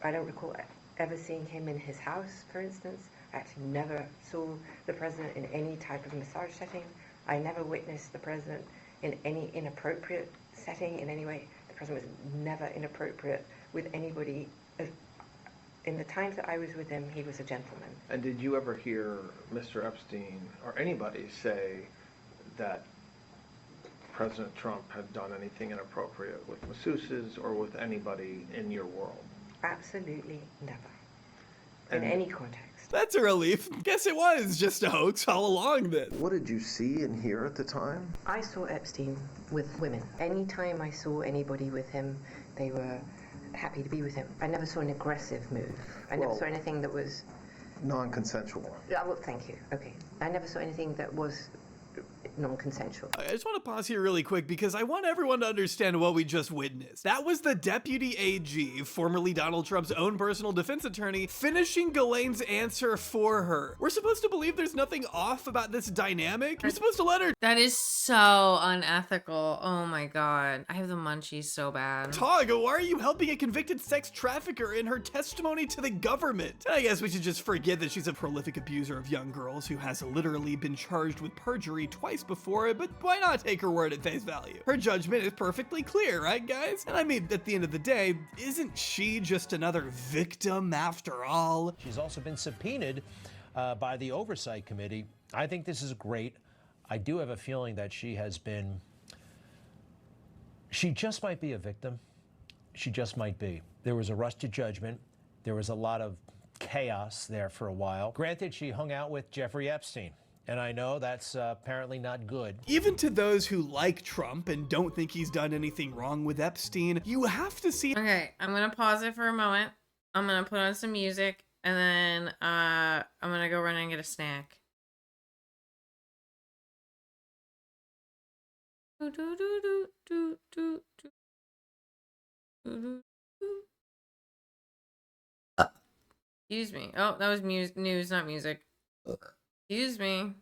I don't recall ever seeing him in his house, for instance. I actually never saw the president in any type of massage setting. I never witnessed the president in any inappropriate setting in any way. The president was never inappropriate with anybody. In the times that I was with him, he was a gentleman. And did you ever hear Mr. Epstein or anybody say that President Trump had done anything inappropriate with masseuses or with anybody in your world? Absolutely never. In any context. That's a relief. Guess it was just a hoax all along then. What did you see and hear at the time? I saw Epstein with women. Anytime I saw anybody with him, they were happy to be with him. I never saw an aggressive move. I never saw anything that was non-consensual. Well, thank you. Okay. I never saw anything that was non-consensual. I just want to pause here really quick because I want everyone to understand what we just witnessed. That was the deputy AG, formerly Donald Trump's own personal defense attorney, finishing Ghislaine's answer for her. We're supposed to believe there's nothing off about this dynamic? You're supposed to let her— That is so unethical. Oh my god. I have the munchies so bad. Tog, why are you helping a convicted sex trafficker in her testimony to the government? I guess we should just forget that she's a prolific abuser of young girls who has literally been charged with perjury twice before, but why not take her word at face value? Her judgment is perfectly clear, right guys? And I mean, at the end of the day, isn't she just another victim after all? She's also been subpoenaed by the Oversight Committee. I think this is great. I do have a feeling that she just might be a victim. She just might be. There was a rush to judgment. There was a lot of chaos there for a while. Granted, she hung out with Jeffrey Epstein. And I know that's apparently not good. Even to those who like Trump and don't think he's done anything wrong with Epstein, you have to see— Okay, I'm gonna pause it for a moment. I'm gonna put on some music, and then I'm gonna go run and get a snack. Excuse me. Oh, that was news, not music. Excuse me.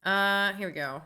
Here we go.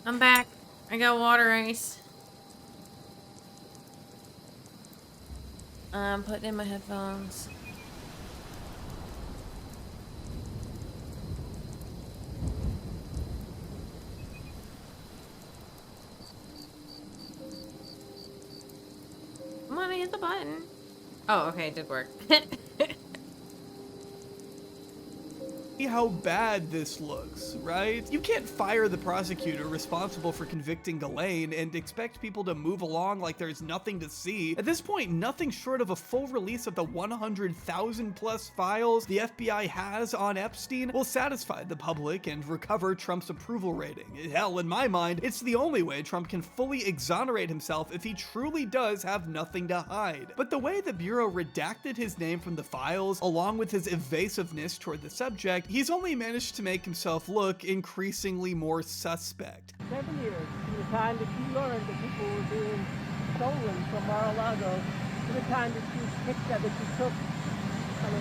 I'm back. I got water ice. I'm putting in my headphones. Come on, I hit the button. Oh, okay, it did work. See how bad this looks, right? You can't fire the prosecutor responsible for convicting Ghislaine and expect people to move along like there's nothing to see. At this point, nothing short of a full release of the 100,000 plus files the FBI has on Epstein will satisfy the public and recover Trump's approval rating. Hell, in my mind, it's the only way Trump can fully exonerate himself if he truly does have nothing to hide. But the way the Bureau redacted his name from the files, along with his evasiveness toward the subject, he's only managed to make himself look increasingly more suspect. 7 years from the time that you learned that people were being stolen from Mar-a-Lago to the time that you took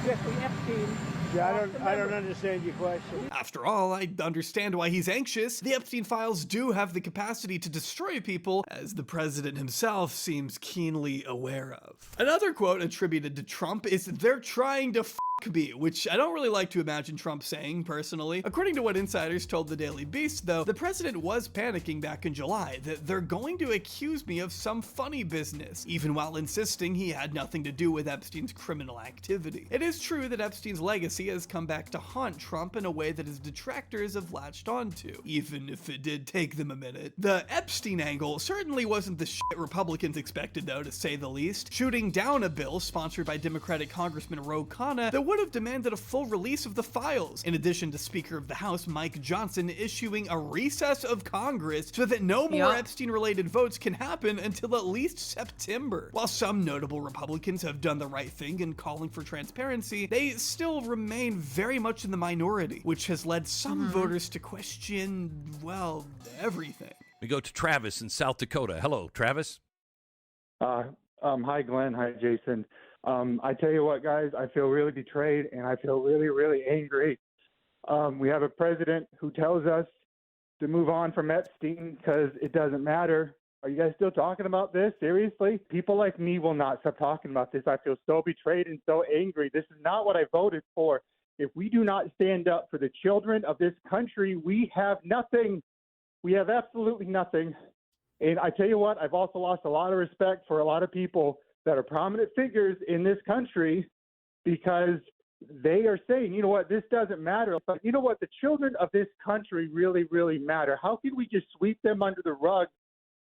Jeffrey Epstein. Yeah, I don't understand your question. After all, I understand why he's anxious. The Epstein files do have the capacity to destroy people, as the president himself seems keenly aware of. Another quote attributed to Trump is, "They're trying to f me," which I don't really like to imagine Trump saying personally. According to what insiders told the Daily Beast, though, the president was panicking back in July that they're going to accuse me of some funny business, even while insisting he had nothing to do with Epstein's criminal activity. It is true that Epstein's legacy has come back to haunt Trump in a way that his detractors have latched onto, even if it did take them a minute. The Epstein angle certainly wasn't the shit Republicans expected, though, to say the least, shooting down a bill sponsored by Democratic Congressman Ro Khanna that would have demanded a full release of the files, in addition to Speaker of the House Mike Johnson issuing a recess of Congress so that no more Epstein-related votes can happen until at least September. While some notable Republicans have done the right thing in calling for transparency, they still remain very much in the minority, which has led some voters to question, well, everything. We go to Travis in South Dakota. Hello, Travis. Hi, Glenn. Hi, Jason. I tell you what, guys, I feel really betrayed and I feel really, really angry. We have a president who tells us to move on from Epstein because it doesn't matter. Are you guys still talking about this? Seriously? People like me will not stop talking about this. I feel so betrayed and so angry. This is not what I voted for. If we do not stand up for the children of this country, we have nothing. We have absolutely nothing. And I tell you what, I've also lost a lot of respect for a lot of people that are prominent figures in this country because they are saying, you know what, this doesn't matter. But you know what, the children of this country really, really matter. How can we just sweep them under the rug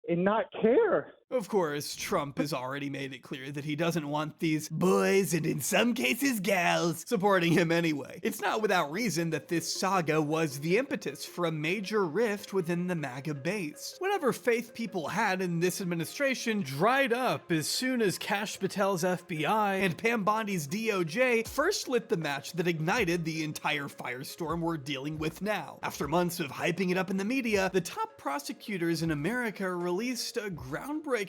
and not care? Of course, Trump has already made it clear that he doesn't want these boys, and in some cases gals, supporting him anyway. It's not without reason that this saga was the impetus for a major rift within the MAGA base. Whatever faith people had in this administration dried up as soon as Kash Patel's FBI and Pam Bondi's DOJ first lit the match that ignited the entire firestorm we're dealing with now. After months of hyping it up in the media, the top prosecutors in America released a groundbreaking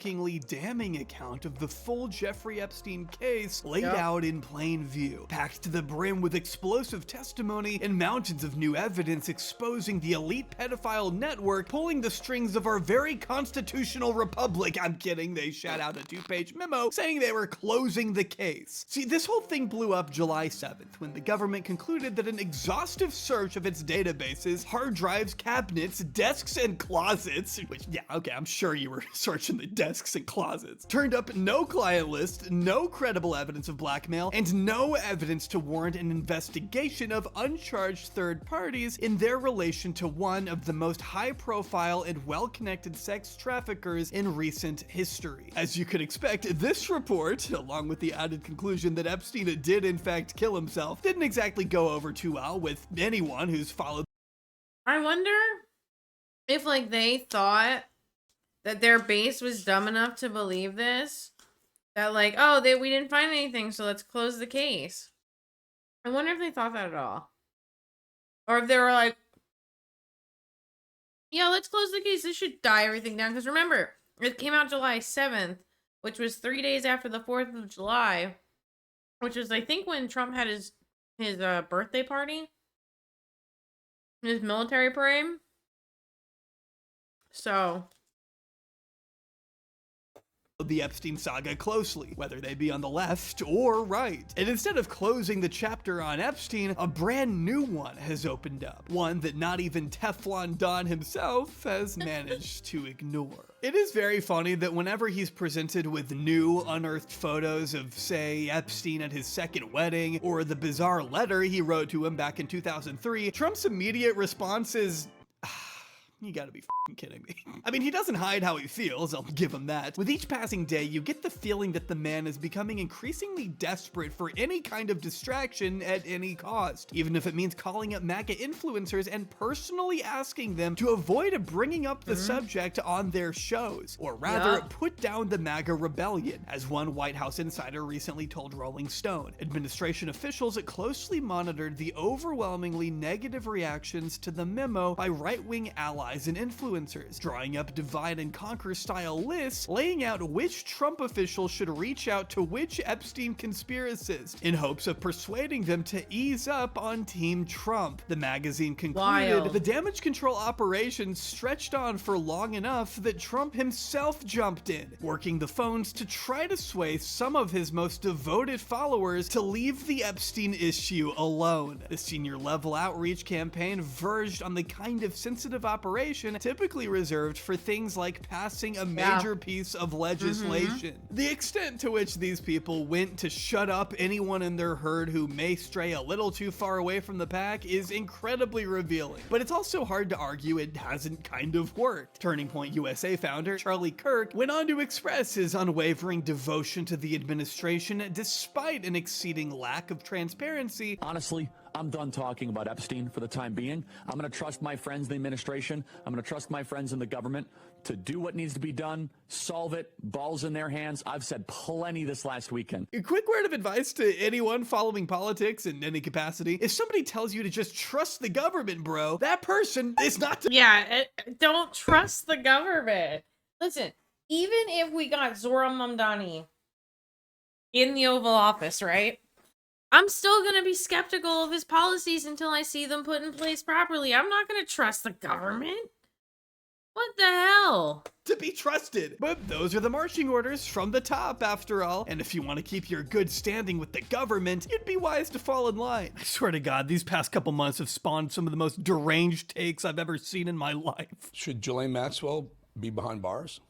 damning account of the full Jeffrey Epstein case laid out in plain view, packed to the brim with explosive testimony and mountains of new evidence exposing the elite pedophile network pulling the strings of our very constitutional republic. I'm kidding, they shot out a 2-page memo saying they were closing the case. See, this whole thing blew up July 7th when the government concluded that an exhaustive search of its databases, hard drives, cabinets, desks, and closets, which, yeah, okay, I'm sure you were searching the desks and closets, turned up no client list, no credible evidence of blackmail, and no evidence to warrant an investigation of uncharged third parties in their relation to one of the most high-profile and well-connected sex traffickers in recent history. As you could expect, this report, along with the added conclusion that Epstein did in fact kill himself, didn't exactly go over too well with anyone who's followed. I wonder if, like, they thought that their base was dumb enough to believe this, that like, oh, we didn't find anything, so let's close the case. I wonder if they thought that at all, or if they were like, yeah, let's close the case, this should die everything down. Because remember, it came out July 7th, which was 3 days after the 4th of July, which was, I think, when Trump had his birthday party, his military parade. So the Epstein saga closely, whether they be on the left or right. And instead of closing the chapter on Epstein, a brand new one has opened up. One that not even Teflon Don himself has managed to ignore. It is very funny that whenever he's presented with new unearthed photos of, say, Epstein at his second wedding, or the bizarre letter he wrote to him back in 2003, Trump's immediate response is, you gotta be f***ing kidding me. I mean, he doesn't hide how he feels, I'll give him that. With each passing day, you get the feeling that the man is becoming increasingly desperate for any kind of distraction at any cost, even if it means calling up MAGA influencers and personally asking them to avoid bringing up the subject on their shows, or rather, put down the MAGA rebellion, as one White House insider recently told Rolling Stone. Administration officials closely monitored the overwhelmingly negative reactions to the memo by right-wing allies and influencers, drawing up divide and conquer style lists, laying out which Trump officials should reach out to which Epstein conspiracists, in hopes of persuading them to ease up on Team Trump. The magazine concluded the damage control operation stretched on for long enough that Trump himself jumped in, working the phones to try to sway some of his most devoted followers to leave the Epstein issue alone. The senior level outreach campaign verged on the kind of sensitive operation typically reserved for things like passing a major piece of legislation. The extent to which these people went to shut up anyone in their herd who may stray a little too far away from the pack is incredibly revealing, but it's also hard to argue it hasn't kind of worked. Turning Point USA founder Charlie Kirk went on to express his unwavering devotion to the administration despite an exceeding lack of transparency. Honestly, I'm done talking about Epstein for the time being. I'm going to trust my friends in the administration. I'm going to trust my friends in the government to do what needs to be done, solve it, balls in their hands. I've said plenty this last weekend. A quick word of advice to anyone following politics in any capacity. If somebody tells you to just trust the government, bro, that person is not don't trust the government. Listen, even if we got Zohran Mamdani in the Oval Office, right? I'm still going to be skeptical of his policies until I see them put in place properly. I'm not going to trust the government. What the hell? To be trusted. But those are the marching orders from the top, after all. And if you want to keep your good standing with the government, you'd be wise to fall in line. I swear to God, these past couple months have spawned some of the most deranged takes I've ever seen in my life. Should Ghislaine Maxwell be behind bars?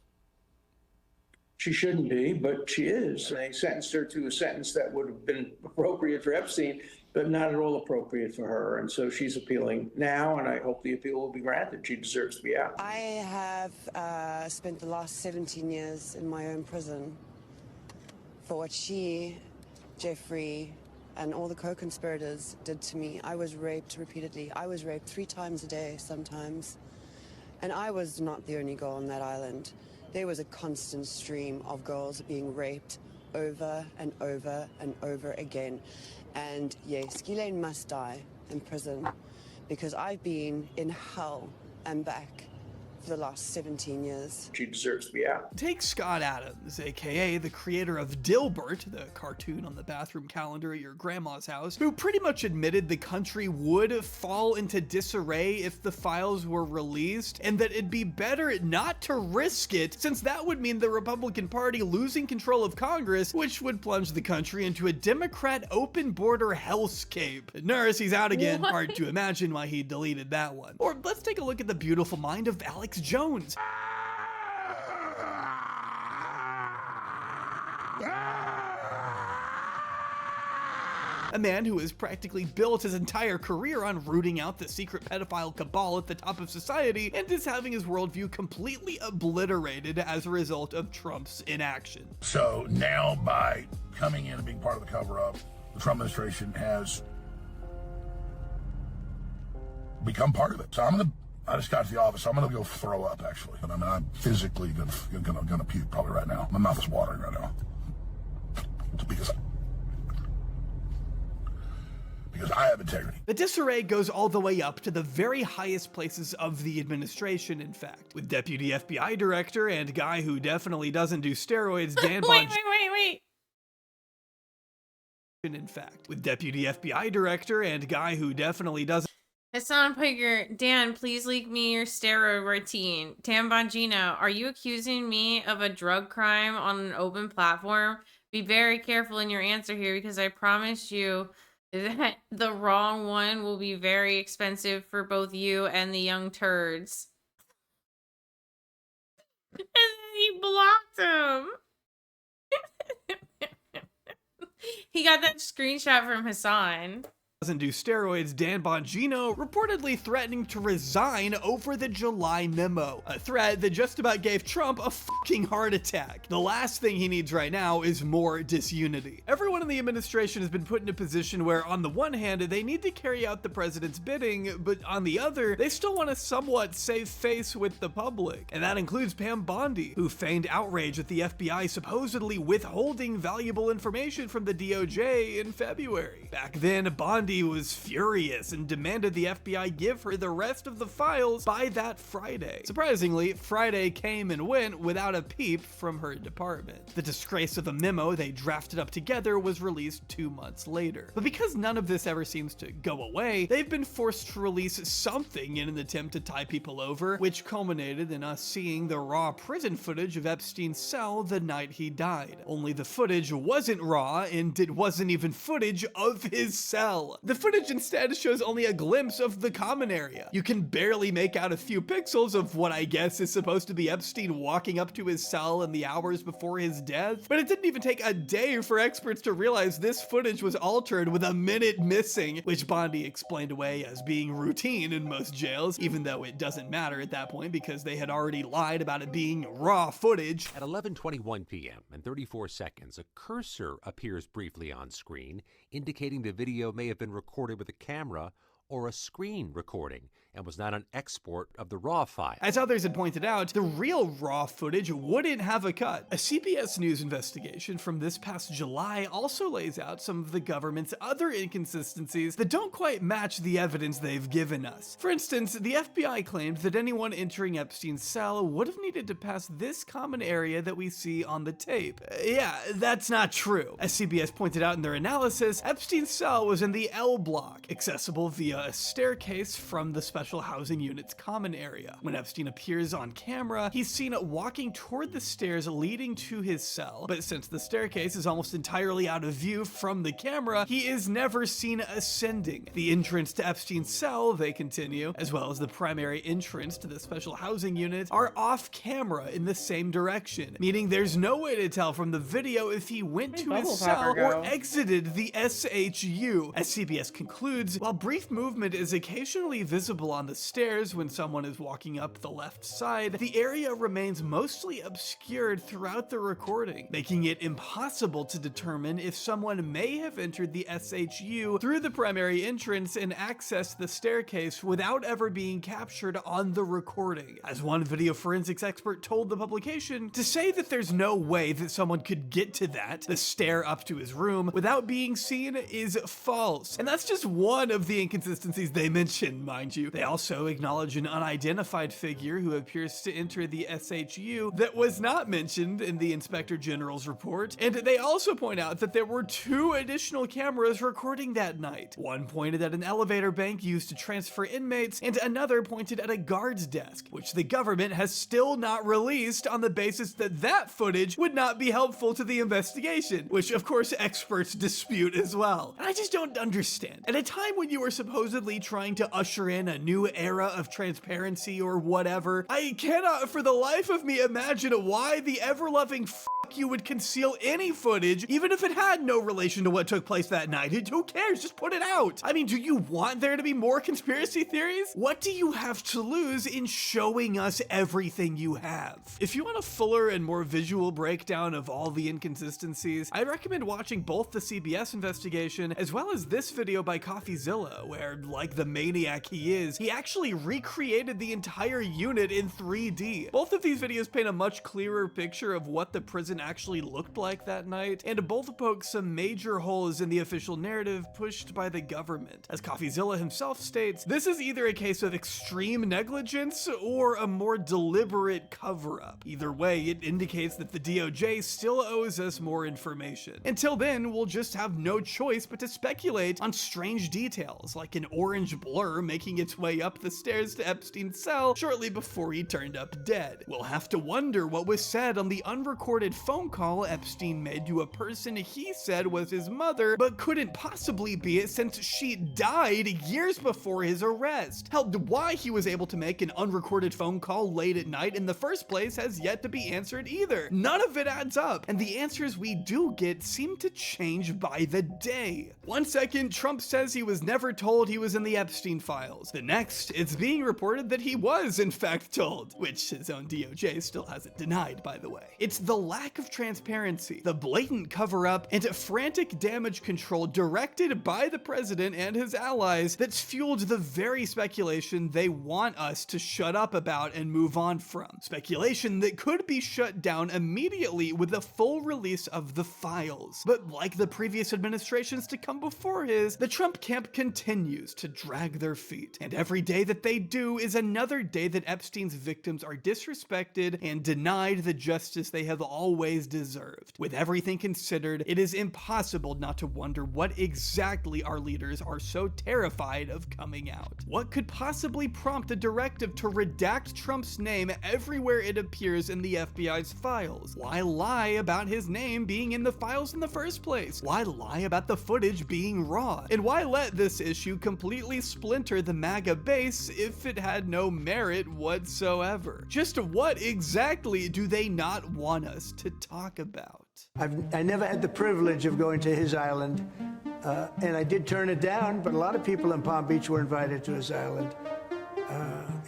She shouldn't be, but she is. They sentenced her to a sentence that would have been appropriate for Epstein, but not at all appropriate for her. And so she's appealing now, and I hope the appeal will be granted. She deserves to be out. I have spent the last 17 years in my own prison for what she, Jeffrey, and all the co-conspirators did to me. I was raped repeatedly. I was raped 3 times a day sometimes. And I was not the only girl on that island. There was a constant stream of girls being raped over and over and over again. And yes, Ghislaine must die in prison because I've been in hell and back for the last 17 years. She deserves to be out. Take Scott Adams, aka the creator of Dilbert, the cartoon on the bathroom calendar at your grandma's house, who pretty much admitted the country would fall into disarray if the files were released, and that it'd be better not to risk it, since that would mean the Republican Party losing control of Congress, which would plunge the country into a Democrat open border hellscape. Nurse, he's out again. What? Hard to imagine why he deleted that one. Or let's take a look at the beautiful mind of Alex Jones. A man who has practically built his entire career on rooting out the secret pedophile cabal at the top of society and is having his worldview completely obliterated as a result of Trump's inaction. So now, by coming in and being part of the cover-up, the Trump administration has become part of it. So I just got to the office. I'm gonna go throw up, actually. I mean, I'm physically gonna puke probably right now. My mouth is watering right now because I have integrity. The disarray goes all the way up to the very highest places of the administration, in fact, with Deputy FBI Director and guy who definitely doesn't do steroids, Dan Wait. In fact, with Deputy FBI Director and guy who definitely doesn't Hassan Piker, Dan, please leak me your steroid routine. Tam Bongino, are you accusing me of a drug crime on an open platform? Be very careful in your answer here because I promise you that the wrong one will be very expensive for both you and the young turds. And then he blocked him. He got that screenshot from Hassan. Doesn't do steroids, Dan Bongino reportedly threatening to resign over the July memo, a threat that just about gave Trump a fucking heart attack. The last thing he needs right now is more disunity. Everyone in the administration has been put in a position where on the one hand they need to carry out the president's bidding, but on the other they still want to somewhat save face with the public, and that includes Pam Bondi, who feigned outrage at the FBI supposedly withholding valuable information from the DOJ in February. Back then, Bondi was furious and demanded the FBI give her the rest of the files by that Friday. Surprisingly, Friday came and went without a peep from her department. The disgrace of a memo they drafted up together was released 2 months later. But because none of this ever seems to go away, they've been forced to release something in an attempt to tie people over, which culminated in us seeing the raw prison footage of Epstein's cell the night he died. Only the footage wasn't raw, and it wasn't even footage of his cell. The footage instead shows only a glimpse of the common area. You can barely make out a few pixels of what I guess is supposed to be Epstein walking up to his cell in the hours before his death, but it didn't even take a day for experts to realize this footage was altered with a minute missing, which Bondi explained away as being routine in most jails, even though it doesn't matter at that point because they had already lied about it being raw footage. At 11:21 p.m. and 34 seconds, a cursor appears briefly on screen, indicating the video may have been recorded with a camera or a screen recording and was not an export of the raw file. As others had pointed out, the real raw footage wouldn't have a cut. A CBS News investigation from this past July also lays out some of the government's other inconsistencies that don't quite match the evidence they've given us. For instance, the FBI claimed that anyone entering Epstein's cell would have needed to pass this common area that we see on the tape. Yeah, that's not true. As CBS pointed out in their analysis, Epstein's cell was in the L block, accessible via a staircase from the special housing unit's common area. When Epstein appears on camera, he's seen walking toward the stairs leading to his cell, but since the staircase is almost entirely out of view from the camera, he is never seen ascending. The entrance to Epstein's cell, they continue, as well as the primary entrance to the special housing unit, are off camera in the same direction, meaning there's no way to tell from the video if he went to his cell or exited the SHU. As CBS concludes, while brief movement is occasionally visible on the stairs when someone is walking up the left side, the area remains mostly obscured throughout the recording, making it impossible to determine if someone may have entered the SHU through the primary entrance and accessed the staircase without ever being captured on the recording. As one video forensics expert told the publication, to say that there's no way that someone could get to the stair up to his room, without being seen is false. And that's just one of the inconsistencies they mention, mind you. They also acknowledge an unidentified figure who appears to enter the SHU that was not mentioned in the Inspector General's report, and they also point out that there were 2 additional cameras recording that night. One pointed at an elevator bank used to transfer inmates, and another pointed at a guard's desk, which the government has still not released on the basis that that footage would not be helpful to the investigation, which of course experts dispute as well. And I just don't understand. At a time when you are supposedly trying to usher in a new era of transparency or whatever, I cannot for the life of me imagine why the ever-loving you would conceal any footage, even if it had no relation to what took place that night. Who cares? Just put it out. I mean, do you want there to be more conspiracy theories? What do you have to lose in showing us everything you have? If you want a fuller and more visual breakdown of all the inconsistencies, I recommend watching both the CBS investigation as well as this video by CoffeeZilla, where, like the maniac he is, he actually recreated the entire unit in 3D. Both of these videos paint a much clearer picture of what the prison actually looked like that night, and both poke some major holes in the official narrative pushed by the government. As CoffeeZilla himself states, this is either a case of extreme negligence or a more deliberate cover-up. Either way, it indicates that the DOJ still owes us more information. Until then, we'll just have no choice but to speculate on strange details, like an orange blur making its way up the stairs to Epstein's cell shortly before he turned up dead. We'll have to wonder what was said on the unrecorded phone call Epstein made to a person he said was his mother, but couldn't possibly be it since she died years before his arrest. Hell, why he was able to make an unrecorded phone call late at night in the first place has yet to be answered either. None of it adds up, and the answers we do get seem to change by the day. One second, Trump says he was never told he was in the Epstein files. The next, it's being reported that he was in fact told, which his own DOJ still hasn't denied, by the way. It's the lack of transparency, the blatant cover-up, and frantic damage control directed by the president and his allies that's fueled the very speculation they want us to shut up about and move on from. Speculation that could be shut down immediately with the full release of the files. But like the previous administrations to come before his, the Trump camp continues to drag their feet. And every day that they do is another day that Epstein's victims are disrespected and denied the justice they have always deserved. With everything considered, it is impossible not to wonder what exactly our leaders are so terrified of coming out. What could possibly prompt a directive to redact Trump's name everywhere it appears in the FBI's files? Why lie about his name being in the files in the first place? Why lie about the footage being raw? And why let this issue completely splinter the MAGA base if it had no merit whatsoever? Just what exactly do they not want us to talk about? I never had the privilege of going to his island, and I did turn it down, but a lot of people in Palm Beach were invited to his island.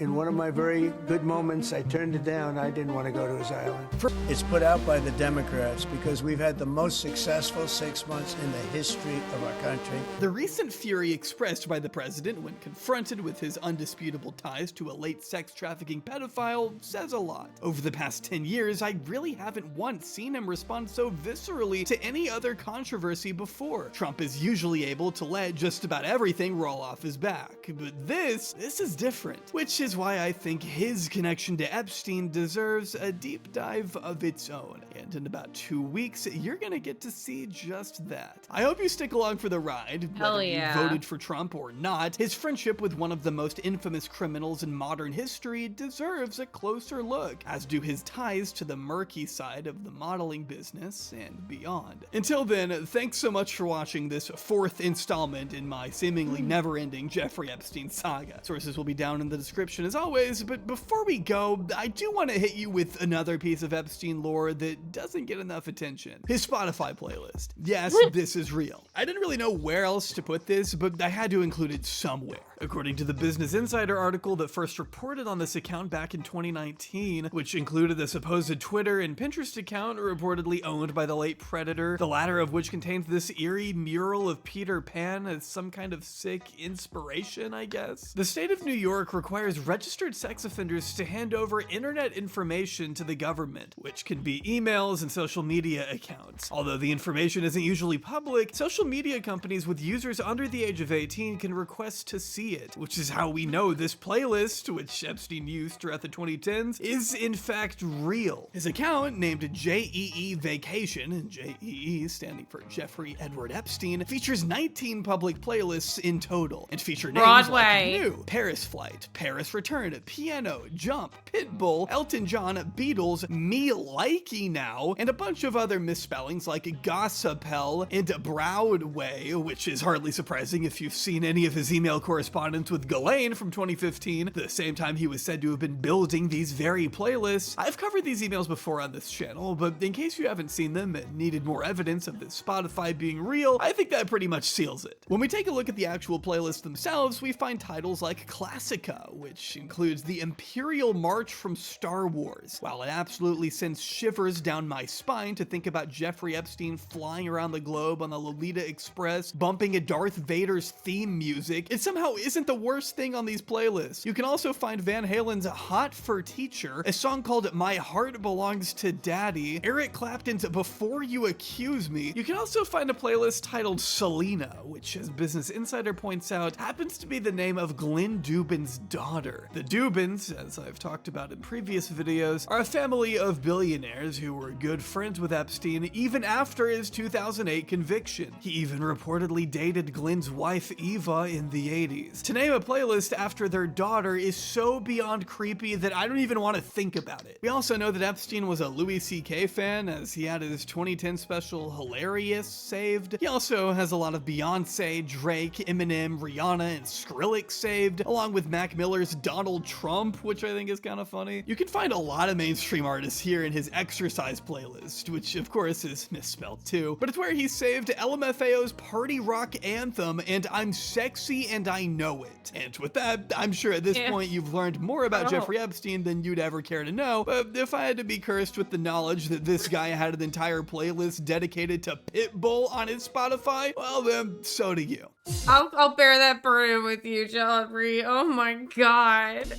In one of my very good moments, I turned it down. I didn't want to go to his island. It's put out by the Democrats because we've had the most successful 6 months in the history of our country. The recent fury expressed by the president when confronted with his undisputable ties to a late sex trafficking pedophile says a lot. Over the past 10 years, I really haven't once seen him respond so viscerally to any other controversy before. Trump is usually able to let just about everything roll off his back, but this is different, which is why I think his connection to Epstein deserves a deep dive of its own. And in about 2 weeks, you're gonna get to see just that. I hope you stick along for the ride. Hell whether yeah. you voted for Trump or not, his friendship with one of the most infamous criminals in modern history deserves a closer look, as do his ties to the murky side of the modeling business and beyond. Until then, thanks so much for watching this 4th installment in my seemingly never-ending Jeffrey Epstein saga. Sources will be down in the description as always, but before we go, I do want to hit you with another piece of Epstein lore that doesn't get enough attention. His Spotify playlist. Yes, this is real. I didn't really know where else to put this, but I had to include it somewhere. According to the Business Insider article that first reported on this account back in 2019, which included the supposed Twitter and Pinterest account reportedly owned by the late Predator, the latter of which contains this eerie mural of Peter Pan as some kind of sick inspiration, I guess. The state of New York requires registered sex offenders to hand over internet information to the government, which can be emails and social media accounts. Although the information isn't usually public, social media companies with users under the age of 18 can request to see it, which is how we know this playlist, which Epstein used throughout the 2010s, is in fact real. His account, named JEE Vacation, and JEE standing for Jeffrey Edward Epstein, features 19 public playlists in total, and feature names Broadway. like New, Paris Flight, Paris Return, Piano, Jump, Pitbull, Elton John, Beatles, Me Likey Now, and a bunch of other misspellings like Gossipel and Broadway, which is hardly surprising if you've seen any of his email correspondence with Ghislaine from 2015, the same time he was said to have been building these very playlists. I've covered these emails before on this channel, but in case you haven't seen them and needed more evidence of this Spotify being real, I think that pretty much seals it. When we take a look at the actual playlists themselves, we find titles like Classica, which includes the Imperial March from Star Wars. While it absolutely sends shivers down my spine to think about Jeffrey Epstein flying around the globe on the Lolita Express, bumping a Darth Vader's theme music, it somehow isn't the worst thing on these playlists. You can also find Van Halen's Hot for Teacher, a song called My Heart Belongs to Daddy, Eric Clapton's Before You Accuse Me. You can also find a playlist titled Selena, which, as Business Insider points out, happens to be the name of Glenn Dubin's daughter. The Dubins, as I've talked about in previous videos, are a family of billionaires who were good friends with Epstein even after his 2008 conviction. He even reportedly dated Glenn's wife Eva in the 80s. To name a playlist after their daughter is so beyond creepy that I don't even want to think about it. We also know that Epstein was a Louis C.K. fan, as he had his 2010 special Hilarious saved. He also has a lot of Beyonce, Drake, Eminem, Rihanna, and Skrillex saved, along with Mac Miller's Donald Trump, which I think is kind of funny. You can find a lot of mainstream artists here in his exercise playlist, which of course is misspelled too, but it's where he saved LMFAO's party rock anthem and I'm Sexy and I Know It. And with that, I'm sure at this point you've learned more about Jeffrey Epstein than you'd ever care to know, but if I had to be cursed with the knowledge that this guy had an entire playlist dedicated to Pitbull on his Spotify, well then, so do you. I'll bear that burden with you, Jeffrey. Oh my god.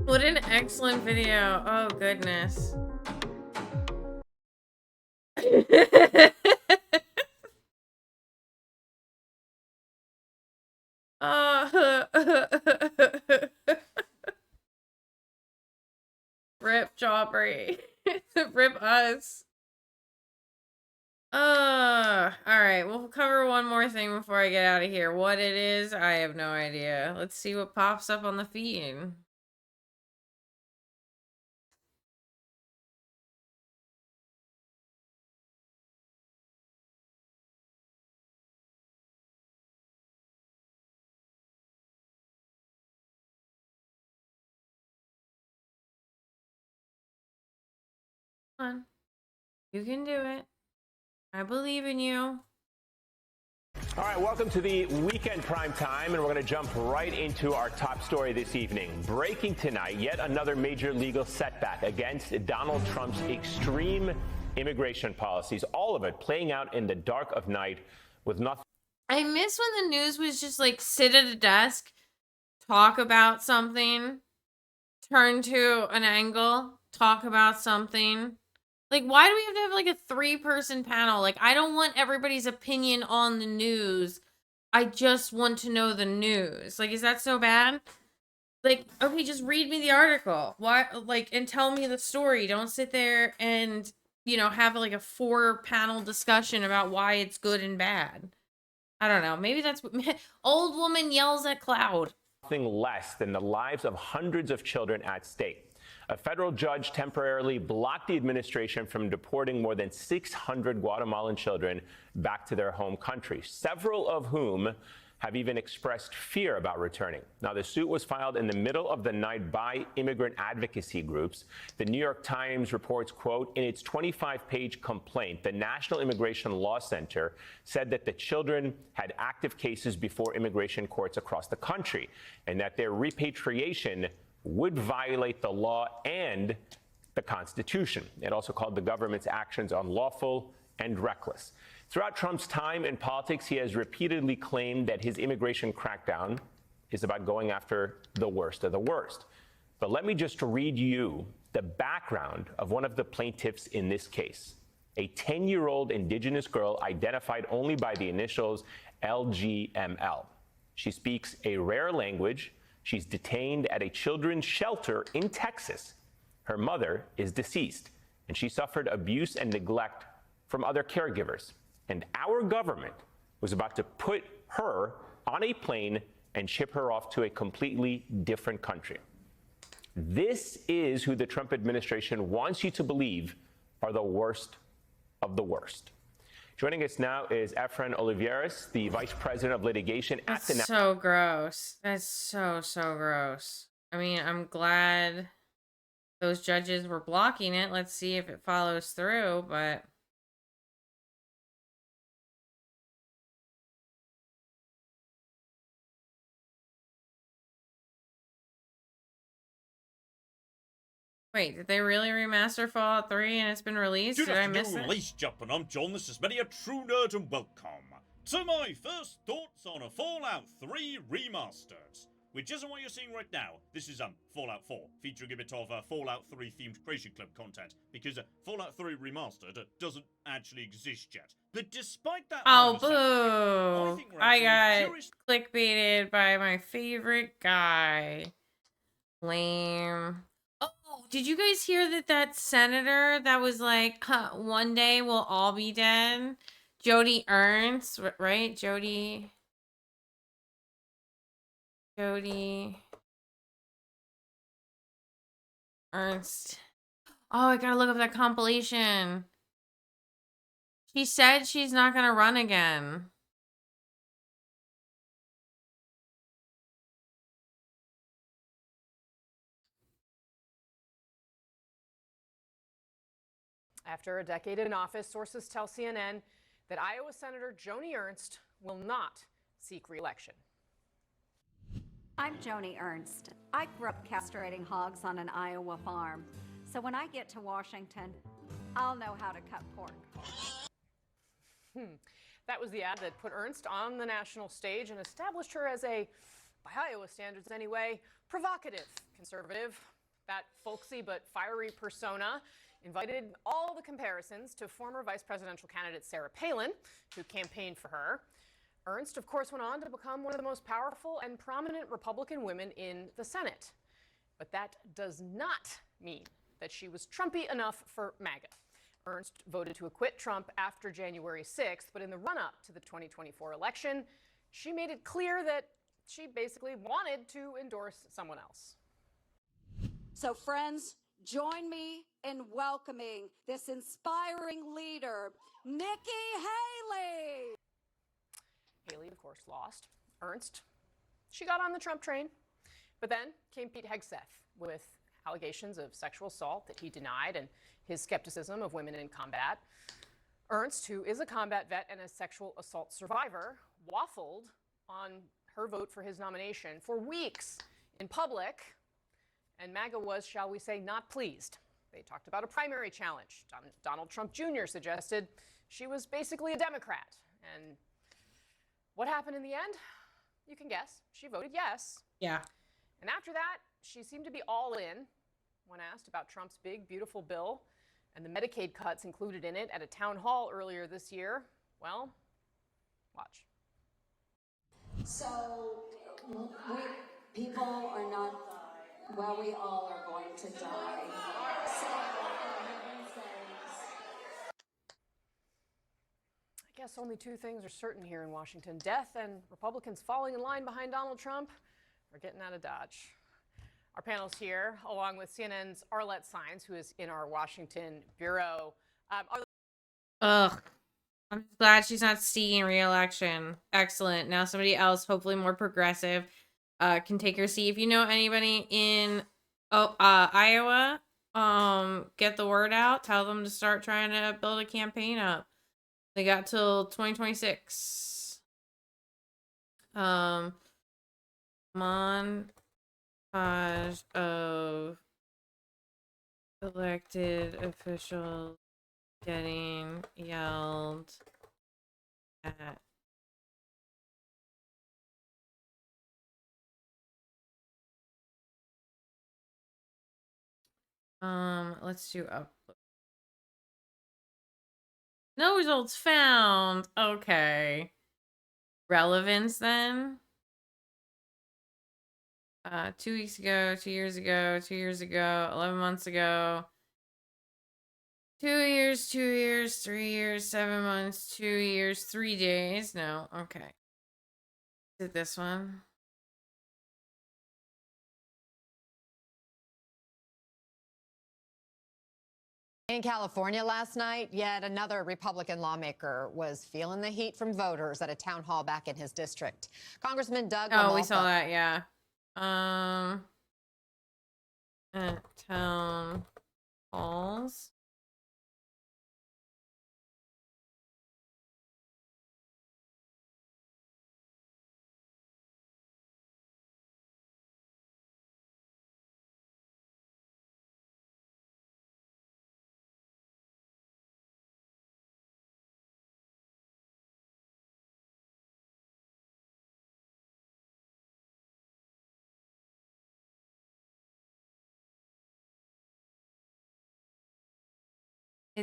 What an excellent video. Oh goodness. Rip Jawbreak. Rip us. Alright, we'll cover one more thing before I get out of here. What it is, I have no idea. Let's see what pops up on the feed. Come on. You can do it. I believe in you. All right, welcome to the weekend prime time, and we're going to jump right into our top story this evening. Breaking tonight, yet another major legal setback against Donald Trump's extreme immigration policies, all of it playing out in the dark of night with nothing. I miss when the news was just like sit at a desk, talk about something, turn to an angle, talk about something. Like, why do we have to have like a 3-person panel? Like, I don't want everybody's opinion on the news. I just want to know the news. Like, is that so bad? Like, okay, just read me the article. Why, like, and tell me the story. Don't sit there and, you know, have like a 4-panel discussion about why it's good and bad. I don't know. Maybe that's what old woman yells at cloud. Nothing less than the lives of hundreds of children at stake. A federal judge temporarily blocked the administration from deporting more than 600 Guatemalan children back to their home country, several of whom have even expressed fear about returning. Now, the suit was filed in the middle of the night by immigrant advocacy groups. The New York Times reports, quote, in its 25-page complaint, the National Immigration Law Center said that the children had active cases before immigration courts across the country and that their repatriation would violate the law and the Constitution. It also called the government's actions unlawful and reckless. Throughout Trump's time in politics, he has repeatedly claimed that his immigration crackdown is about going after the worst of the worst. But let me just read you the background of one of the plaintiffs in this case, a 10-year-old indigenous girl identified only by the initials LGML. She speaks a rare language. She's detained at a children's shelter in Texas. Her mother is deceased, and she suffered abuse and neglect from other caregivers. And our government was about to put her on a plane and ship her off to a completely different country. This is who the Trump administration wants you to believe are the worst of the worst. Joining us now is Efrain Olivares, the Vice President of Litigation at the... That's so gross. That's so gross. I mean, I'm glad those judges were blocking it. Let's see if it follows through, but... Wait, did they really remaster Fallout 3 and it's been released? Good Did I miss afternoon, it? ladies and gentlemen. I'm John. This is many a true nerd and welcome To my first thoughts on a Fallout 3 remastered, which isn't what you're seeing right now. This is Fallout 4, featuring a bit of Fallout 3 themed Creation Club content, because Fallout 3 remastered doesn't actually exist yet. But despite that, Oh, I boo! think we're I actually got clickbaited by my favorite guy. Lame. Oh, did you guys hear that senator that was like, one day we'll all be dead? Jody Ernst, right? Jody Ernst. Oh, I gotta look up that compilation. She said she's not gonna run again. After a decade in office, sources tell CNN that Iowa Senator Joni Ernst will not seek re-election. I'm Joni Ernst. I grew up castrating hogs on an Iowa farm. So when I get to Washington, I'll know how to cut pork. That was the ad that put Ernst on the national stage and established her as a, by Iowa standards anyway, provocative conservative. That folksy but fiery persona invited all the comparisons to former vice presidential candidate Sarah Palin, who campaigned for her. Ernst, of course, went on to become one of the most powerful and prominent Republican women in the Senate. But that does not mean that she was Trumpy enough for MAGA. Ernst voted to acquit Trump after January 6th, but in the run-up to the 2024 election, she made it clear that she basically wanted to endorse someone else. So friends, join me in welcoming this inspiring leader, Nikki Haley. Haley, of course, lost. Ernst, she got on the Trump train. But then came Pete Hegseth with allegations of sexual assault that he denied and his skepticism of women in combat. Ernst, who is a combat vet and a sexual assault survivor, waffled on her vote for his nomination for weeks in public. And MAGA was, shall we say, not pleased. They talked about a primary challenge. Donald Trump Jr. suggested she was basically a Democrat. And what happened in the end? You can guess. She voted yes. Yeah. And after that, she seemed to be all in when asked about Trump's big, beautiful bill and the Medicaid cuts included in it at a town hall earlier this year. Well, watch. So people are not, well, we all are going to die. I guess only two things are certain here in Washington: death and Republicans falling in line behind Donald Trump or getting out of Dodge. Our panel's here, along with CNN's Arlette Saenz, who is in our Washington bureau. Ugh. I'm glad she's not seeking re-election. Excellent. Now somebody else, hopefully more progressive, can take her seat. If you know anybody in Iowa, get the word out. Tell them to start trying to build a campaign up. They got till 2026. Montage of elected officials getting yelled at. Let's do upload. No results found. Okay. Relevance then. 2 weeks ago, 2 years ago, 2 years ago, 11 months ago. 2 years, 2 years, 3 years, 7 months, 2 years, 3 days. No, okay. Is it this one? In California last night, yet another Republican lawmaker was feeling the heat from voters at a town hall back in his district. Congressman Doug Oh, we Lamalfa. saw that, yeah. At town halls.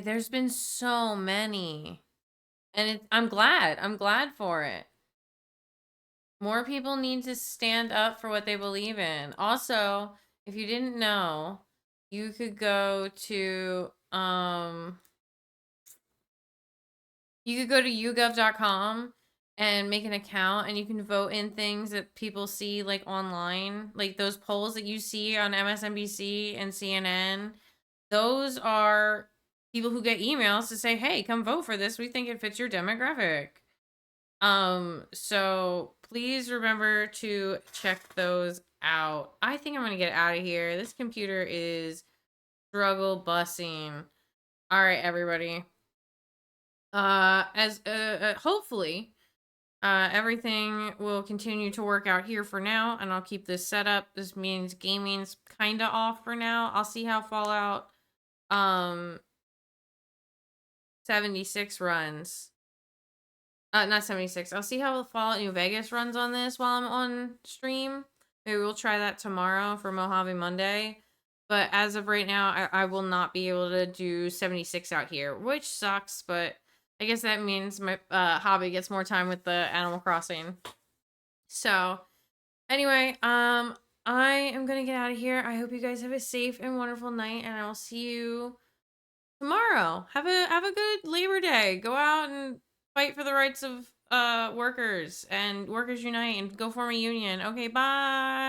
There's been so many. And I'm glad. I'm glad for it. More people need to stand up for what they believe in. Also, if you didn't know, you could go to YouGov.com and make an account, and you can vote in things that people see like online, like those polls that you see on MSNBC and CNN. Those are people who get emails to say, hey, come vote for this. We think it fits your demographic. So please remember to check those out. I think I'm gonna get out of here. This computer is struggle bussing. All right, everybody. Hopefully everything will continue to work out here for now, and I'll keep this set up. This means gaming's kind of off for now. I'll see how Fallout 76 runs. Not 76. I'll see how Fallout New Vegas runs on this while I'm on stream. Maybe we'll try that tomorrow for Mojave Monday. But as of right now, I will not be able to do 76 out here, which sucks, but I guess that means my hobby gets more time with the Animal Crossing. So, anyway, I am gonna get out of here. I hope you guys have a safe and wonderful night, and I will see you tomorrow. Have a good Labor Day. Go out and fight for the rights of workers, and Workers Unite, and go form a union. Okay, bye.